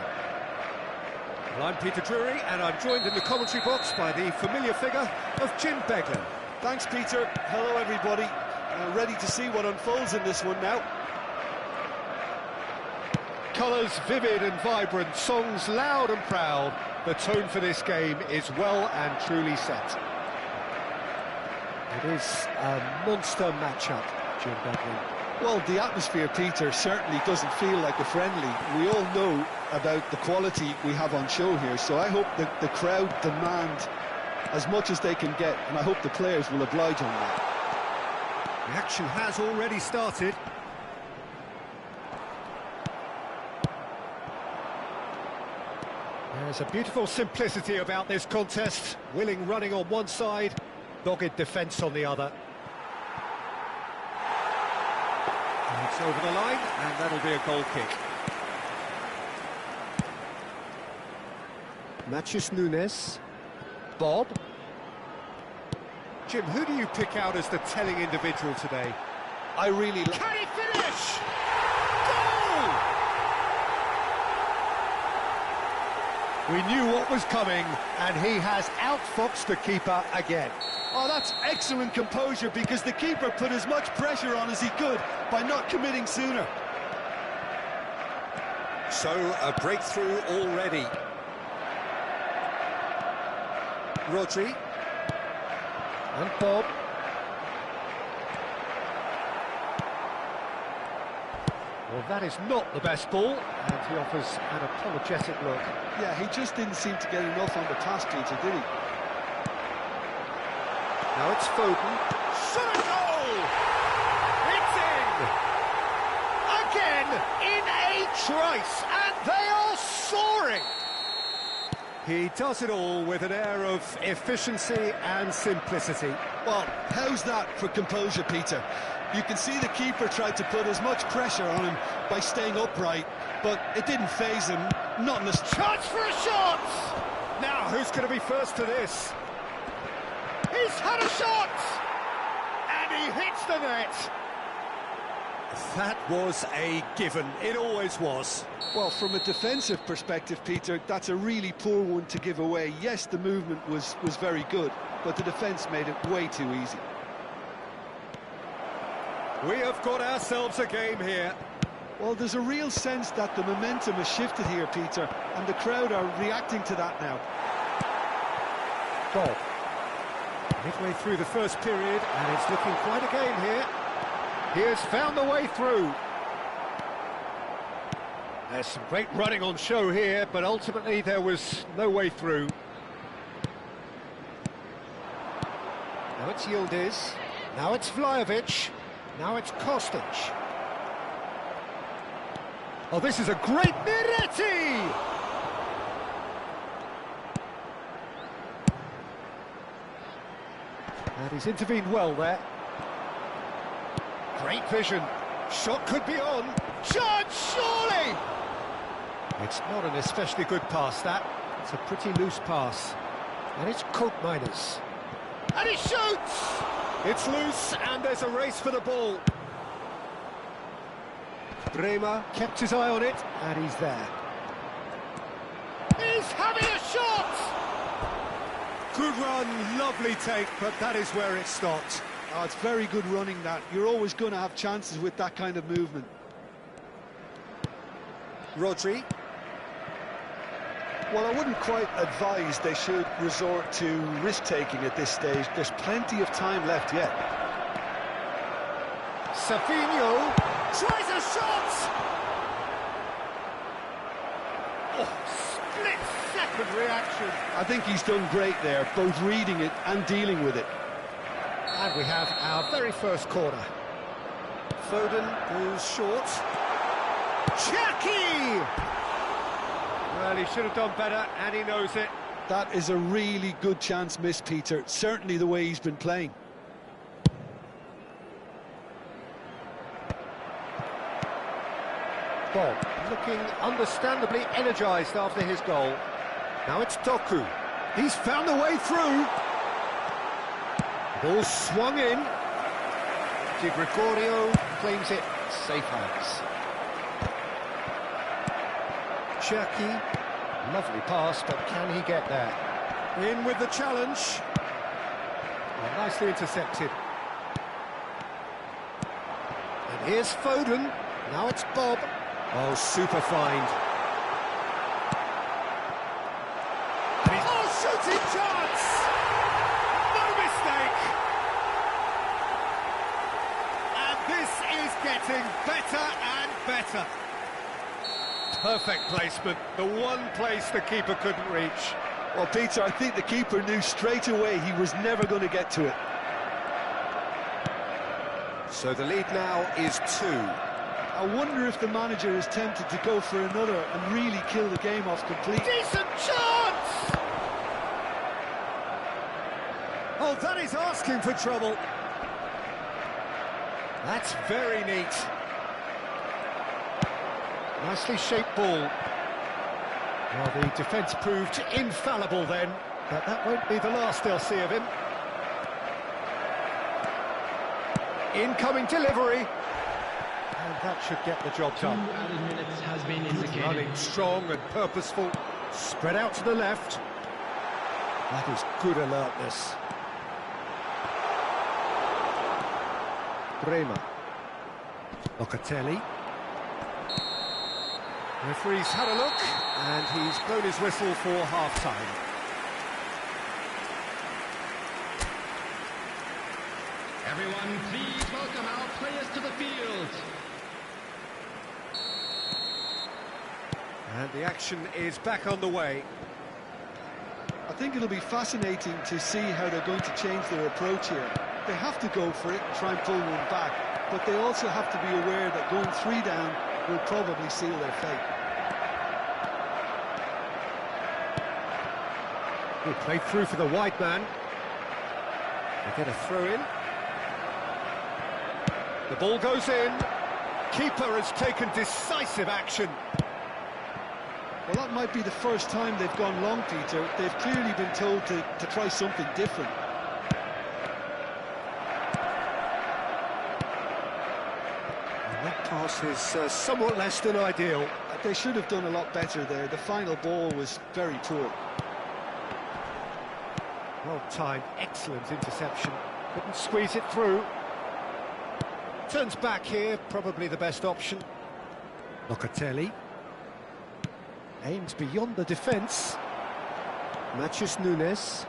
Well, I'm Peter Drury, and I'm joined in the commentary box by the familiar figure of Jim Beglin. Thanks, Peter. Hello, everybody. Ready to see what unfolds in this one now. Colours vivid and vibrant, songs loud and proud. The tone for this game is well and truly set. It is a monster matchup, Jim Beglin. Well, the atmosphere, Peter, certainly doesn't feel like a friendly. We all know about the quality we have on show here, so I hope that the crowd demand as much as they can get, and I hope the players will oblige on that. The action has already started. There's a beautiful simplicity about this contest. Willing running on one side, dogged defence on the other. And it's over the line, and that'll be a goal kick. Matthews Nunes. Bob. Jim, who do you pick out as the telling individual today? I really... Can he finish? Goal! We knew what was coming, and he has outfoxed the keeper again. Oh, that's excellent composure, because the keeper put as much pressure on as he could by not committing sooner. So, a breakthrough already. Rodri. And Bob. Well, that is not the best ball, and he offers an apologetic look. Yeah, he just didn't seem to get enough on the pass, Peter, did he? Now it's Foden. Shot a goal! It's in! Again, in a trice, and they are soaring! He does it all with an air of efficiency and simplicity. Well, how's that for composure, Peter? You can see the keeper tried to put as much pressure on him by staying upright, but it didn't faze him, not in the... Chance for a shot! Now, who's going to be first to this? He's had a shot! And he hits the net! That was a given. It always was. Well, from a defensive perspective, Peter, that's a really poor one to give away. Yes, the movement was very good, but the defence made it way too easy. We have got ourselves a game here. Well, there's a real sense that the momentum has shifted here, Peter, and the crowd are reacting to that now. Bob. Midway through the first period, and it's looking quite a game here. He has found the way through. There's some great running on show here, but ultimately there was no way through. Now it's Yildiz, now it's Vlahovic, now it's Kostic. Oh, this is a great Miretti! And he's intervened well there. Great vision. Shot could be on. Chance, surely! It's not an especially good pass, that. It's a pretty loose pass. And it's Koopmeiners. And he shoots! It's loose, and there's a race for the ball. Bremer kept his eye on it, and he's there. He's having a shot! Good run, lovely take, but that is where it stopped. Oh, it's very good running, that. You're always going to have chances with that kind of movement. Rodri. Well, I wouldn't quite advise they should resort to risk-taking at this stage. There's plenty of time left yet. Savinho tries a shot! Oh, split-second reaction. I think he's done great there, both reading it and dealing with it. And we have our very first corner. Foden goes short. Chucky! Well, he should have done better, and he knows it. That is a really good chance missed, Peter. Certainly the way he's been playing. Bob looking understandably energised after his goal. Now it's Doku. He's found a way through. Ball swung in. Di Gregorio claims it. Safe hands. Cherki. Lovely pass, but can he get there? In with the challenge. Oh, nicely intercepted. And here's Foden. Now it's Bob. Oh, super find. Oh, shooting chance! No mistake! And this is getting better and better. Perfect placement, the one place the keeper couldn't reach. Well, Peter, I think the keeper knew straight away he was never going to get to it. So the lead now is 2. I wonder if the manager is tempted to go for another and really kill the game off completely. Decent chance! Oh, that is asking for trouble. That's very neat. Nicely shaped ball. Well, the defence proved infallible then, but that won't be the last they'll see of him. Incoming delivery. And that should get the job done. 2 added minutes has been indicated. Running strong and purposeful. Spread out to the left. That is good alertness. Bremer. Locatelli. Referee's had a look, and he's blown his whistle for half-time. Everyone, please welcome our players to the field. And the action is back on the way. I think it'll be fascinating to see how they're going to change their approach here. They have to go for it and try and pull one back, but they also have to be aware that going 3 down will probably seal their fate. He played through for the wide man. They get a throw in. The ball goes in. Keeper has taken decisive action. Well, that might be the first time they've gone long, Peter. They've clearly been told to try something different. And that pass is somewhat less than ideal. They should have done a lot better there. The final ball was very poor. Well-timed, excellent interception. Couldn't squeeze it through. Turns back here, probably the best option. Locatelli. Aims beyond the defence. Mathias Nunes.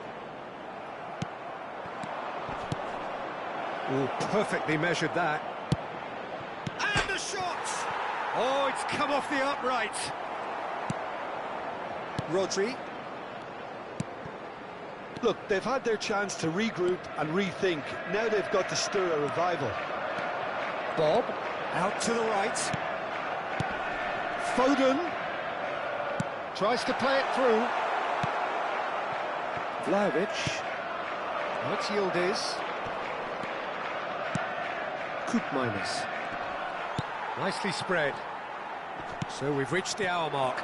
Oh, perfectly measured that. And a shot! Oh, it's come off the upright. Rodri. Look, they've had their chance to regroup and rethink. Now they've got to stir a revival. Bob, out to the right. Foden tries to play it through. Vlahovic. Now it's Yildiz. Koopmeiners. Nicely spread. So we've reached the hour mark.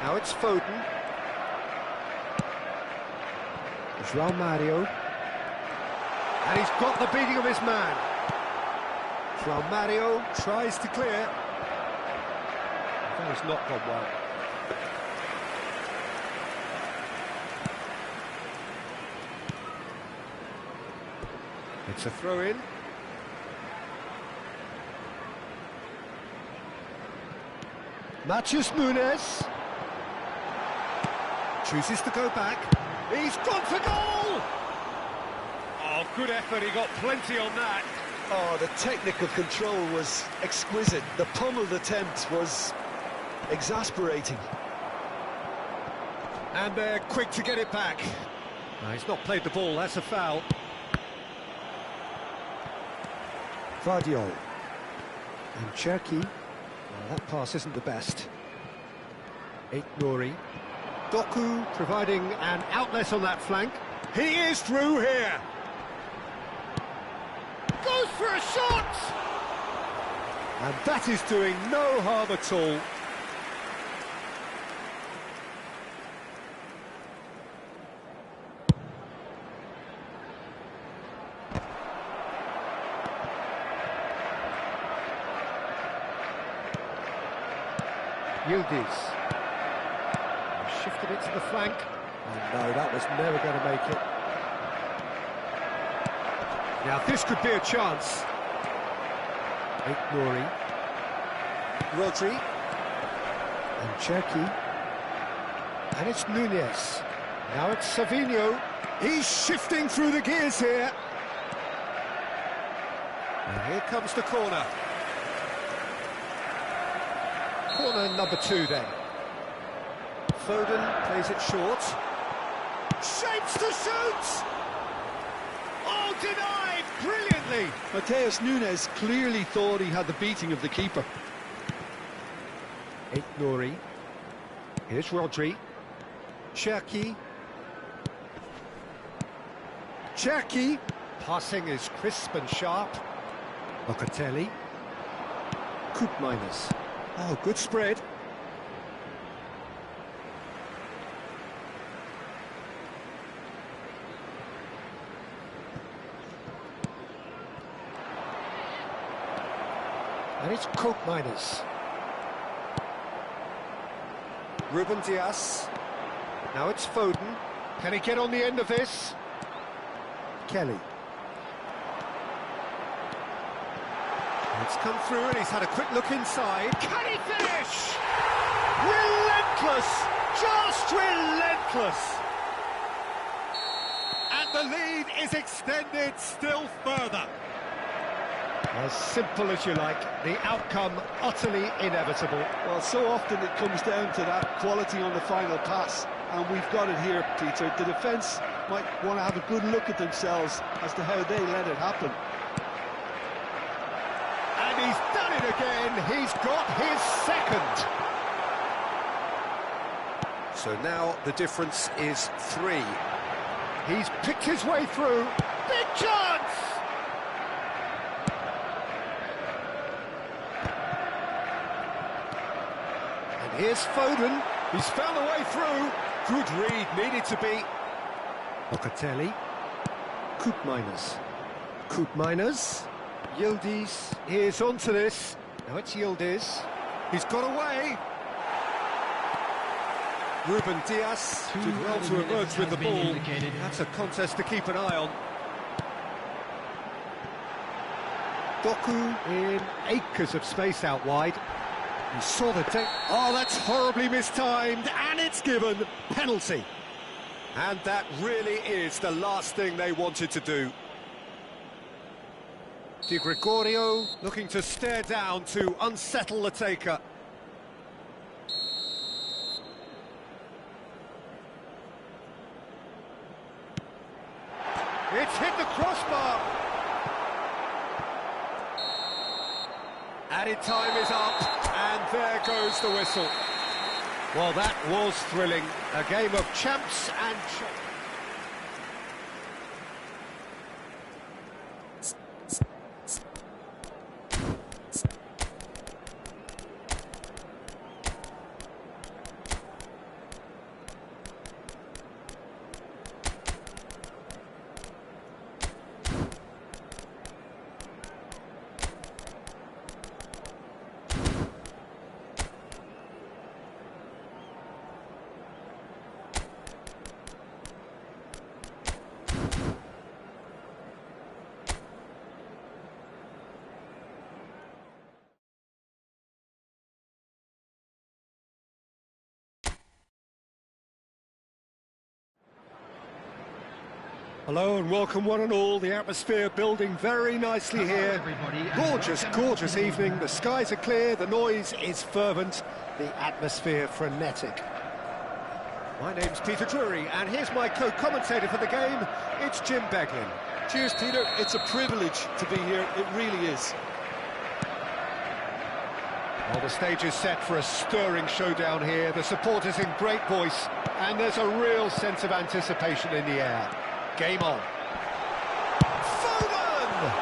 Now it's Foden. João Mario. And he's got the beating of his man. João Mario. Tries to clear. That has not gone well. It's a throw-in. Matheus Nunes. Chooses to go back. He's gone for goal! Oh, good effort, he got plenty on that. Oh, the technical control was exquisite. The pummeled attempt was exasperating. And they're quick to get it back. No, he's not played the ball, that's a foul. Vardiol. And Cherki. Well, that pass isn't the best. Nouri. Doku providing an outlet on that flank. He is through here. Goes for a shot! And that is doing no harm at all. Yildiz. Shifted it to the flank. Oh, no, that was never going to make it. Now this could be a chance. Nouri. Rodri. And Cherki. And it's Nunez. Now it's Savinho. He's shifting through the gears here. And here comes the corner. Corner number 2 then. Foden plays it short. Shapes to shoot! Oh, denied brilliantly! Matheus Nunes clearly thought he had the beating of the keeper. Nouri. Here's Rodri. Cherki. Cherki. Passing is crisp and sharp. Locatelli. Koopmeiners. Oh, good spread. And it's Koopmeiners. Ruben Dias. Now it's Foden. Can he get on the end of this? Kelly. It's come through and he's had a quick look inside. Can he finish? Relentless! Just relentless! And the lead is extended still further. As simple as you like, the outcome utterly inevitable. Well, so often it comes down to that quality on the final pass, and we've got it here, Peter. The defence might want to have a good look at themselves as to how they let it happen. And he's done it again, he's got his second. So now the difference is 3. He's picked his way through. Big chance! And here's Foden. He's found a way through. Good read, needed to be. Locatelli. Koopmeiners. Koopmeiners. Yildiz is onto this. Now it's Yildiz. He's got away. Ruben Dias did well to emerge with the ball. That's a contest to keep an eye on. Doku in acres of space out wide. He saw the take. Oh, that's horribly mistimed, and it's given penalty. And that really is the last thing they wanted to do. Di Gregorio looking to stare down to unsettle the taker. It's hit the crossbar. Added time is up, and there goes the whistle. Well, that was thrilling. A game of champs and Hello and welcome one and all. The atmosphere building very nicely here. Gorgeous, gorgeous evening. The skies are clear, the noise is fervent, the atmosphere frenetic. My name's Peter Drury and here's my co-commentator for the game. It's Jim Beglin. Cheers, Peter. It's a privilege to be here. It really is. Well, the stage is set for a stirring showdown here. The supporters in great voice and there's a real sense of anticipation in the air. Game on. Foden!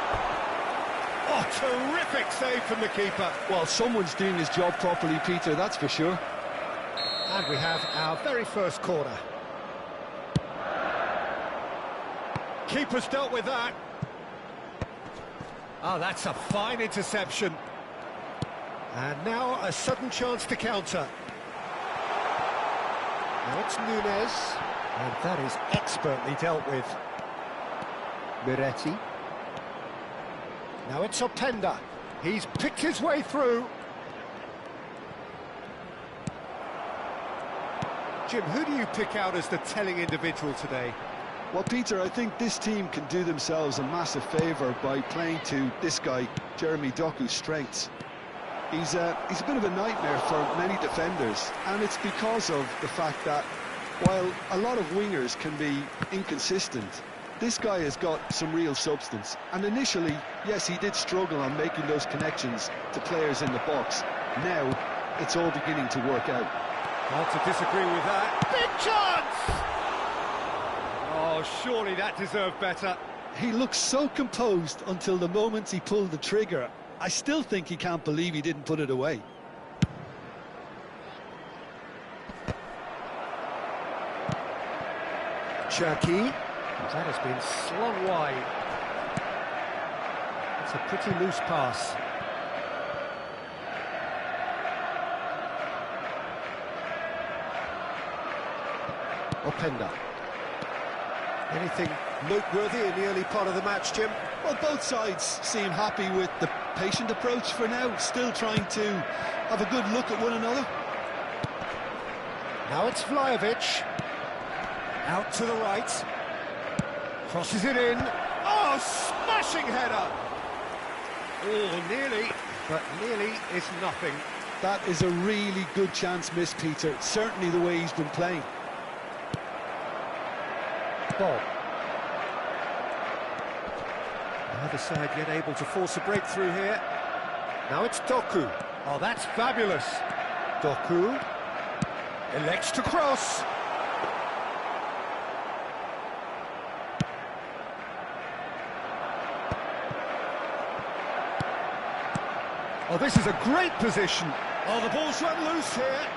Oh, terrific save from the keeper. Well, someone's doing his job properly, Peter, that's for sure. And we have our very first corner. Keeper's dealt with that. Oh, that's a fine interception. And now a sudden chance to counter. Now it's Nunez. And that is expertly dealt with. Miretti. Now it's Openda. He's picked his way through. Jim, who do you pick out as the telling individual today? Well, Peter, I think this team can do themselves a massive favour by playing to this guy, Jeremy Doku's strengths. He's a bit of a nightmare for many defenders, and it's because of the fact that while a lot of wingers can be inconsistent, this guy has got some real substance. And initially, yes, he did struggle on making those connections to players in the box. Now, it's all beginning to work out. Hard to disagree with that. Big chance! Oh, surely that deserved better. He looked so composed until the moment he pulled the trigger. I still think he can't believe he didn't put it away. Cherky. That has been slung wide. It's a pretty loose pass. Openda. Anything noteworthy in the early part of the match, Jim? Well, both sides seem happy with the patient approach for now, still trying to have a good look at one another. Now it's Vlahovic. Out to the right. Crosses it in. Oh, smashing header! Oh, nearly, but nearly is nothing. That is a really good chance missed, Peter. Certainly the way he's been playing. Ball. Neither side yet able to force a breakthrough here. Now it's Doku. Oh, that's fabulous. Doku elects to cross. Oh, this is a great position. Oh, the ball's run loose here.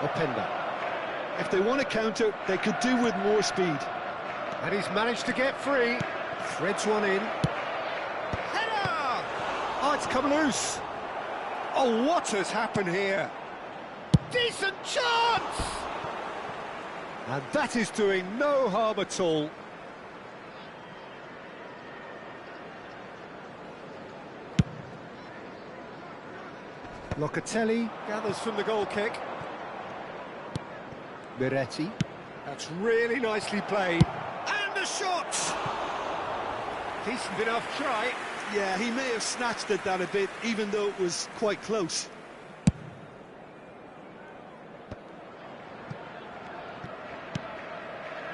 Openda. If they want to counter, they could do with more speed. And he's managed to get free. Threads one in. Header! Oh, it's come loose. Oh, what has happened here? Decent chance! And that is doing no harm at all. Locatelli gathers from the goal kick. Miretti. That's really nicely played. And a shot! Decent enough try. Yeah, he may have snatched at that a bit, even though it was quite close.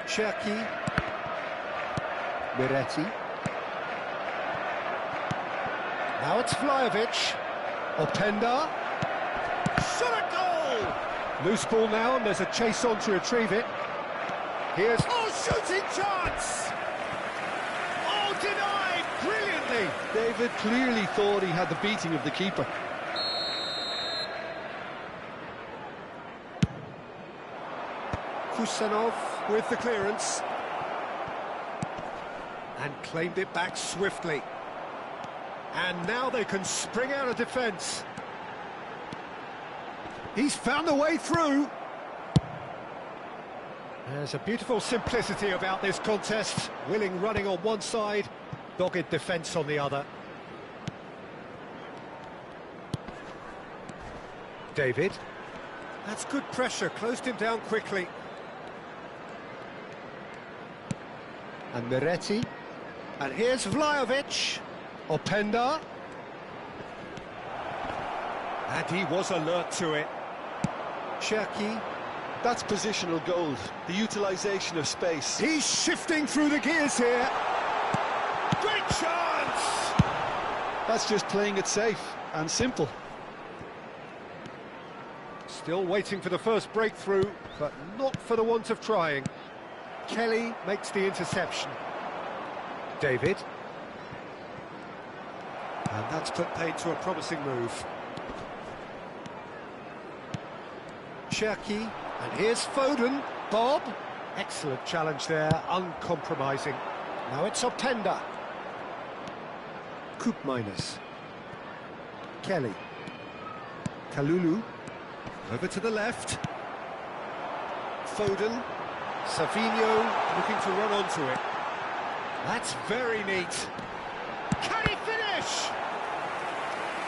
Cherki. Miretti. Now it's Vlahovic. Openda. Shot at goal! Loose ball now, and there's a chase on to retrieve it. Here's... Oh, shooting chance! Oh, denied brilliantly! David clearly thought he had the beating of the keeper. Kusanov with the clearance. And claimed it back swiftly. And now they can spring out of defence. He's found a way through. There's a beautiful simplicity about this contest. Willing running on one side, dogged defence on the other. David. That's good pressure, closed him down quickly. And Miretti. And here's Vlahovic. Openda. And he was alert to it. Cherki. That's positional gold, the utilisation of space. He's shifting through the gears here. Great chance! That's just playing it safe and simple. Still waiting for the first breakthrough, but not for the want of trying. Kelly makes the interception. David. And that's put paid to a promising move. Cherki. And here's Foden. Bob. Excellent challenge there, uncompromising. Now it's Openda. Koopmeiners. Kelly. Kalulu. Over to the left. Foden. Savinho looking to run onto it. That's very neat. Can he finish?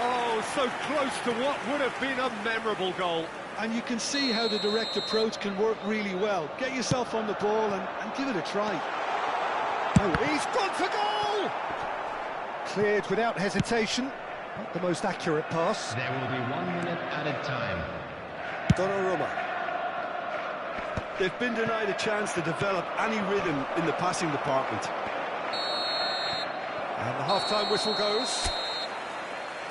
Oh, so close to what would have been a memorable goal. And you can see how the direct approach can work really well. Get yourself on the ball and give it a try. Oh, he's gone for goal! Cleared without hesitation. Not the most accurate pass. There will be 1 minute added time. Donnarumma. They've been denied a chance to develop any rhythm in the passing department. And the half-time whistle goes.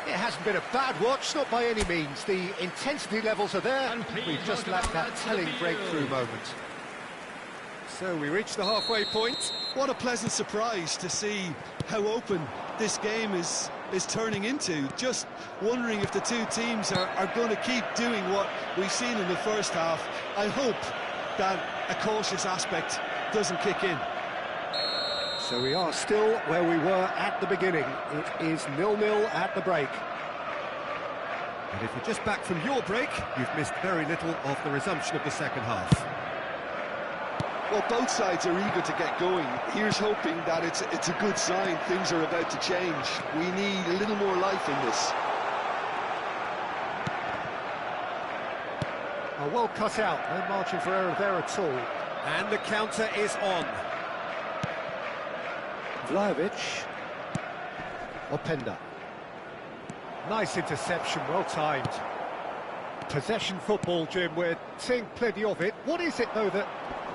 It hasn't been a bad watch, not by any means. The intensity levels are there. We've just lacked that telling breakthrough moment. So we reach the halfway point. What a pleasant surprise to see how open this game is turning into. Just wondering if the two teams are going to keep doing what we've seen in the first half. I hope that a cautious aspect doesn't kick in. So we are still where we were at the beginning. It is 0-0 at the break. And if you're just back from your break, you've missed very little of the resumption of the second half. Well, both sides are eager to get going. Here's hoping that it's a good sign. Things are about to change. We need a little more life in this. Oh, well cut out. No margin for error there at all. And the counter is on. Vlahovic. Openda. Nice interception, well timed. Possession football, Jim, we're seeing plenty of it. What is it, though, that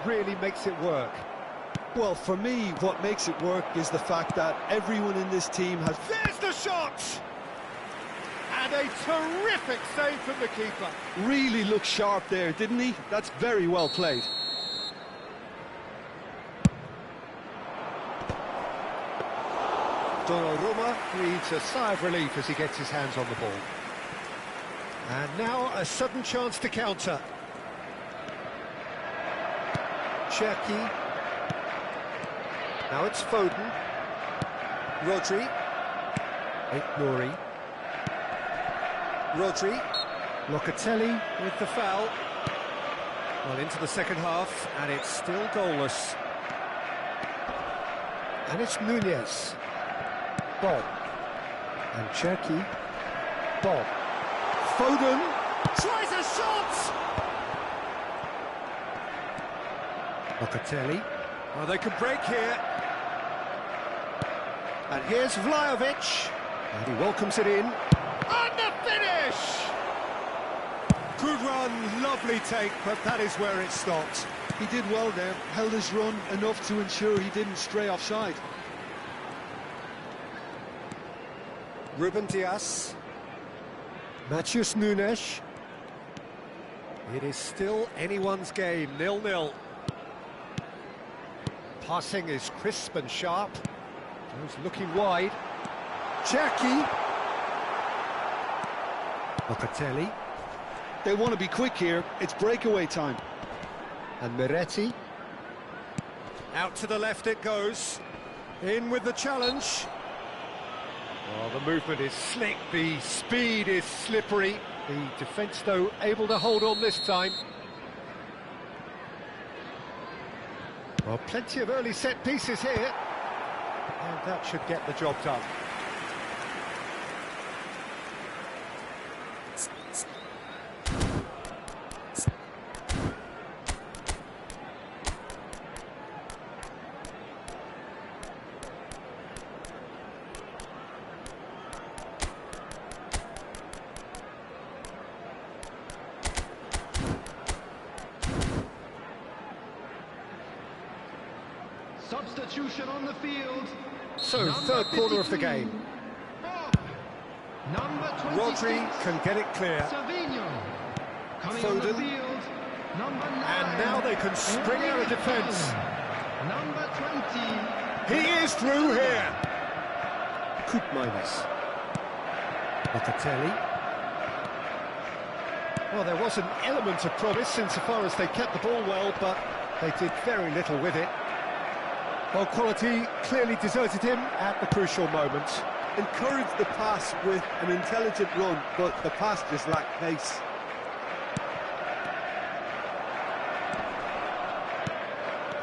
really makes it work? Well, for me, what makes it work is the fact that everyone in this team has... There's the shot! And a terrific save from the keeper. Really looked sharp there, didn't he? That's very well played. Donnarumma breathes a sigh of relief as he gets his hands on the ball. And now a sudden chance to counter. Cherki. Now it's Foden. Rodri. Nouri. Rodri. Locatelli with the foul. Well, into the second half, and it's still goalless. And it's Nunez. Bob. And Cherki. Bob. Foden. Tries a shot! Locatelli. Well, they can break here. And here's Vlahovic, and he welcomes it in. And the finish! Good run, lovely take, but that is where it stopped. He did well there, held his run enough to ensure he didn't stray offside. Ruben Dias. Matheus Nunes. It is still anyone's game, 0-0. Passing is crisp and sharp. He's looking wide. Cherki. Locatelli. They want to be quick here, it's breakaway time. And Miretti. Out to the left it goes. In with the challenge. Oh, the movement is slick, the speed is slippery. The defence, though, able to hold on this time. Well, plenty of early set pieces here. And that should get the job done. Substitution on the field. So, third corner of the game. Number 26. Rodri can get it clear. Savinho. Coming on the Foden. field. Number 9. And now they can spring out of defence. Number 20. He is through here. Koopmeiners. Locatelli. Well, there was an element of promise insofar as they kept the ball well, but they did very little with it. Well, quality clearly deserted him at the crucial moment. Encouraged the pass with an intelligent run, but the pass just lacked pace.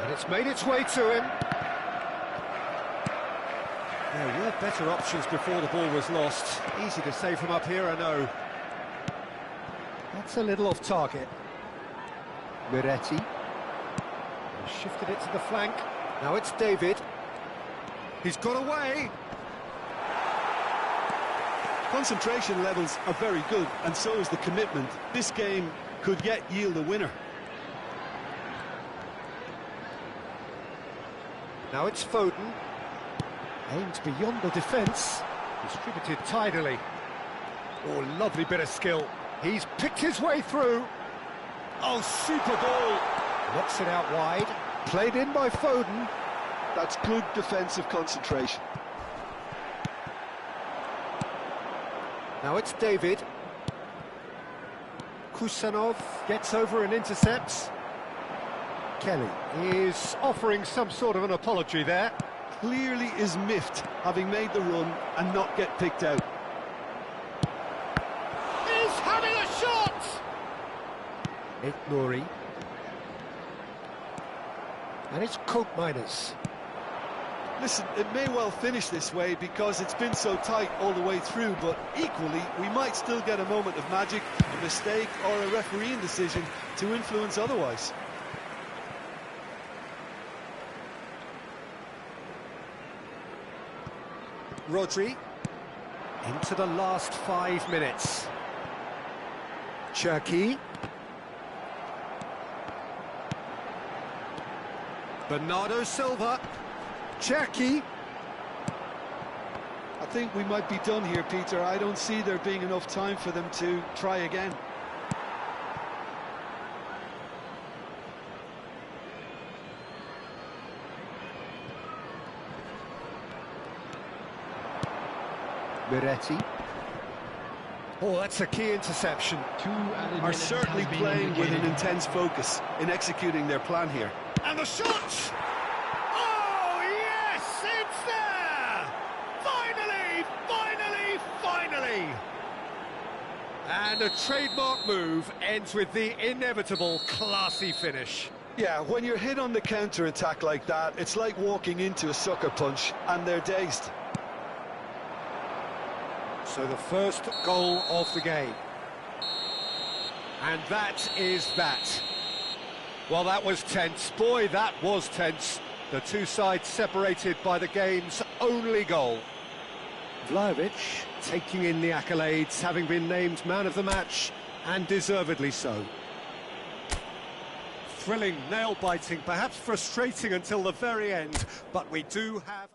And it's made its way to him. There were better options before the ball was lost. Easy to say from up here, I know. That's a little off target. Miretti. He shifted it to the flank. Now it's David. He's got away. Concentration levels are very good, and so is the commitment. This game could yet yield a winner. Now it's Foden. Aims beyond the defence. Distributed tidily. Oh, lovely bit of skill. He's picked his way through. Oh, super ball. Knocks it out wide. Played in by Foden. That's good defensive concentration. Now it's David. Kusanov gets over and intercepts. Kelly Is offering some sort of an apology there. Clearly is miffed, having made the run and not get picked out. He's having a shot! Nouri. And it's Koopmeiners. Listen, it may well finish this way because it's been so tight all the way through, but equally, we might still get a moment of magic, a mistake or a refereeing decision to influence otherwise. Rodri. Into the last 5 minutes. Cherki. Bernardo Silva. Cherki. I think we might be done here, Peter. I don't see there being enough time for them to try again. Miretti. Oh, that's a key interception. Are certainly playing with an intense focus in executing their plan here. And the shot! Oh, yes, it's there! Finally, finally, finally! And a trademark move ends with the inevitable classy finish. Yeah, when you're hit on the counter-attack like that, it's like walking into a sucker punch, and they're dazed. So the first goal of the game. And that is that. Well, that was tense. Boy, that was tense. The two sides separated by the game's only goal. Vlahovic taking in the accolades, having been named man of the match, and deservedly so. Thrilling, nail-biting, perhaps frustrating until the very end, but we do have...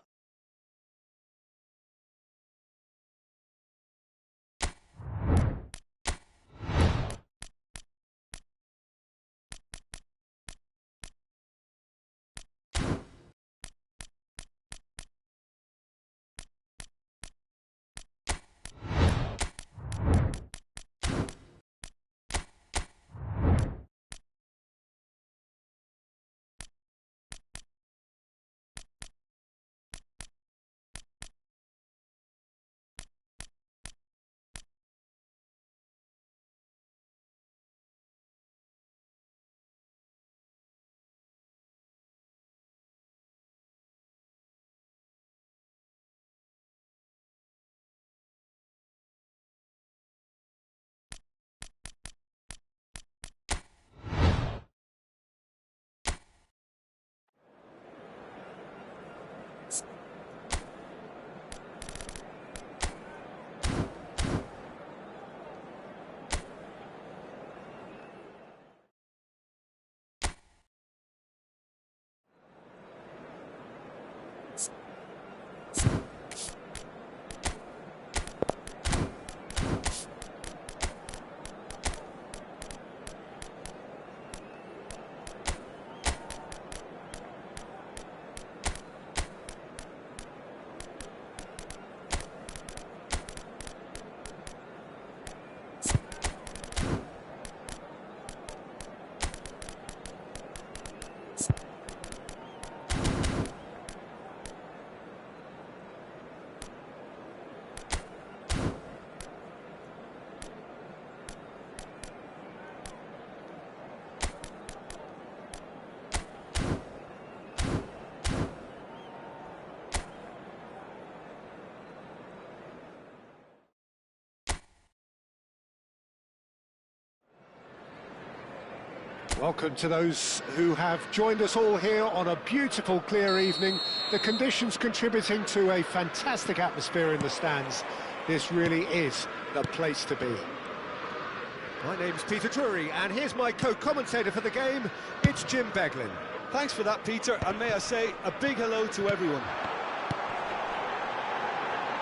Welcome to those who have joined us all here on a beautiful, clear evening. The conditions contributing to a fantastic atmosphere in the stands. This really is the place to be. My name's Peter Drury, and here's my co-commentator for the game. It's Jim Beglin. Thanks for that, Peter, and may I say a big hello to everyone.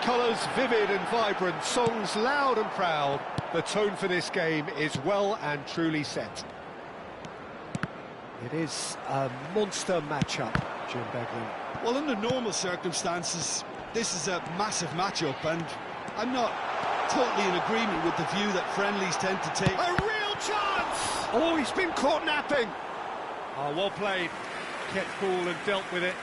Colours vivid and vibrant, songs loud and proud. The tone for this game is well and truly set. It is a monster matchup, Jim Beglin. Well, under normal circumstances, this is a massive matchup, and I'm not totally in agreement with the view that friendlies tend to take. A real chance! Oh, he's been caught napping. Oh, well played. Kept cool and dealt with it.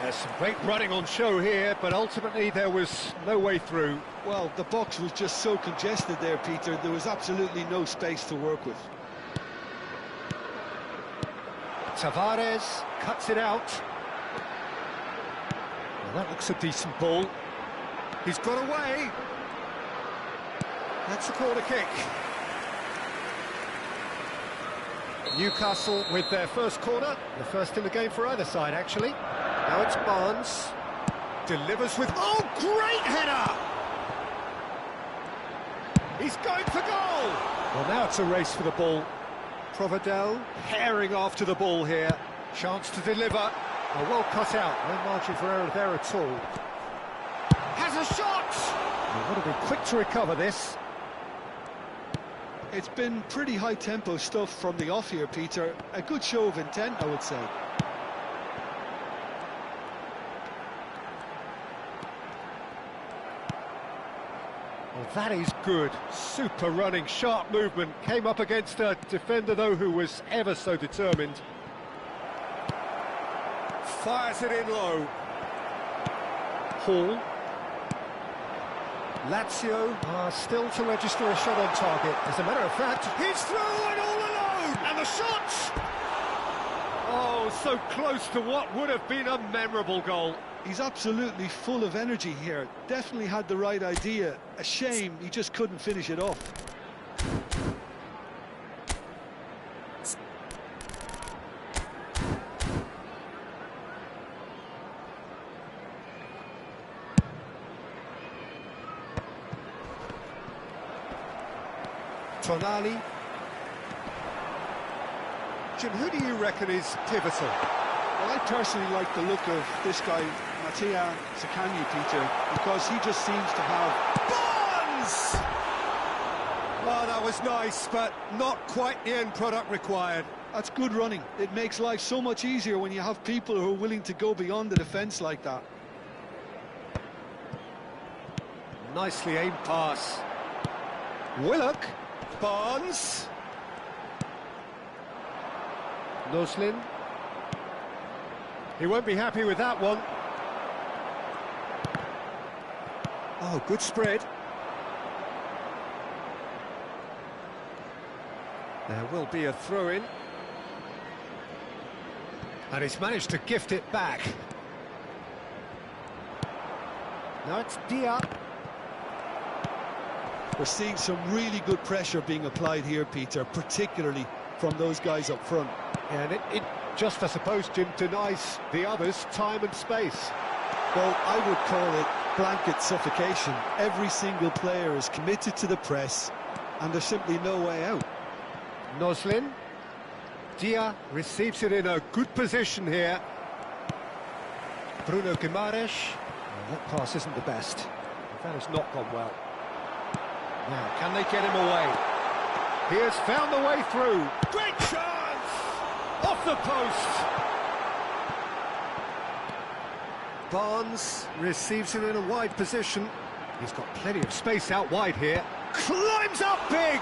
There's some great running on show here, but ultimately there was no way through. Well, the box was just so congested there, Peter. There was absolutely no space to work with. Tavares cuts it out. Well, that looks a decent ball. He's got away. That's a corner kick. Newcastle with their first corner, the first in the game for either side, actually. Now it's Barnes. Delivers with... Oh, great header! He's going for goal! Well, now it's a race for the ball. Provedel herring after the ball here. Chance to deliver. Oh, well cut out. No margin for error there at all. Has a shot! Well, got to be quick to recover this. It's been pretty high-tempo stuff from the off here, Peter. A good show of intent, I would say. Well, that is good. Super running, sharp movement. Came up against a defender, though, who was ever so determined. Fires it in low. Hall. Lazio are still to register a shot on target. As a matter of fact, he's through and all alone! And the shot! Oh, so close to what would have been a memorable goal. He's absolutely full of energy here. Definitely had the right idea. A shame he just couldn't finish it off. Tonali. Jim, who do you reckon is pivotal? Well, I personally like the look of this guy, Mattia Zaccagni, Peter, because he just seems to have... Bonds! Oh, that was nice, but not quite the end product required. That's good running. It makes life so much easier when you have people who are willing to go beyond the defence like that. Nicely aimed pass. Willock. Bonds. Noslin. He won't be happy with that one. Oh, good spread. There will be a throw-in. And he's managed to gift it back. Now it's Dia. We're seeing some really good pressure being applied here, Peter, particularly from those guys up front. And it just, I suppose, Jim, denies the others time and space. Well, I would call it blanket suffocation. Every single player is committed to the press, and there's simply no way out. Noslin. Dia receives it in a good position here. Bruno Guimaraes. Well, that pass isn't the best. That has not gone well. Now, can they get him away? He has found the way through. Great chance! Off the post! Barnes receives it in a wide position. He's got plenty of space out wide here. Climbs up big!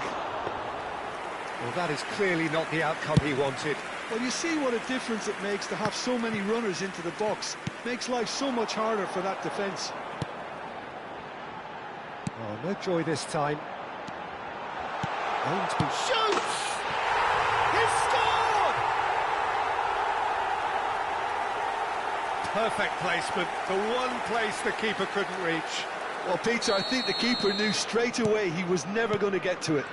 Well, that is clearly not the outcome he wanted. Well, you see what a difference it makes to have so many runners into the box. Makes life so much harder for that defence. Oh, no joy this time. Shoots! He's scored! Perfect placement, the one place the keeper couldn't reach. Well, Peter, I think the keeper knew straight away he was never going to get to it.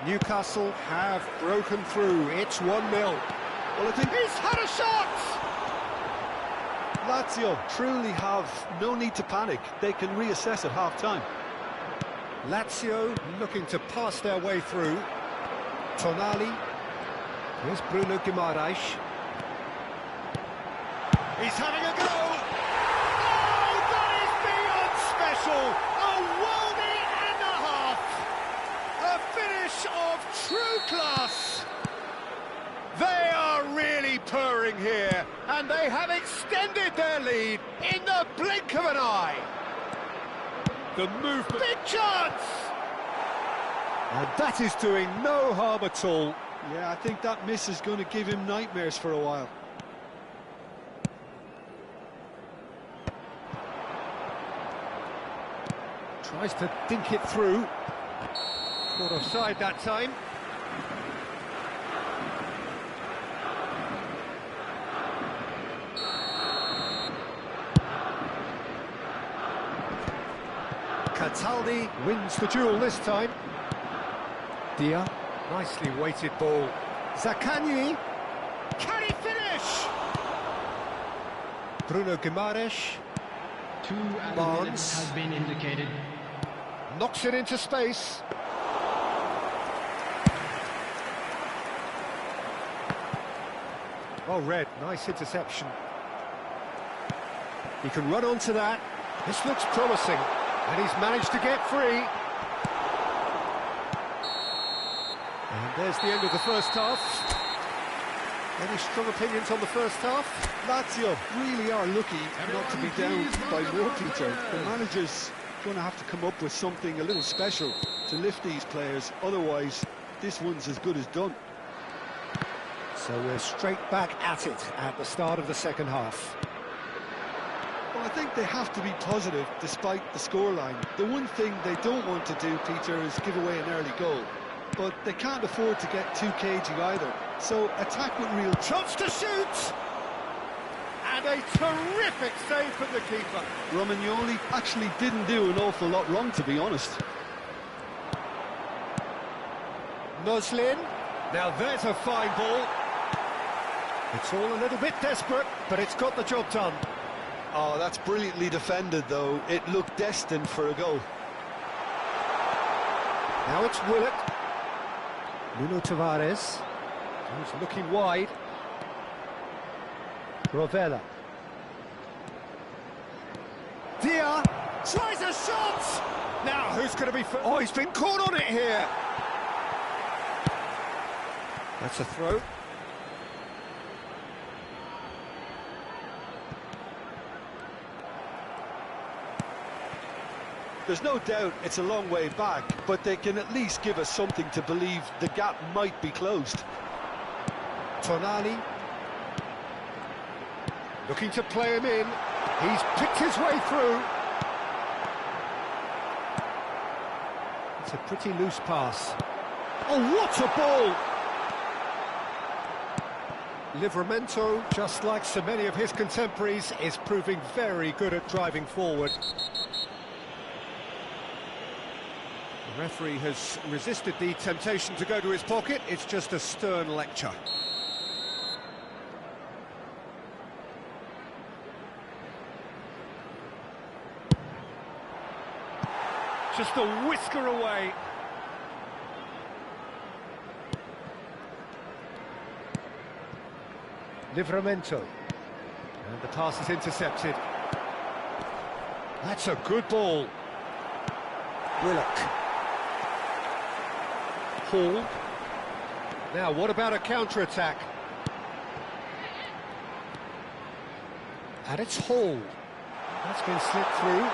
Newcastle have broken through. It's 1-0. Well, I think He's had a shot! Lazio truly have no need to panic. They can reassess at half-time. Lazio looking to pass their way through. Tonali. Here's Bruno Guimaraes. He's having a go! Oh, that is beyond special! A worldie and a half! A finish of true class! They are really purring here, and they have extended their lead in the blink of an eye. The movement... Big chance! And that is doing no harm at all. Yeah, I think that miss is going to give him nightmares for a while. Tries to dink it through. Caught offside that time. Cataldi wins the duel this time. Dia, nicely weighted ball. Zaccagni, Can he finish? Bruno Guimaraes, 2 added Barnes. minutes has been indicated. knocks it into space. Oh, Red, nice interception. He can run onto that. This looks promising, and he's managed to get free. And there's the end of the first half. Any strong opinions on the first half? Lazio really are lucky not to be down by more, Peter. The manager's going to have to come up with something a little special to lift these players. Otherwise, this one's as good as done. So we're straight back at it at the start of the second half. Well, I think they have to be positive despite the scoreline. The one thing they don't want to do, Peter, is give away an early goal. But they can't afford to get too cagey either. So attack with real... Chance to shoot! And a terrific save from the keeper. Romagnoli actually didn't do an awful lot wrong, to be honest. Noslin. Now there's a fine ball. It's all a little bit desperate, but it's got the job done. Oh, that's brilliantly defended, though. It looked destined for a goal. Now it's Willock. Nuno Tavares. He's looking wide. Rovella. Dia tries a shot! Now, who's going to be... Oh, he's been caught on it here! That's a throw. There's no doubt it's a long way back, but they can at least give us something to believe the gap might be closed. Tonali. Looking to play him in. He's picked his way through. It's a pretty loose pass. Oh, what a ball! Livramento, just like so many of his contemporaries, is proving very good at driving forward. The referee has resisted the temptation to go to his pocket. It's just a stern lecture. Just a whisker away. Livramento. And the pass is intercepted. That's a good ball. Willock. Hall. Now, what about a counter-attack? And it's Hall. That's been slipped through.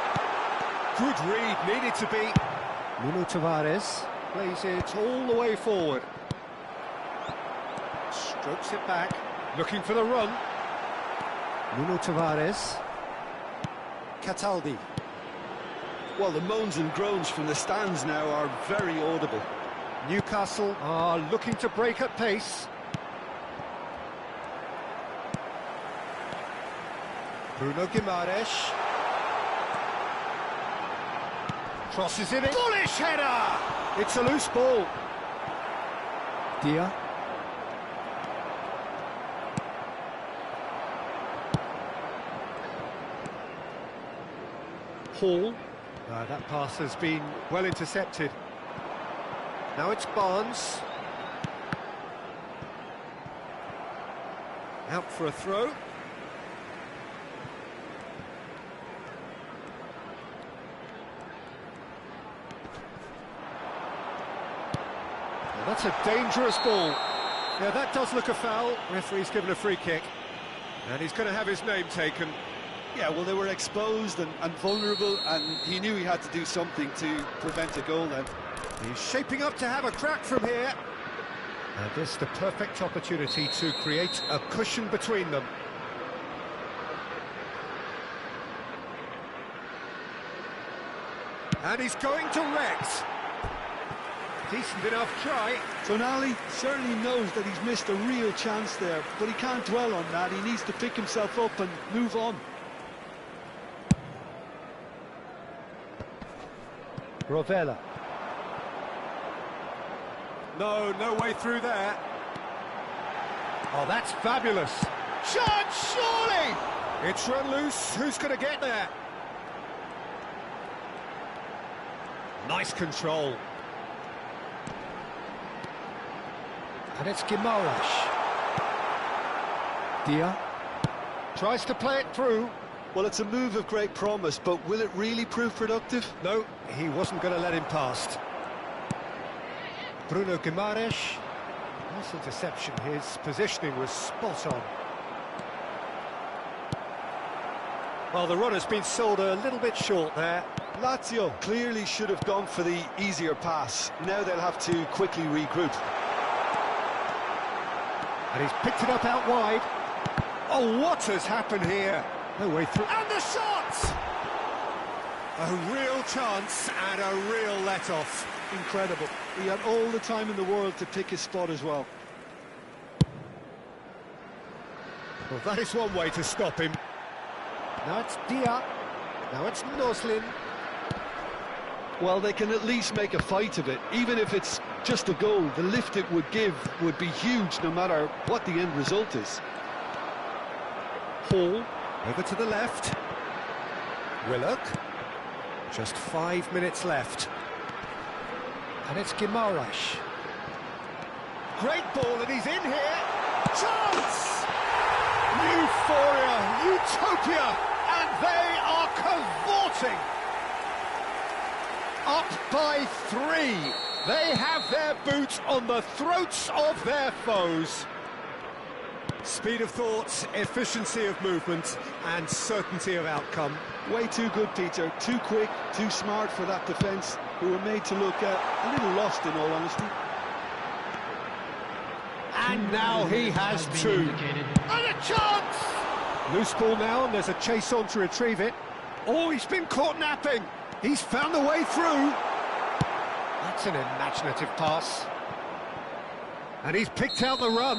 Good read, needed to be. Nuno Tavares plays it all the way forward. Strokes it back, looking for the run. Nuno Tavares. Cataldi. Well, the moans and groans from the stands now are very audible. Newcastle are looking to break at pace. Bruno Guimaraes. Crosses in it. Bullish header! It's a loose ball. Dia. Hall. That pass has been well intercepted. Now it's Barnes. Out for a throw. That's a dangerous ball. Yeah, that does look a foul. Referee's given a free kick. And he's going to have his name taken. Yeah, well, they were exposed and vulnerable, and he knew he had to do something to prevent a goal then. He's shaping up to have a crack from here. And this is the perfect opportunity to create a cushion between them. And he's going direct. Decent enough try. Tonali certainly knows that he's missed a real chance there, but he can't dwell on that. He needs to pick himself up and move on. Rovella. No way through there. Oh, that's fabulous. Shot, surely! It's run loose. Who's going to get there? Nice control. And it's Guimaraes. Dia. Tries to play it through. Well, it's a move of great promise, but will it really prove productive? No, he wasn't going to let him past. Bruno Guimaraes. Nice interception. His positioning was spot on. Well, the run has been sold a little bit short there. Lazio clearly should have gone for the easier pass. Now they'll have to quickly regroup. And he's picked it up out wide. Oh, what has happened here? No way through. And the shot! A real chance and a real let-off. Incredible. He had all the time in the world to pick his spot as well. Well, that is one way to stop him. Now it's Dia. Now it's Noslin. Well, they can at least make a fight of it. Even if it's just a goal, the lift it would give would be huge no matter what the end result is. Hall, over to the left. Willock. Just 5 minutes left. And it's Guimaraes. Great ball, and he's in here. Chance! Euphoria, utopia, and they are cavorting. Up by 3. They have their boots on the throats of their foes. Speed of thought, efficiency of movement, and certainty of outcome. Way too good, Peter. Too quick, too smart for that defence, who were made to look a little lost, in all honesty. And now he has two. And a chance! Loose ball now, and there's a chase on to retrieve it. Oh, he's been caught napping. He's found the way through. That's an imaginative pass. And he's picked out the run.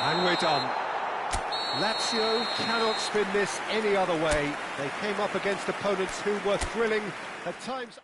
And we're done. Lazio cannot spin this any other way. They came up against opponents who were thrilling at times.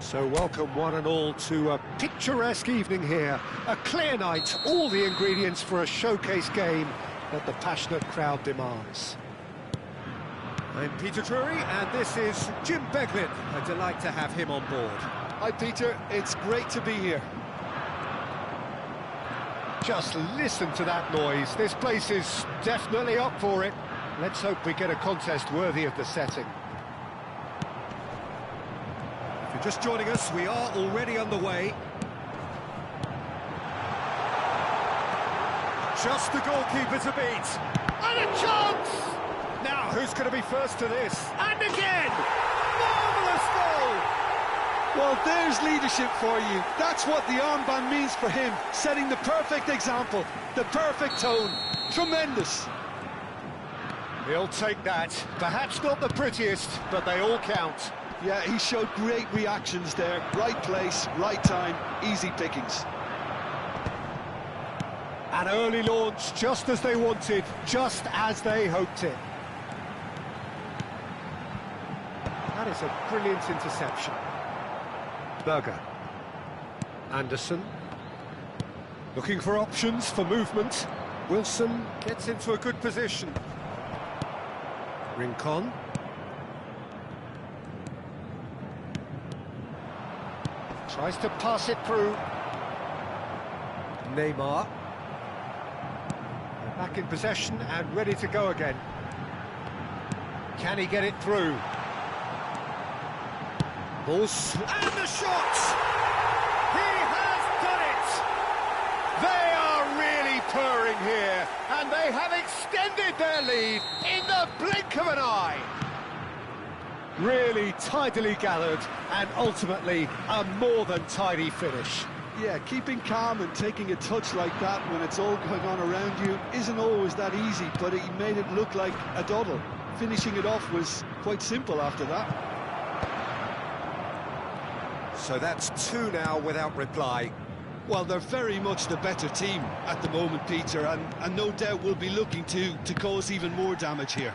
So welcome one and all to a picturesque evening here. A clear night, all the ingredients for a showcase game that the passionate crowd demands. I'm Peter Drury, and this is Jim Beglin. A delight to have him on board. Hi, Peter. It's great to be here. Just listen to that noise. This place is definitely up for it. Let's hope we get a contest worthy of the setting. If you're just joining us, we are already underway. Just the goalkeeper to beat. And a chance! Now, who's going to be first to this? And again! Marvellous goal! Well, there's leadership for you. That's what the armband means for him, setting the perfect example, the perfect tone. Tremendous. He'll take that. Perhaps not the prettiest, but they all count. Yeah, he showed great reactions there. Right place, right time, easy pickings. An early launch, just as they wanted, just as they hoped it. That is a brilliant interception. Berger. Anderson. Looking for options for movement. Wilson Gets into a good position. Rincon. Tries to pass it through. Neymar. They're back in possession and ready to go again. Can he get it through? Balls. And the shot! He has done it! They are really purring here, and they have extended their lead in the blink of an eye. Really tidily gathered and ultimately a more than tidy finish. Yeah, keeping calm and taking a touch like that when it's all going on around you isn't always that easy, but he made it look like a doddle. Finishing it off was quite simple after that. So that's 2 now without reply. Well, they're very much the better team at the moment, Peter, and no doubt will be looking to cause even more damage here.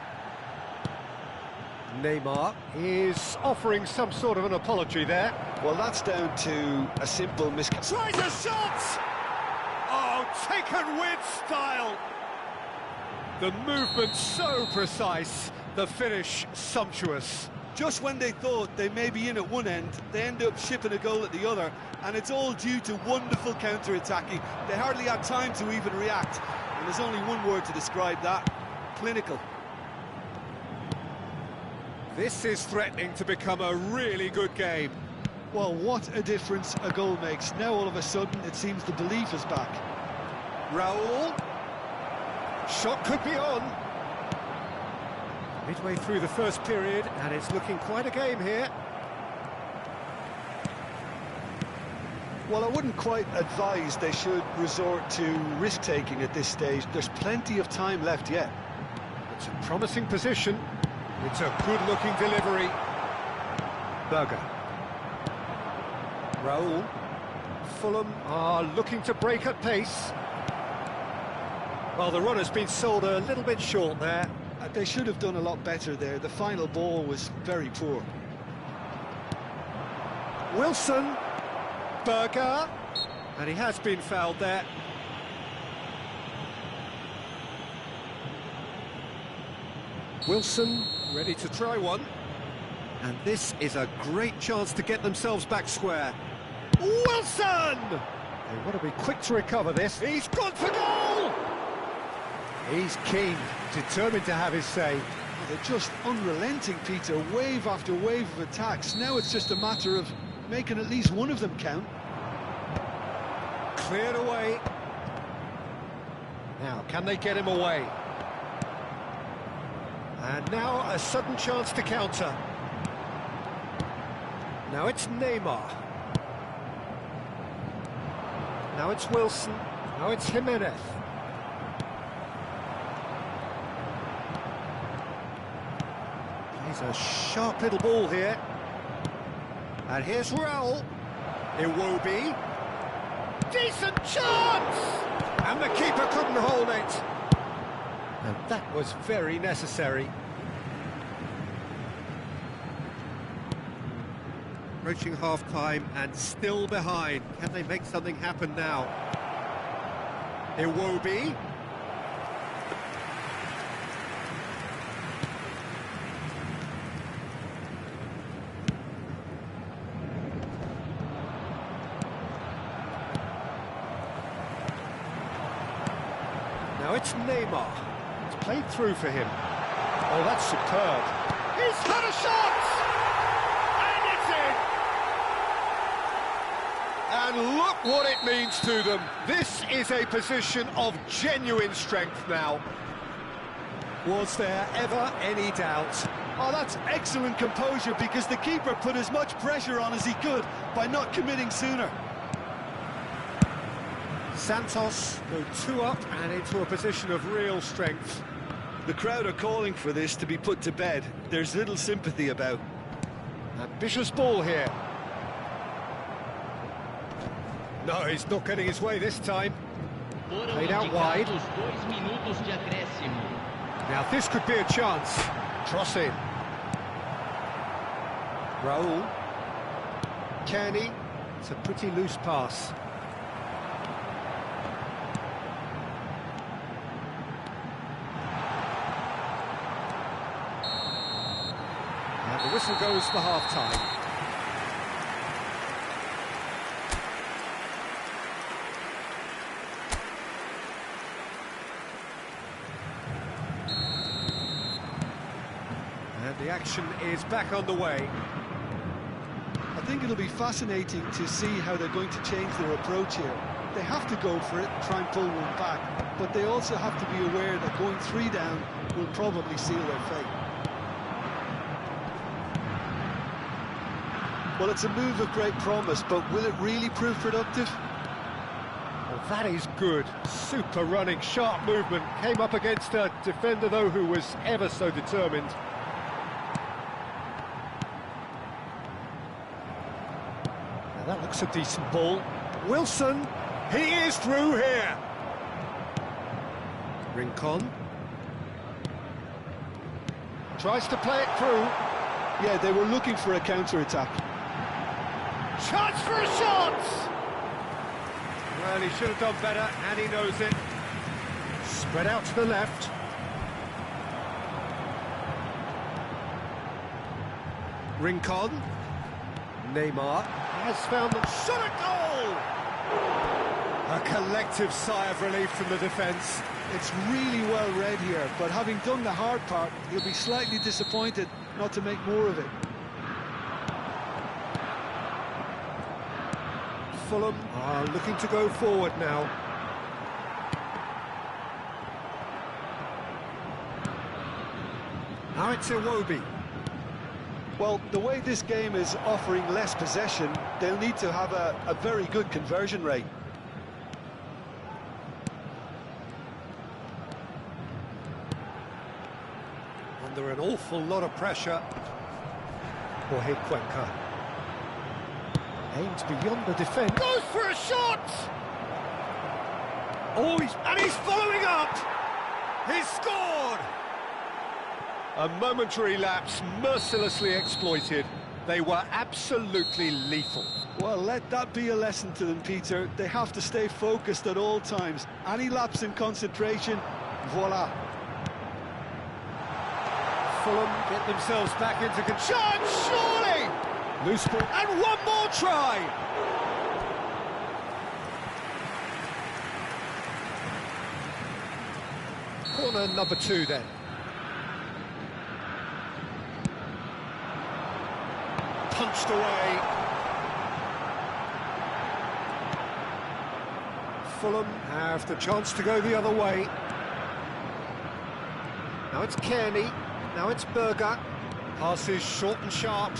Neymar is offering some sort of an apology there. Well, that's down to a simple Tries a shot! Oh, taken with style! The movement so precise, the finish sumptuous. Just when they thought they may be in at one end, they end up shipping a goal at the other, and it's all due to wonderful counter-attacking. They hardly had time to even react, and there's only one word to describe that: clinical. This is threatening to become a really good game. Well, what a difference a goal makes. Now all of a sudden it seems the belief is back. Raul. Shot could be on. Midway through the first period, and it's looking quite a game here. Well, I wouldn't quite advise they should resort to risk-taking at this stage. There's plenty of time left yet. It's a promising position. It's a good-looking delivery. Berger. Raul. Fulham are looking to break at pace. Well, the run has been sold a little bit short there. They should have done a lot better there. The final ball was very poor. Wilson. Berger. And he has been fouled there. Wilson ready to try one. And this is a great chance to get themselves back square. Wilson! They want to be quick to recover this. He's gone for goal! He's keen, determined to have his say. Oh, they're just unrelenting, Peter. Wave after wave of attacks. Now it's just a matter of making at least one of them count. Cleared away. Now, can they get him away? And now a sudden chance to counter. Now it's Neymar. Now it's Wilson. Now it's Jimenez. Plays a sharp little ball here. And here's Raul. Iwobi. Decent chance! And the keeper couldn't hold it. And that was very necessary. Approaching half-time and still behind. Can they make something happen now? Iwobi. Now it's Neymar. It's played through for him. Oh, that's superb. He's had a shot! And it's in! And look what it means to them. This is a position of genuine strength now. Was there ever any doubt? Oh, that's excellent composure, because the keeper put as much pressure on as he could by not committing sooner. Santos go 2 up and into a position of real strength. The crowd are calling for this to be put to bed. There's little sympathy about. Ambitious ball here. No, he's not getting his way this time. Played out wide. Now this could be a chance. Cross in. Raul. Kearney. It's a pretty loose pass. And the whistle goes for half-time. And the action is back underway. I think it'll be fascinating to see how they're going to change their approach here. They have to go for it, try and pull one back, but they also have to be aware that going 3 down will probably seal their fate. Well, it's a move of great promise, but will it really prove productive? That is good. Super running, sharp movement. Came up against a defender, though, who was ever so determined. Now that looks a decent ball. Wilson, he is through here. Rincon. Tries to play it through. Yeah, they were looking for a counter-attack. Chance for a shot! Well, he should have done better, and he knows it. Spread out to the left. Rincon. Neymar has found them. Shot a goal! A collective sigh of relief from the defence. It's really well read here, but having done the hard part, he'll be slightly disappointed not to make more of it. Fulham are looking to go forward now. Now it's Iwobi. Well, the way this game is offering less possession, they'll need to have a very good conversion rate. Under an awful lot of pressure. Jorge Cuenca. Aims beyond the defence. Goes for a shot! Oh, he's following up! He's scored! a momentary lapse mercilessly exploited. They were absolutely lethal. Well, let that be a lesson to them, Peter. They have to stay focused at all times. Any lapse in concentration, voila. Fulham get themselves back into control. Chance, surely! Loose ball. And one more try! Corner number 2 then. Punched away. Fulham have the chance to go the other way. Now it's Kearney. Now it's Berger. Passes short and sharp.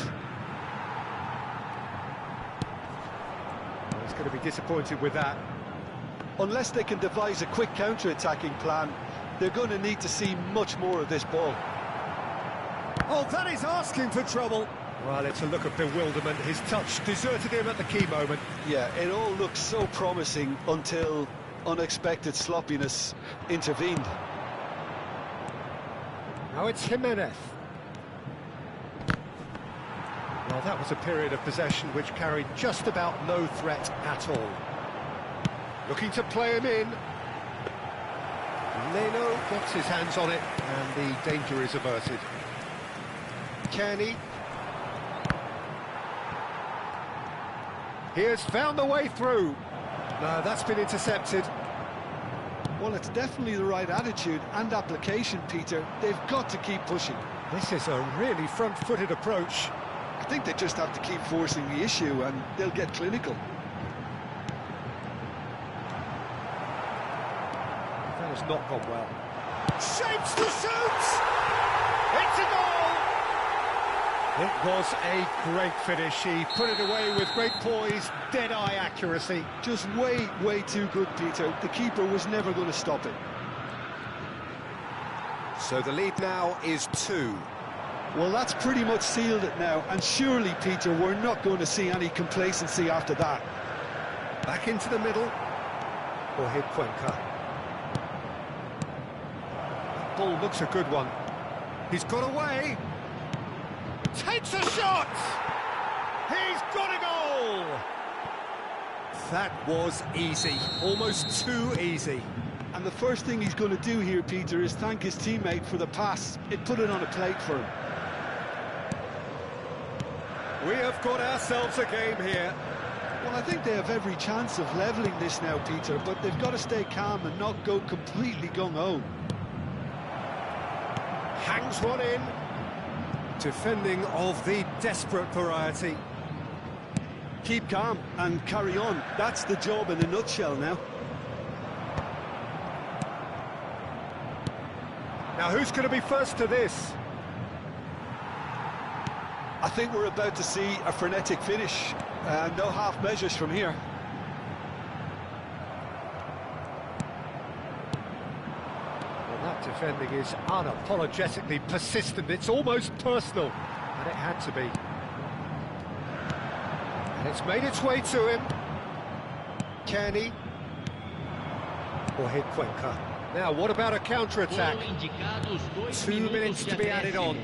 He's going to be disappointed with that. Unless they can devise a quick counter-attacking plan, they're going to need to see much more of this ball. Oh, that is asking for trouble. Well, it's a look of bewilderment. His touch deserted him at the key moment. Yeah, it all looks so promising until unexpected sloppiness intervened. Now it's Jimenez. Well, that was a period of possession which carried just about no threat at all. Looking to play him in. Leno gets his hands on it, and the danger is averted. Kearney. He has found the way through. No, that's been intercepted. Well, it's definitely the right attitude and application, Peter. They've got to keep pushing. This is a really front-footed approach. I think they just have to keep forcing the issue and they'll get clinical. That has not gone well. Shapes to shoot! It's a goal! It was a great finish. He put it away with great poise, dead-eye accuracy. Just way, way too good, Peter. The keeper was never going to stop it. So the lead now is 2. Well, that's pretty much sealed it now. And surely, Peter, we're not going to see any complacency after that. Back into the middle. Jorge Cuenca. That ball looks a good one. He's got away. Takes a shot! He's got a goal! That was easy, almost too easy. And the first thing he's going to do here, Peter, is thank his teammate for the pass. It put it on a plate for him. We have got ourselves a game here. Well, I think they have every chance of levelling this now, Peter, but they've got to stay calm and not go completely gung-ho. Hangs one in. Defending of the desperate variety. Keep calm and carry on. That's the job in a nutshell now. Now, who's going to be first to this? I think we're about to see a frenetic finish. No half measures from here. Defending is unapologetically persistent, it's almost personal, and it had to be. And it's made its way to him. Kenny. Or hit Cuenca. Now, what about a counter-attack? 2 minutes to be added on.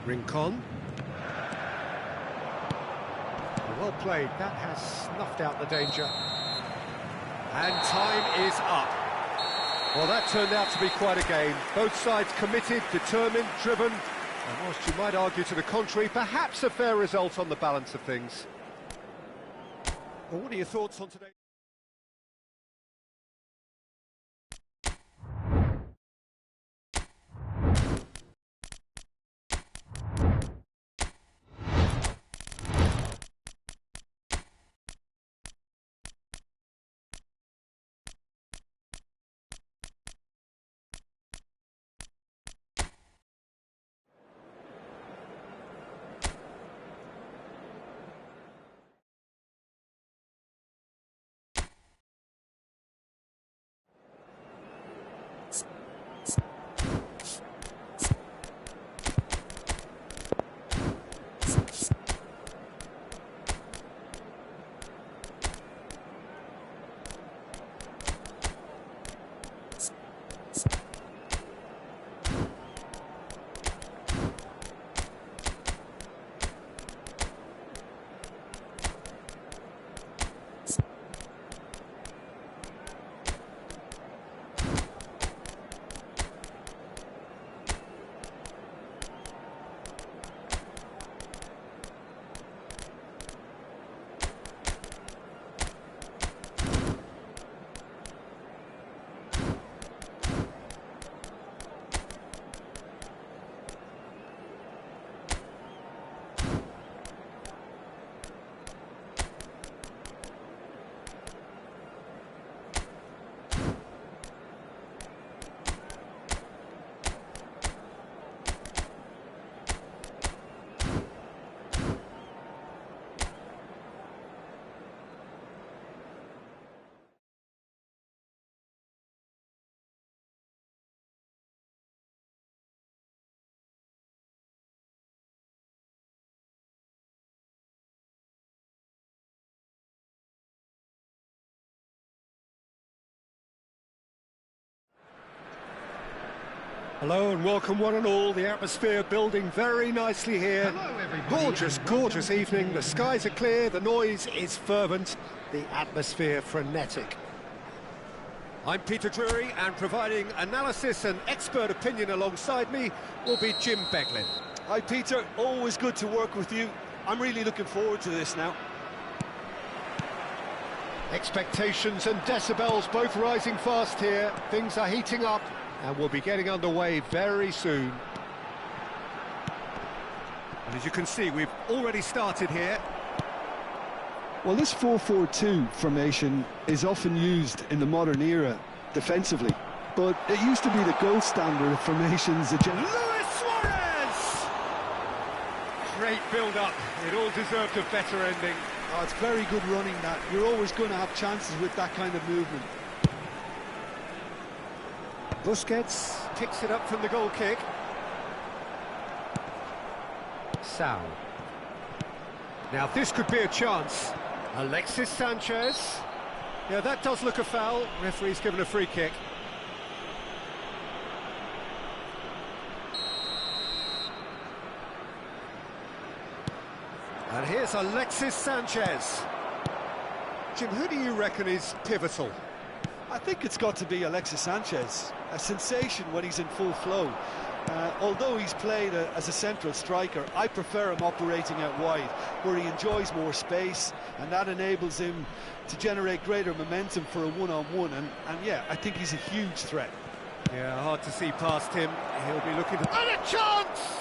Rincon. Well played, that has snuffed out the danger. And time is up. Well, that turned out to be quite a game. Both sides committed, determined, driven. And whilst you might argue to the contrary, perhaps a fair result on the balance of things. Well, what are your thoughts on today? Hello and welcome one and all, the atmosphere building very nicely here. Hello, everybody. Gorgeous, gorgeous evening, the skies are clear, the noise is fervent, the atmosphere frenetic. I'm Peter Drury, and providing analysis and expert opinion alongside me will be Jim Beglin. Hi Peter, always good to work with you. I'm really looking forward to this now. Expectations and decibels both rising fast here, things are heating up. And we'll be getting underway very soon. And as you can see, we've already started here. Well, this 4-4-2 formation is often used in the modern era defensively, but it used to be the gold standard of formations. Luis Suarez! Great build-up. It all deserved a better ending. Oh, it's very good running that. You're always going to have chances with that kind of movement. Busquets picks it up from the goal kick. Sal. Now this could be a chance. Alexis Sanchez. Yeah, that does look a foul. Referee's given a free kick. And here's Alexis Sanchez. Jim, who do you reckon is pivotal? I think it's got to be Alexis Sanchez, a sensation when he's in full flow. Although he's played as a central striker, I prefer him operating out wide, where he enjoys more space, and that enables him to generate greater momentum for a one-on-one, and yeah, I think he's a huge threat. Yeah, hard to see past him. He'll be looking to... And a chance!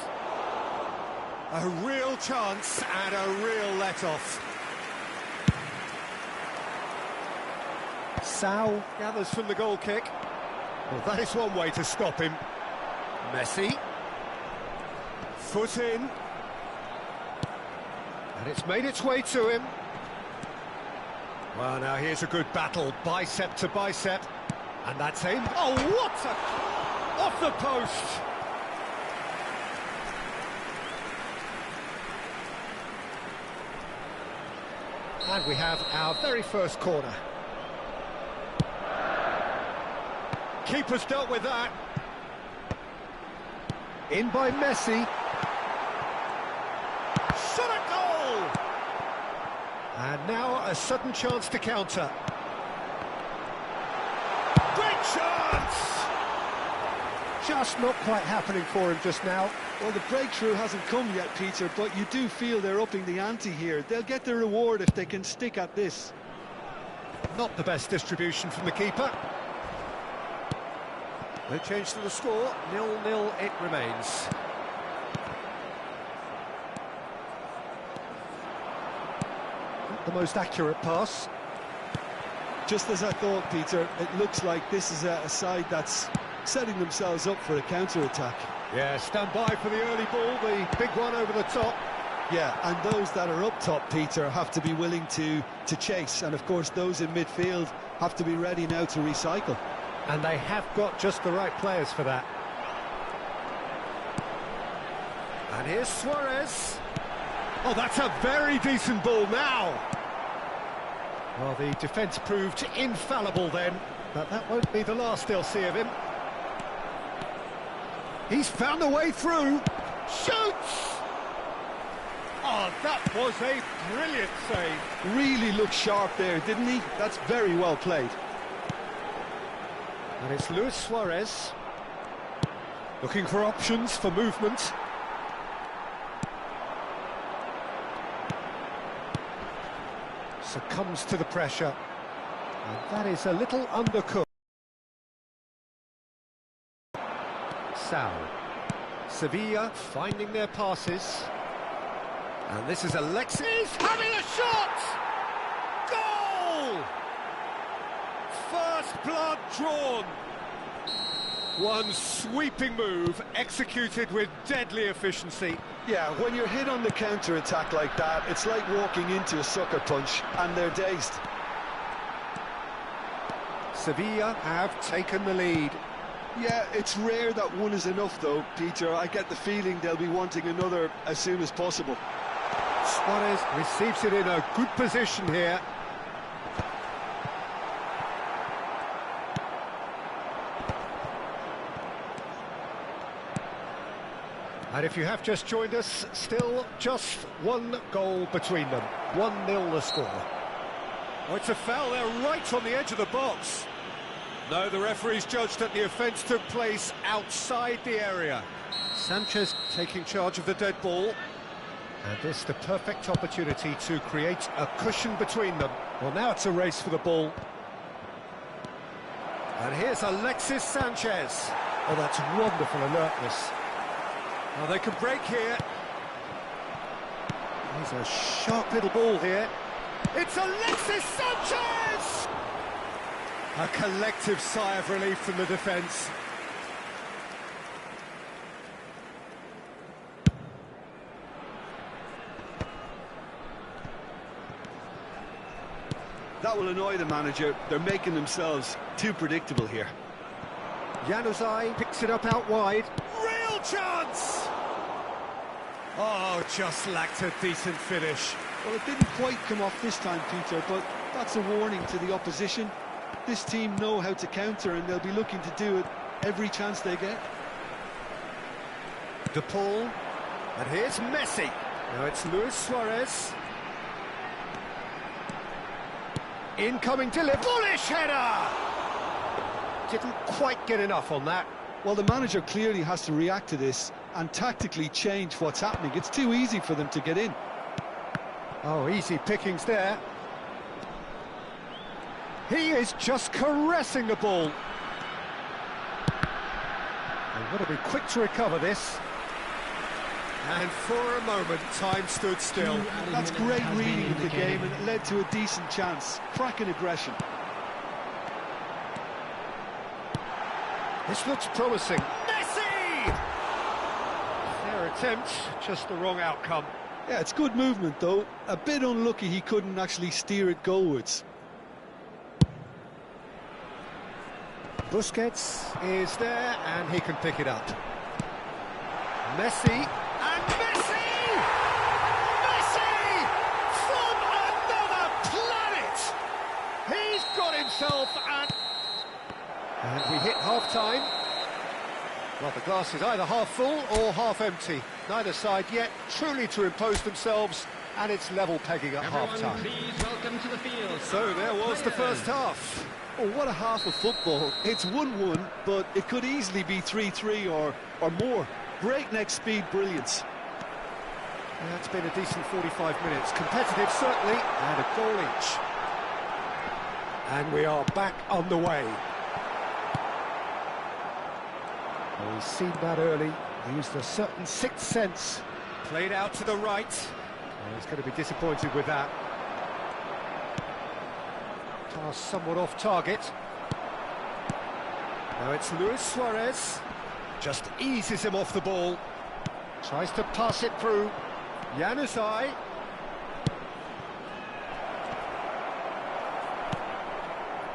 A real chance and a real let-off. Sal gathers from the goal kick. Well, that is one way to stop him. Messi. Foot in. And it's made its way to him. Well, now here's a good battle, bicep to bicep, and that's aimed. Oh, what a... off the post! And we have our very first corner. Keeper's dealt with that. In by Messi. Shot at goal! And now a sudden chance to counter. Great chance! Just not quite happening for him just now. Well, the breakthrough hasn't come yet, Peter, but you do feel they're upping the ante here. They'll get their reward if they can stick at this. Not the best distribution from the keeper. No change to the score, 0-0 it remains. Not the most accurate pass. Just as I thought, Peter, it looks like this is a side that's setting themselves up for a counter-attack. Yeah, stand by for the early ball, the big one over the top. Yeah, and those that are up top, Peter, have to be willing to chase. And, of course, those in midfield have to be ready now to recycle. And they have got just the right players for that. And here's Suarez. Oh, that's a very decent ball now. Well, the defence proved infallible then, but that won't be the last they'll see of him. He's found a way through. Shoots! Oh, that was a brilliant save. Really looked sharp there, didn't he? That's very well played. And it's Luis Suarez. Looking for options for movement. Succumbs to the pressure. And that is a little undercooked. Sal. Sevilla finding their passes. And this is Alexis having a shot! Goal! First blood drawn. One sweeping move executed with deadly efficiency. Yeah, when you're hit on the counter-attack like that, it's like walking into a sucker punch, and they're dazed. Sevilla have taken the lead. Yeah, it's rare that one is enough, though, Peter. I get the feeling they'll be wanting another as soon as possible. Suarez receives it in a good position here. And if you have just joined us, still just one goal between them. 1-0 the score. Oh, it's a foul there right on the edge of the box. No, the referee's judged that the offence took place outside the area. Sanchez taking charge of the dead ball. And this the perfect opportunity to create a cushion between them. Well, now it's a race for the ball. And here's Alexis Sanchez. Oh, that's wonderful alertness. Well, they can break here. He's a sharp little ball here. It's Alexis Sanchez! A collective sigh of relief from the defence. That will annoy the manager. They're making themselves too predictable here. Januzaj picks it up out wide. Real chance! Oh, just lacked a decent finish. Well, it didn't quite come off this time, Peter, but that's a warning to the opposition. This team know how to counter, and they'll be looking to do it every chance they get. De Paul, and here's Messi. Now it's Luis Suarez. Incoming delivery. Bullish header! Didn't quite get enough on that. Well, the manager clearly has to react to this and tactically change what's happening. It's too easy for them to get in. Oh, easy pickings there. He is just caressing the ball. And got to be quick to recover this. And for a moment, time stood still. That's great reading of the game, and it led to a decent chance. Cracking aggression. This looks promising. Messi! Fair attempt, just the wrong outcome. Yeah, it's good movement, though. A bit unlucky he couldn't actually steer it goalwards. Busquets is there, and he can pick it up. Messi, and Messi! Messi! From another planet! He's got himself and we hit half-time. Well, the glass is either half full or half empty. Neither side yet truly to impose themselves, and it's level pegging at half-time. Please welcome to the field. So there was the first half. Oh, what a half of football. It's 1-1, but it could easily be 3-3 or more. Breakneck speed brilliance. Yeah, it's been a decent 45 minutes. Competitive, certainly, and a goal each. And we are back on the way. Well, he's seen that early. He used a certain sixth sense. Played out to the right. Well, he's going to be disappointed with that. Pass somewhat off target. Now it's Luis Suarez. Just eases him off the ball. Tries to pass it through. Januzaj.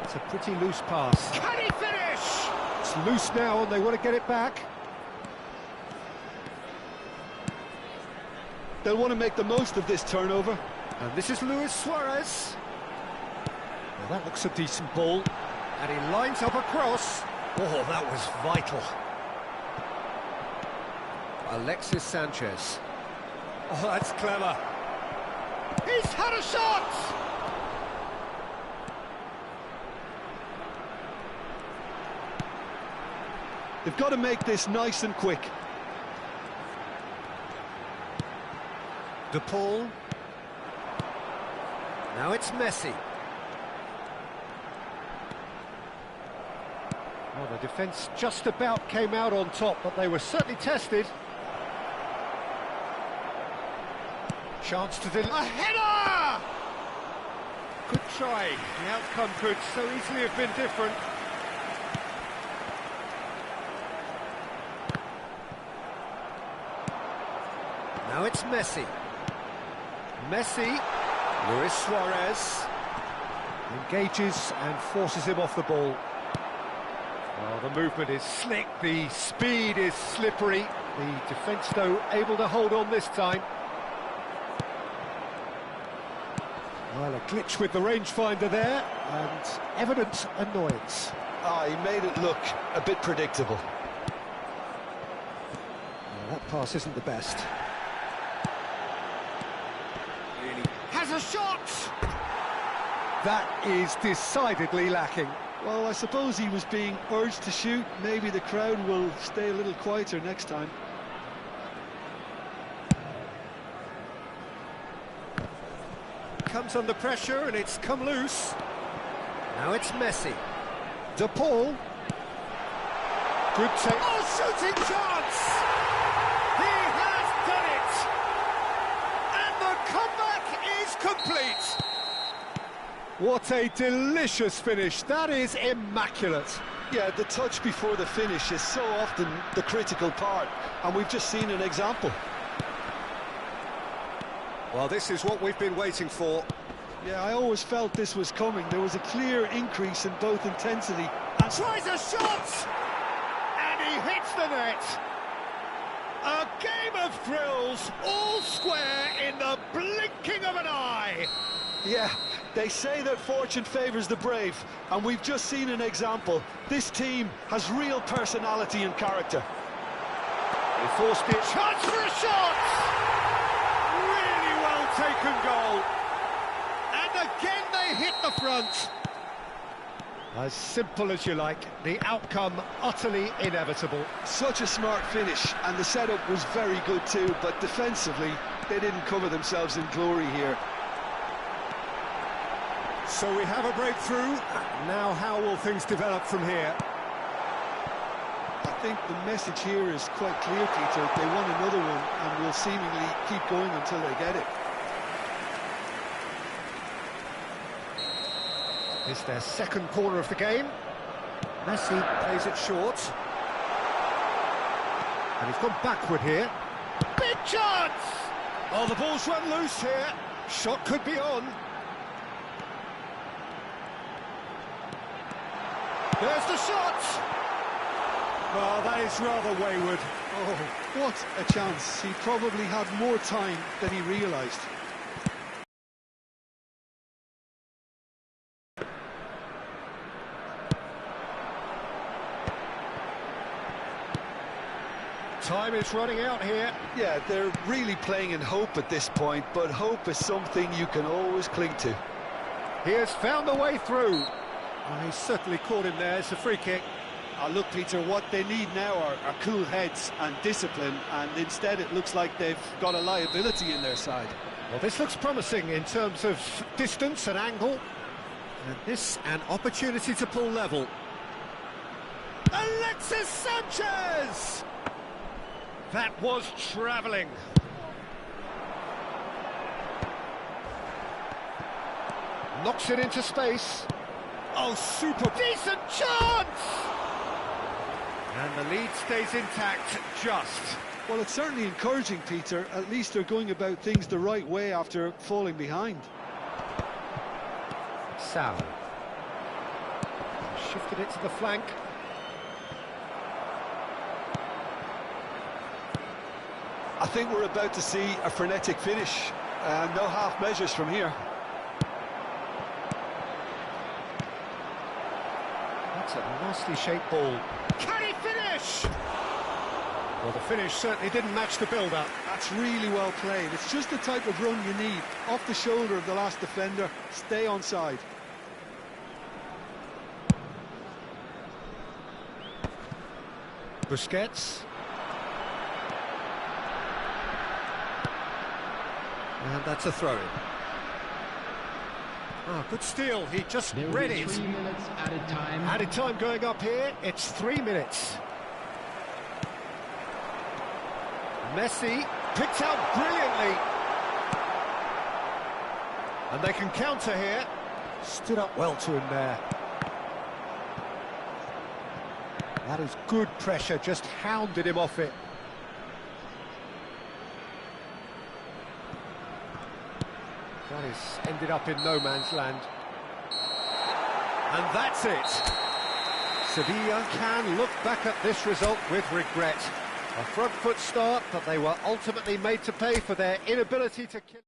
It's a pretty loose pass. Can he finish? It's loose now and they want to get it back. They'll want to make the most of this turnover. And this is Luis Suarez. Well, that looks a decent ball. And he lines up a cross. Oh, that was vital. Alexis Sanchez. Oh, that's clever. He's had a shot! They've got to make this nice and quick. De Paul. Now it's Messi. Well, the defence just about came out on top, but they were certainly tested. Chance to a header! Good try. The outcome could so easily have been different. Now it's Messi. Messi. Luis Suarez. Engages and forces him off the ball. Oh, the movement is slick, the speed is slippery. The defence, though, able to hold on this time. Well, a glitch with the rangefinder there, and evident annoyance. He made it look a bit predictable. Well, that pass isn't the best. Really has a shot! That is decidedly lacking. Well, I suppose he was being urged to shoot. Maybe the crowd will stay a little quieter next time. Comes under pressure and it's come loose. Now it's Messi. De Paul. Good take. Oh, shooting chance! He has done it! And the comeback is complete! What a delicious finish. That is immaculate. Yeah, the touch before the finish is so often the critical part, and we've just seen an example. Well, this is what we've been waiting for. Yeah, I always felt this was coming. There was a clear increase in both intensity. And tries a shot! And he hits the net. A game of thrills, all square in the blinking of an eye. Yeah, they say that fortune favours the brave, and we've just seen an example. This team has real personality and character. They forced it. Chance for a shot! Really well taken goal. And again they hit the front. As simple as you like, the outcome utterly inevitable. Such a smart finish, and the setup was very good too, but defensively, they didn't cover themselves in glory here. So we have a breakthrough. Now how will things develop from here? I think the message here is quite clear, Peter. They want another one and will seemingly keep going until they get it. It's their second corner of the game. Messi plays it short. And he's gone backward here. Big chance! Oh, the ball's run loose here. Shot could be on. There's the shot! Well, that is rather wayward. Oh, what a chance. He probably had more time than he realised. Time is running out here. Yeah, they're really playing in hope at this point, but hope is something you can always cling to. He has found a way through. Oh, he certainly caught him there. It's a free kick. Look, Peter, what they need now are cool heads and discipline, and instead it looks like they've got a liability in their side. Well, this looks promising in terms of distance and angle. And this, an opportunity to pull level. Alexis Sanchez! That was travelling. Knocks it into space. Oh, super decent chance! And the lead stays intact, just. Well, it's certainly encouraging, Peter. At least they're going about things the right way after falling behind. Sal. Shifted it to the flank. I think we're about to see a frenetic finish. No half measures from here. That's a nicely shaped ball. Can he finish? Well, the finish certainly didn't match the build-up. That's really well played. It's just the type of run you need. Off the shoulder of the last defender, stay onside. Busquets. And that's a throw-in. Oh, good steal. He just There will read be it. 3 minutes added time. Added time going up here. It's 3 minutes. Messi picked out brilliantly. And they can counter here. Stood up well to him there. That is good pressure, just hounded him off it. That is ended up in no man's land. And that's it. Sevilla can look back at this result with regret. A front foot start, but they were ultimately made to pay for their inability to kill.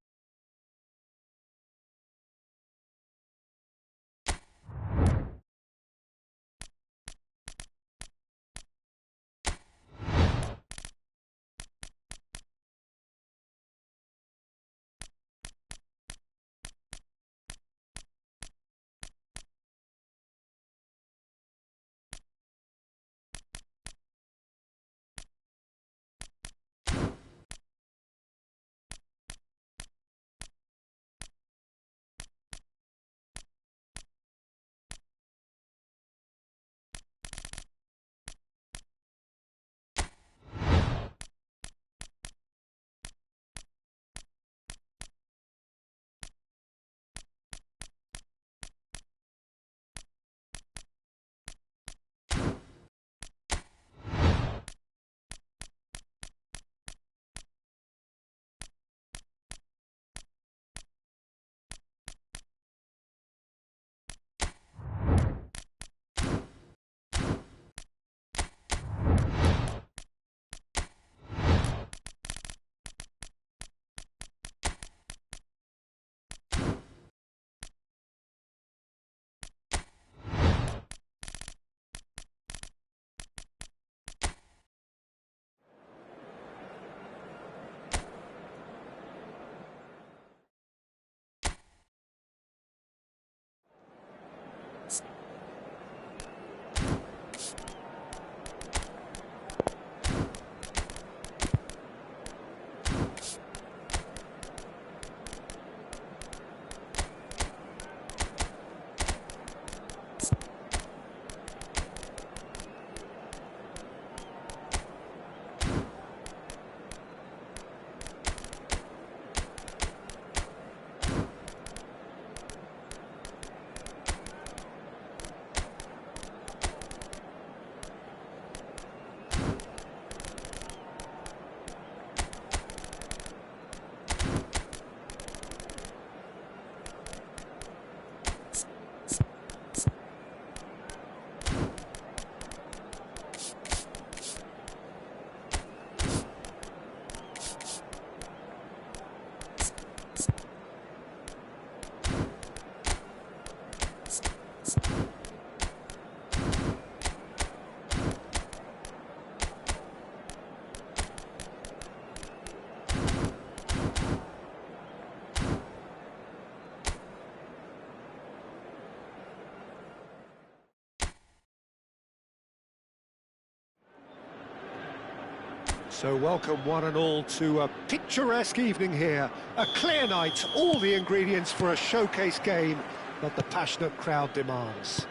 So welcome one and all to a picturesque evening here. A clear night, all the ingredients for a showcase game that the passionate crowd demands.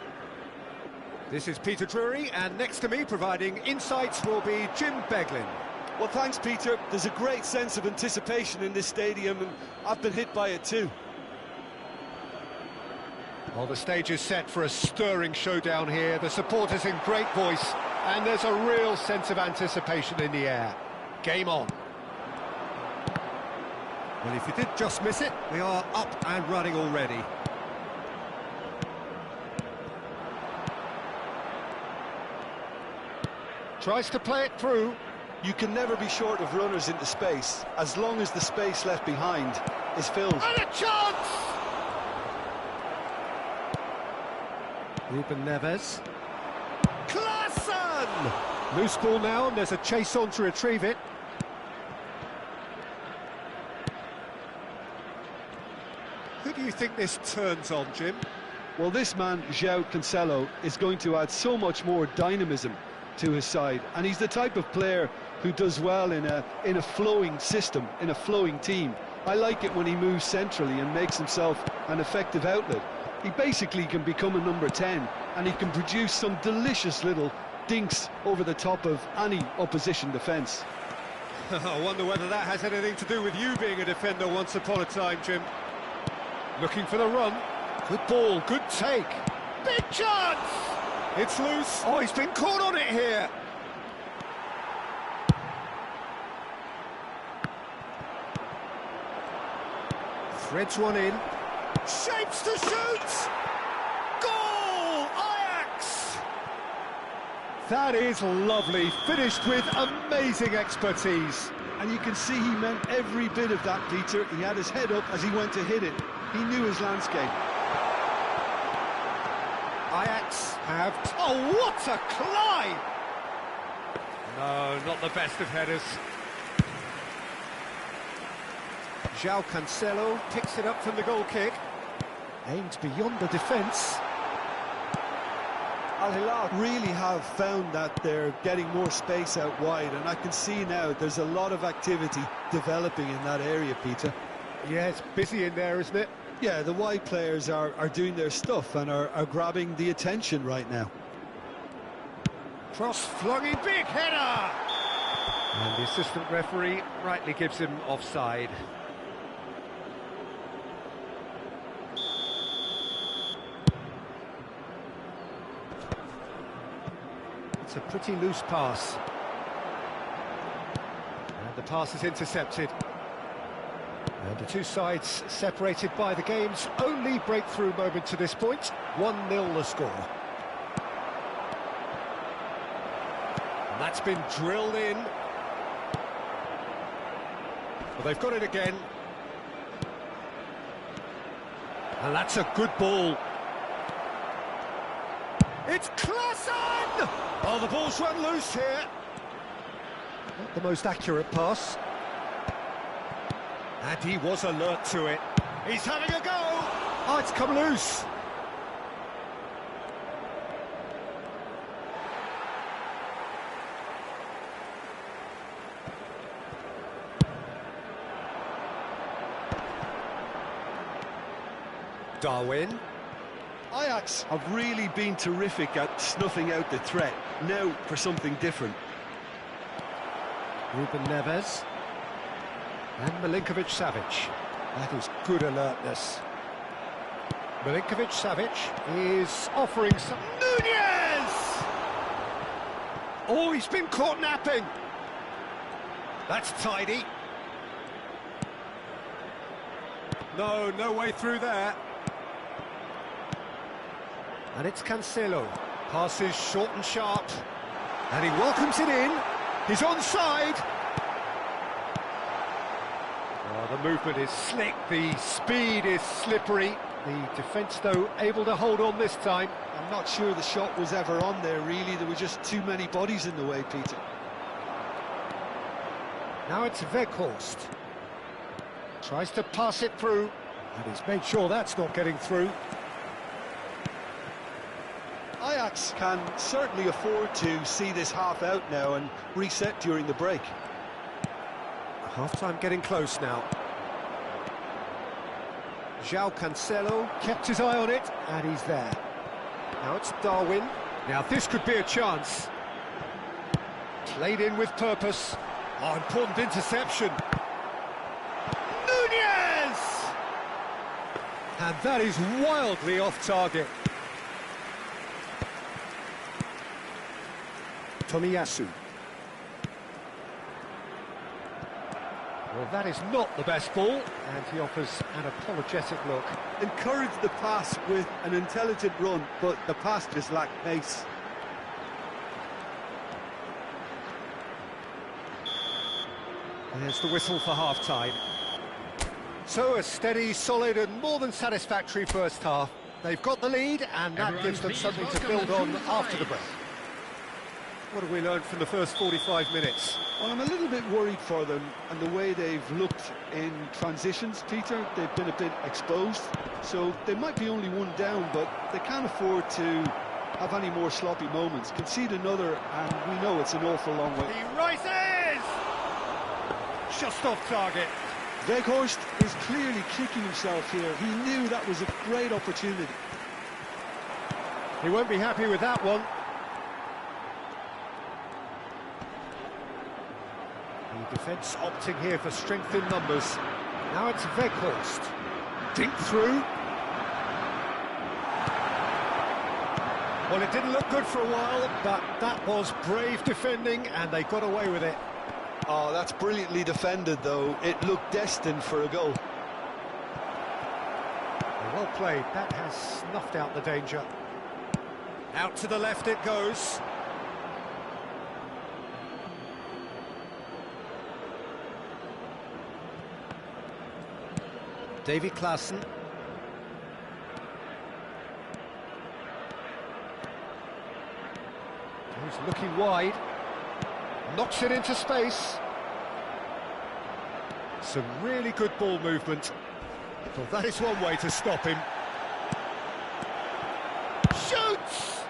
This is Peter Drury, and next to me providing insights will be Jim Beglin. Well, thanks, Peter. There's a great sense of anticipation in this stadium, and I've been hit by it too. Well, the stage is set for a stirring showdown here. The supporters in great voice, and there's a real sense of anticipation in the air. Game on. Well, if you did just miss it, we are up and running already. Tries to play it through. You can never be short of runners into space, as long as the space left behind is filled. And a chance! Ruben Neves. Klassen! Loose ball now, and there's a chase on to retrieve it. Who do you think this turns on, Jim? Well, this man, João Cancelo, is going to add so much more dynamism to his side, and he's the type of player who does well in a flowing system, in a flowing team. I like it when he moves centrally and makes himself an effective outlet. He basically can become a number 10, and he can produce some delicious little dinks over the top of any opposition defence. I wonder whether that has anything to do with you being a defender once upon a time, Jim. Looking for the run. Good ball, good take. Big chance! It's loose. Oh, he's been caught on it here. Threads one in. Shapes to shoot! Goal! Ajax! That is lovely. Finished with amazing expertise. And you can see he meant every bit of that, Peter. He had his head up as he went to hit it. He knew his landscape. Ajax have... Oh, what a climb! No, not the best of headers. João Cancelo picks it up from the goal kick. Aimed beyond the defence. Al Hilal really have found that they're getting more space out wide, and I can see now there's a lot of activity developing in that area, Peter. Yeah, it's busy in there, isn't it? Yeah, the wide players are doing their stuff and are grabbing the attention right now. Cross flung in, big header! And the assistant referee rightly gives him offside. It's a pretty loose pass. And the pass is intercepted. And the two sides separated by the game's only breakthrough moment to this point. 1-0 the score. And that's been drilled in. Well, they've got it again. And that's a good ball. It's Klassen! Oh, the ball's run loose here. Not the most accurate pass. And he was alert to it. He's having a go! Oh, it's come loose. Darwin. Ajax have really been terrific at snuffing out the threat. Now for something different. Ruben Neves. And Milinkovic-Savic. That is good alertness. Milinkovic-Savic is offering some... Nunez! Oh, he's been caught napping. That's tidy. No way through there. And it's Cancelo. Passes short and sharp. And he welcomes it in. He's onside. Oh, the movement is slick. The speed is slippery. The defence, though, able to hold on this time. I'm not sure the shot was ever on there, really. There were just too many bodies in the way, Peter. Now it's Weghorst. Tries to pass it through. And he's made sure that's not getting through. Ajax can certainly afford to see this half out now and reset during the break. Half-time getting close now. João Cancelo kept his eye on it, and he's there. Now it's Darwin. Now this could be a chance. Played in with purpose. Oh, important interception. Nunez! And that is wildly off target. Tomiyasu. Well, that is not the best ball, and he offers an apologetic look. Encourage the pass with an intelligent run, but the pass just lacked pace. There's the whistle for half-time. So a steady, solid and more than satisfactory first half. They've got the lead, and that gives them something to build on after the break. What have we learned from the first 45 minutes? Well, I'm a little bit worried for them and the way they've looked in transitions, Peter. They've been a bit exposed, so they might be only one down, but they can't afford to have any more sloppy moments. Concede another, and we know it's an awful long way. He rises! Just off target. Weghorst is clearly kicking himself here. He knew that was a great opportunity. He won't be happy with that one. The defence opting here for strength in numbers. Now it's Weghorst. Dink through. Well, it didn't look good for a while, but that was brave defending, and they got away with it. Oh, that's brilliantly defended, though. It looked destined for a goal. Well played. That has snuffed out the danger. Out to the left it goes. Davy Klaassen. He's looking wide. Knocks it into space. Some really good ball movement. Well, that is one way to stop him. Shoots!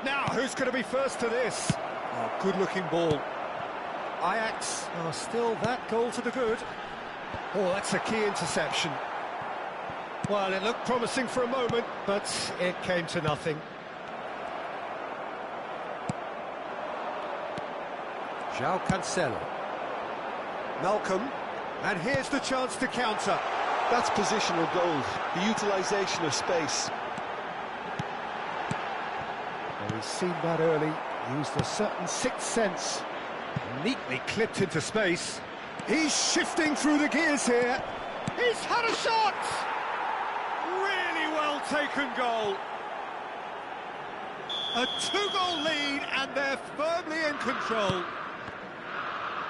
Now, who's going to be first to this? Oh, good-looking ball. Ajax are still that goal to the good. Oh, that's a key interception. Well, it looked promising for a moment, but it came to nothing. João Cancelo. Malcolm. And here's the chance to counter. That's positional goals, the utilisation of space. Well, he's seen that early, used a certain sixth sense. Neatly clipped into space. He's shifting through the gears here. He's had a shot! Really well taken goal. A two-goal lead, and they're firmly in control.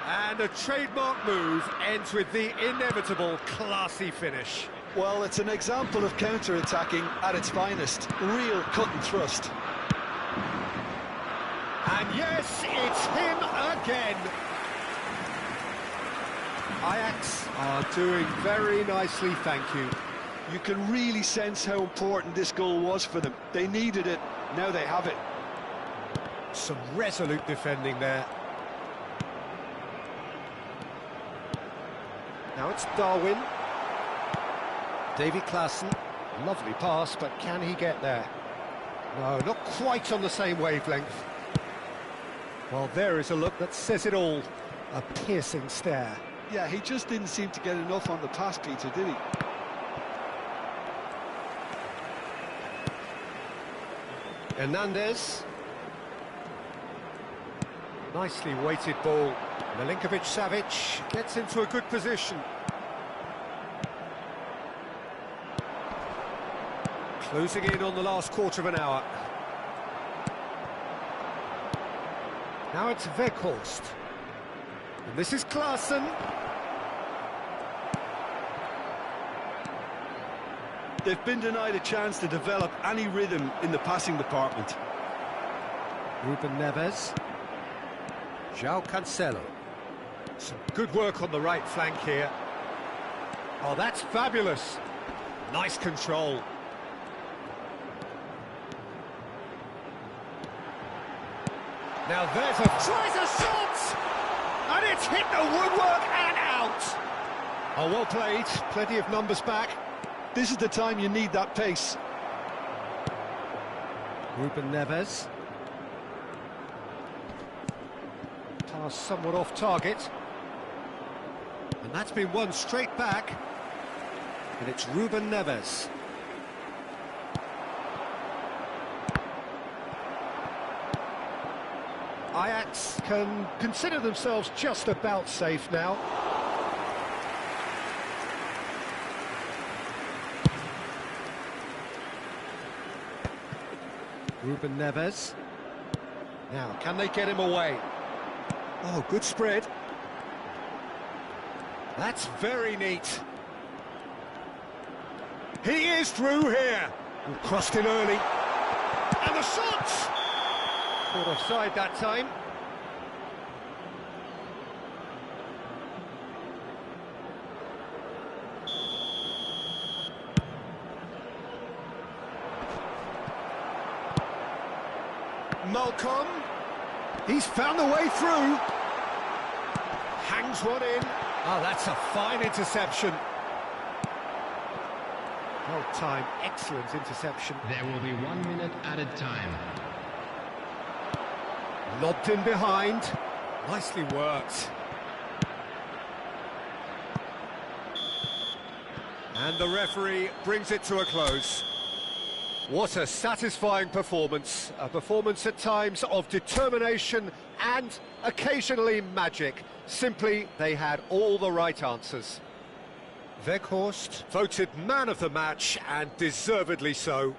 And a trademark move ends with the inevitable classy finish. Well, it's an example of counter-attacking at its finest. Real cut and thrust. And yes, it's him again. Ajax are doing very nicely, thank you. You can really sense how important this goal was for them. They needed it, now they have it. Some resolute defending there. Now it's Darwin. Davy Klaassen. Lovely pass, but can he get there? No, not quite on the same wavelength. Well, there is a look that says it all. A piercing stare. Yeah, he just didn't seem to get enough on the pass, Peter, did he? Hernandez. Nicely weighted ball. Milinkovic-Savic gets into a good position. Closing in on the last quarter of an hour. Now it's Weghorst. And this is Klaassen. They've been denied a chance to develop any rhythm in the passing department. Ruben Neves. João Cancelo. Some good work on the right flank here. Oh, that's fabulous. Nice control. Now there's a... Tries a shot! And it's hit the woodwork and out! out. Oh, well played. Plenty of numbers back. This is the time you need that pace. Ruben Neves. Pass somewhat off target. And that's been won straight back. And it's Ruben Neves. Ajax can consider themselves just about safe now. Ruben Neves. Now, can they get him away? Oh, good spread. That's very neat. He is through here. Crossed in early. And the shot! Caught offside that time. Malcolm. He's found the way through. Hangs one in. Oh, that's a fine interception. Well timed, excellent interception. There will be 1 minute added time. Lobbed in behind. Nicely worked. And the referee brings it to a close. What a satisfying performance. A performance at times of determination and occasionally magic. Simply, they had all the right answers. Weghorst voted man of the match, and deservedly so.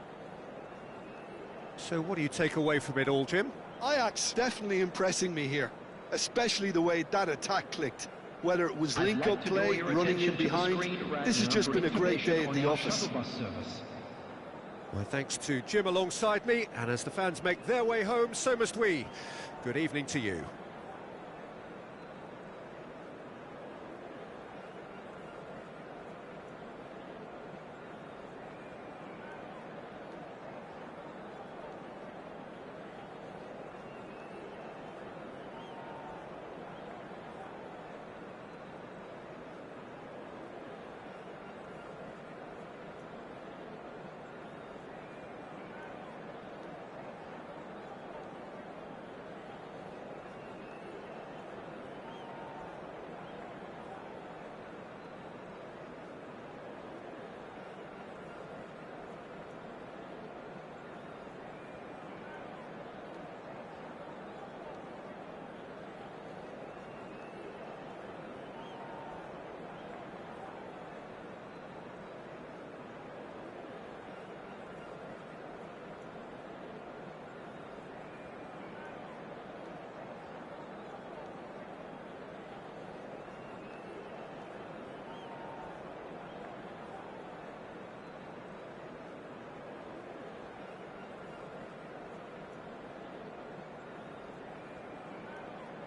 So what do you take away from it all, Jim? Ajax definitely impressing me here, especially the way that attack clicked. Whether it was link-up play, running in behind, this has just been a great day at the office. My thanks to Jim alongside me, and as the fans make their way home, so must we. Good evening to you.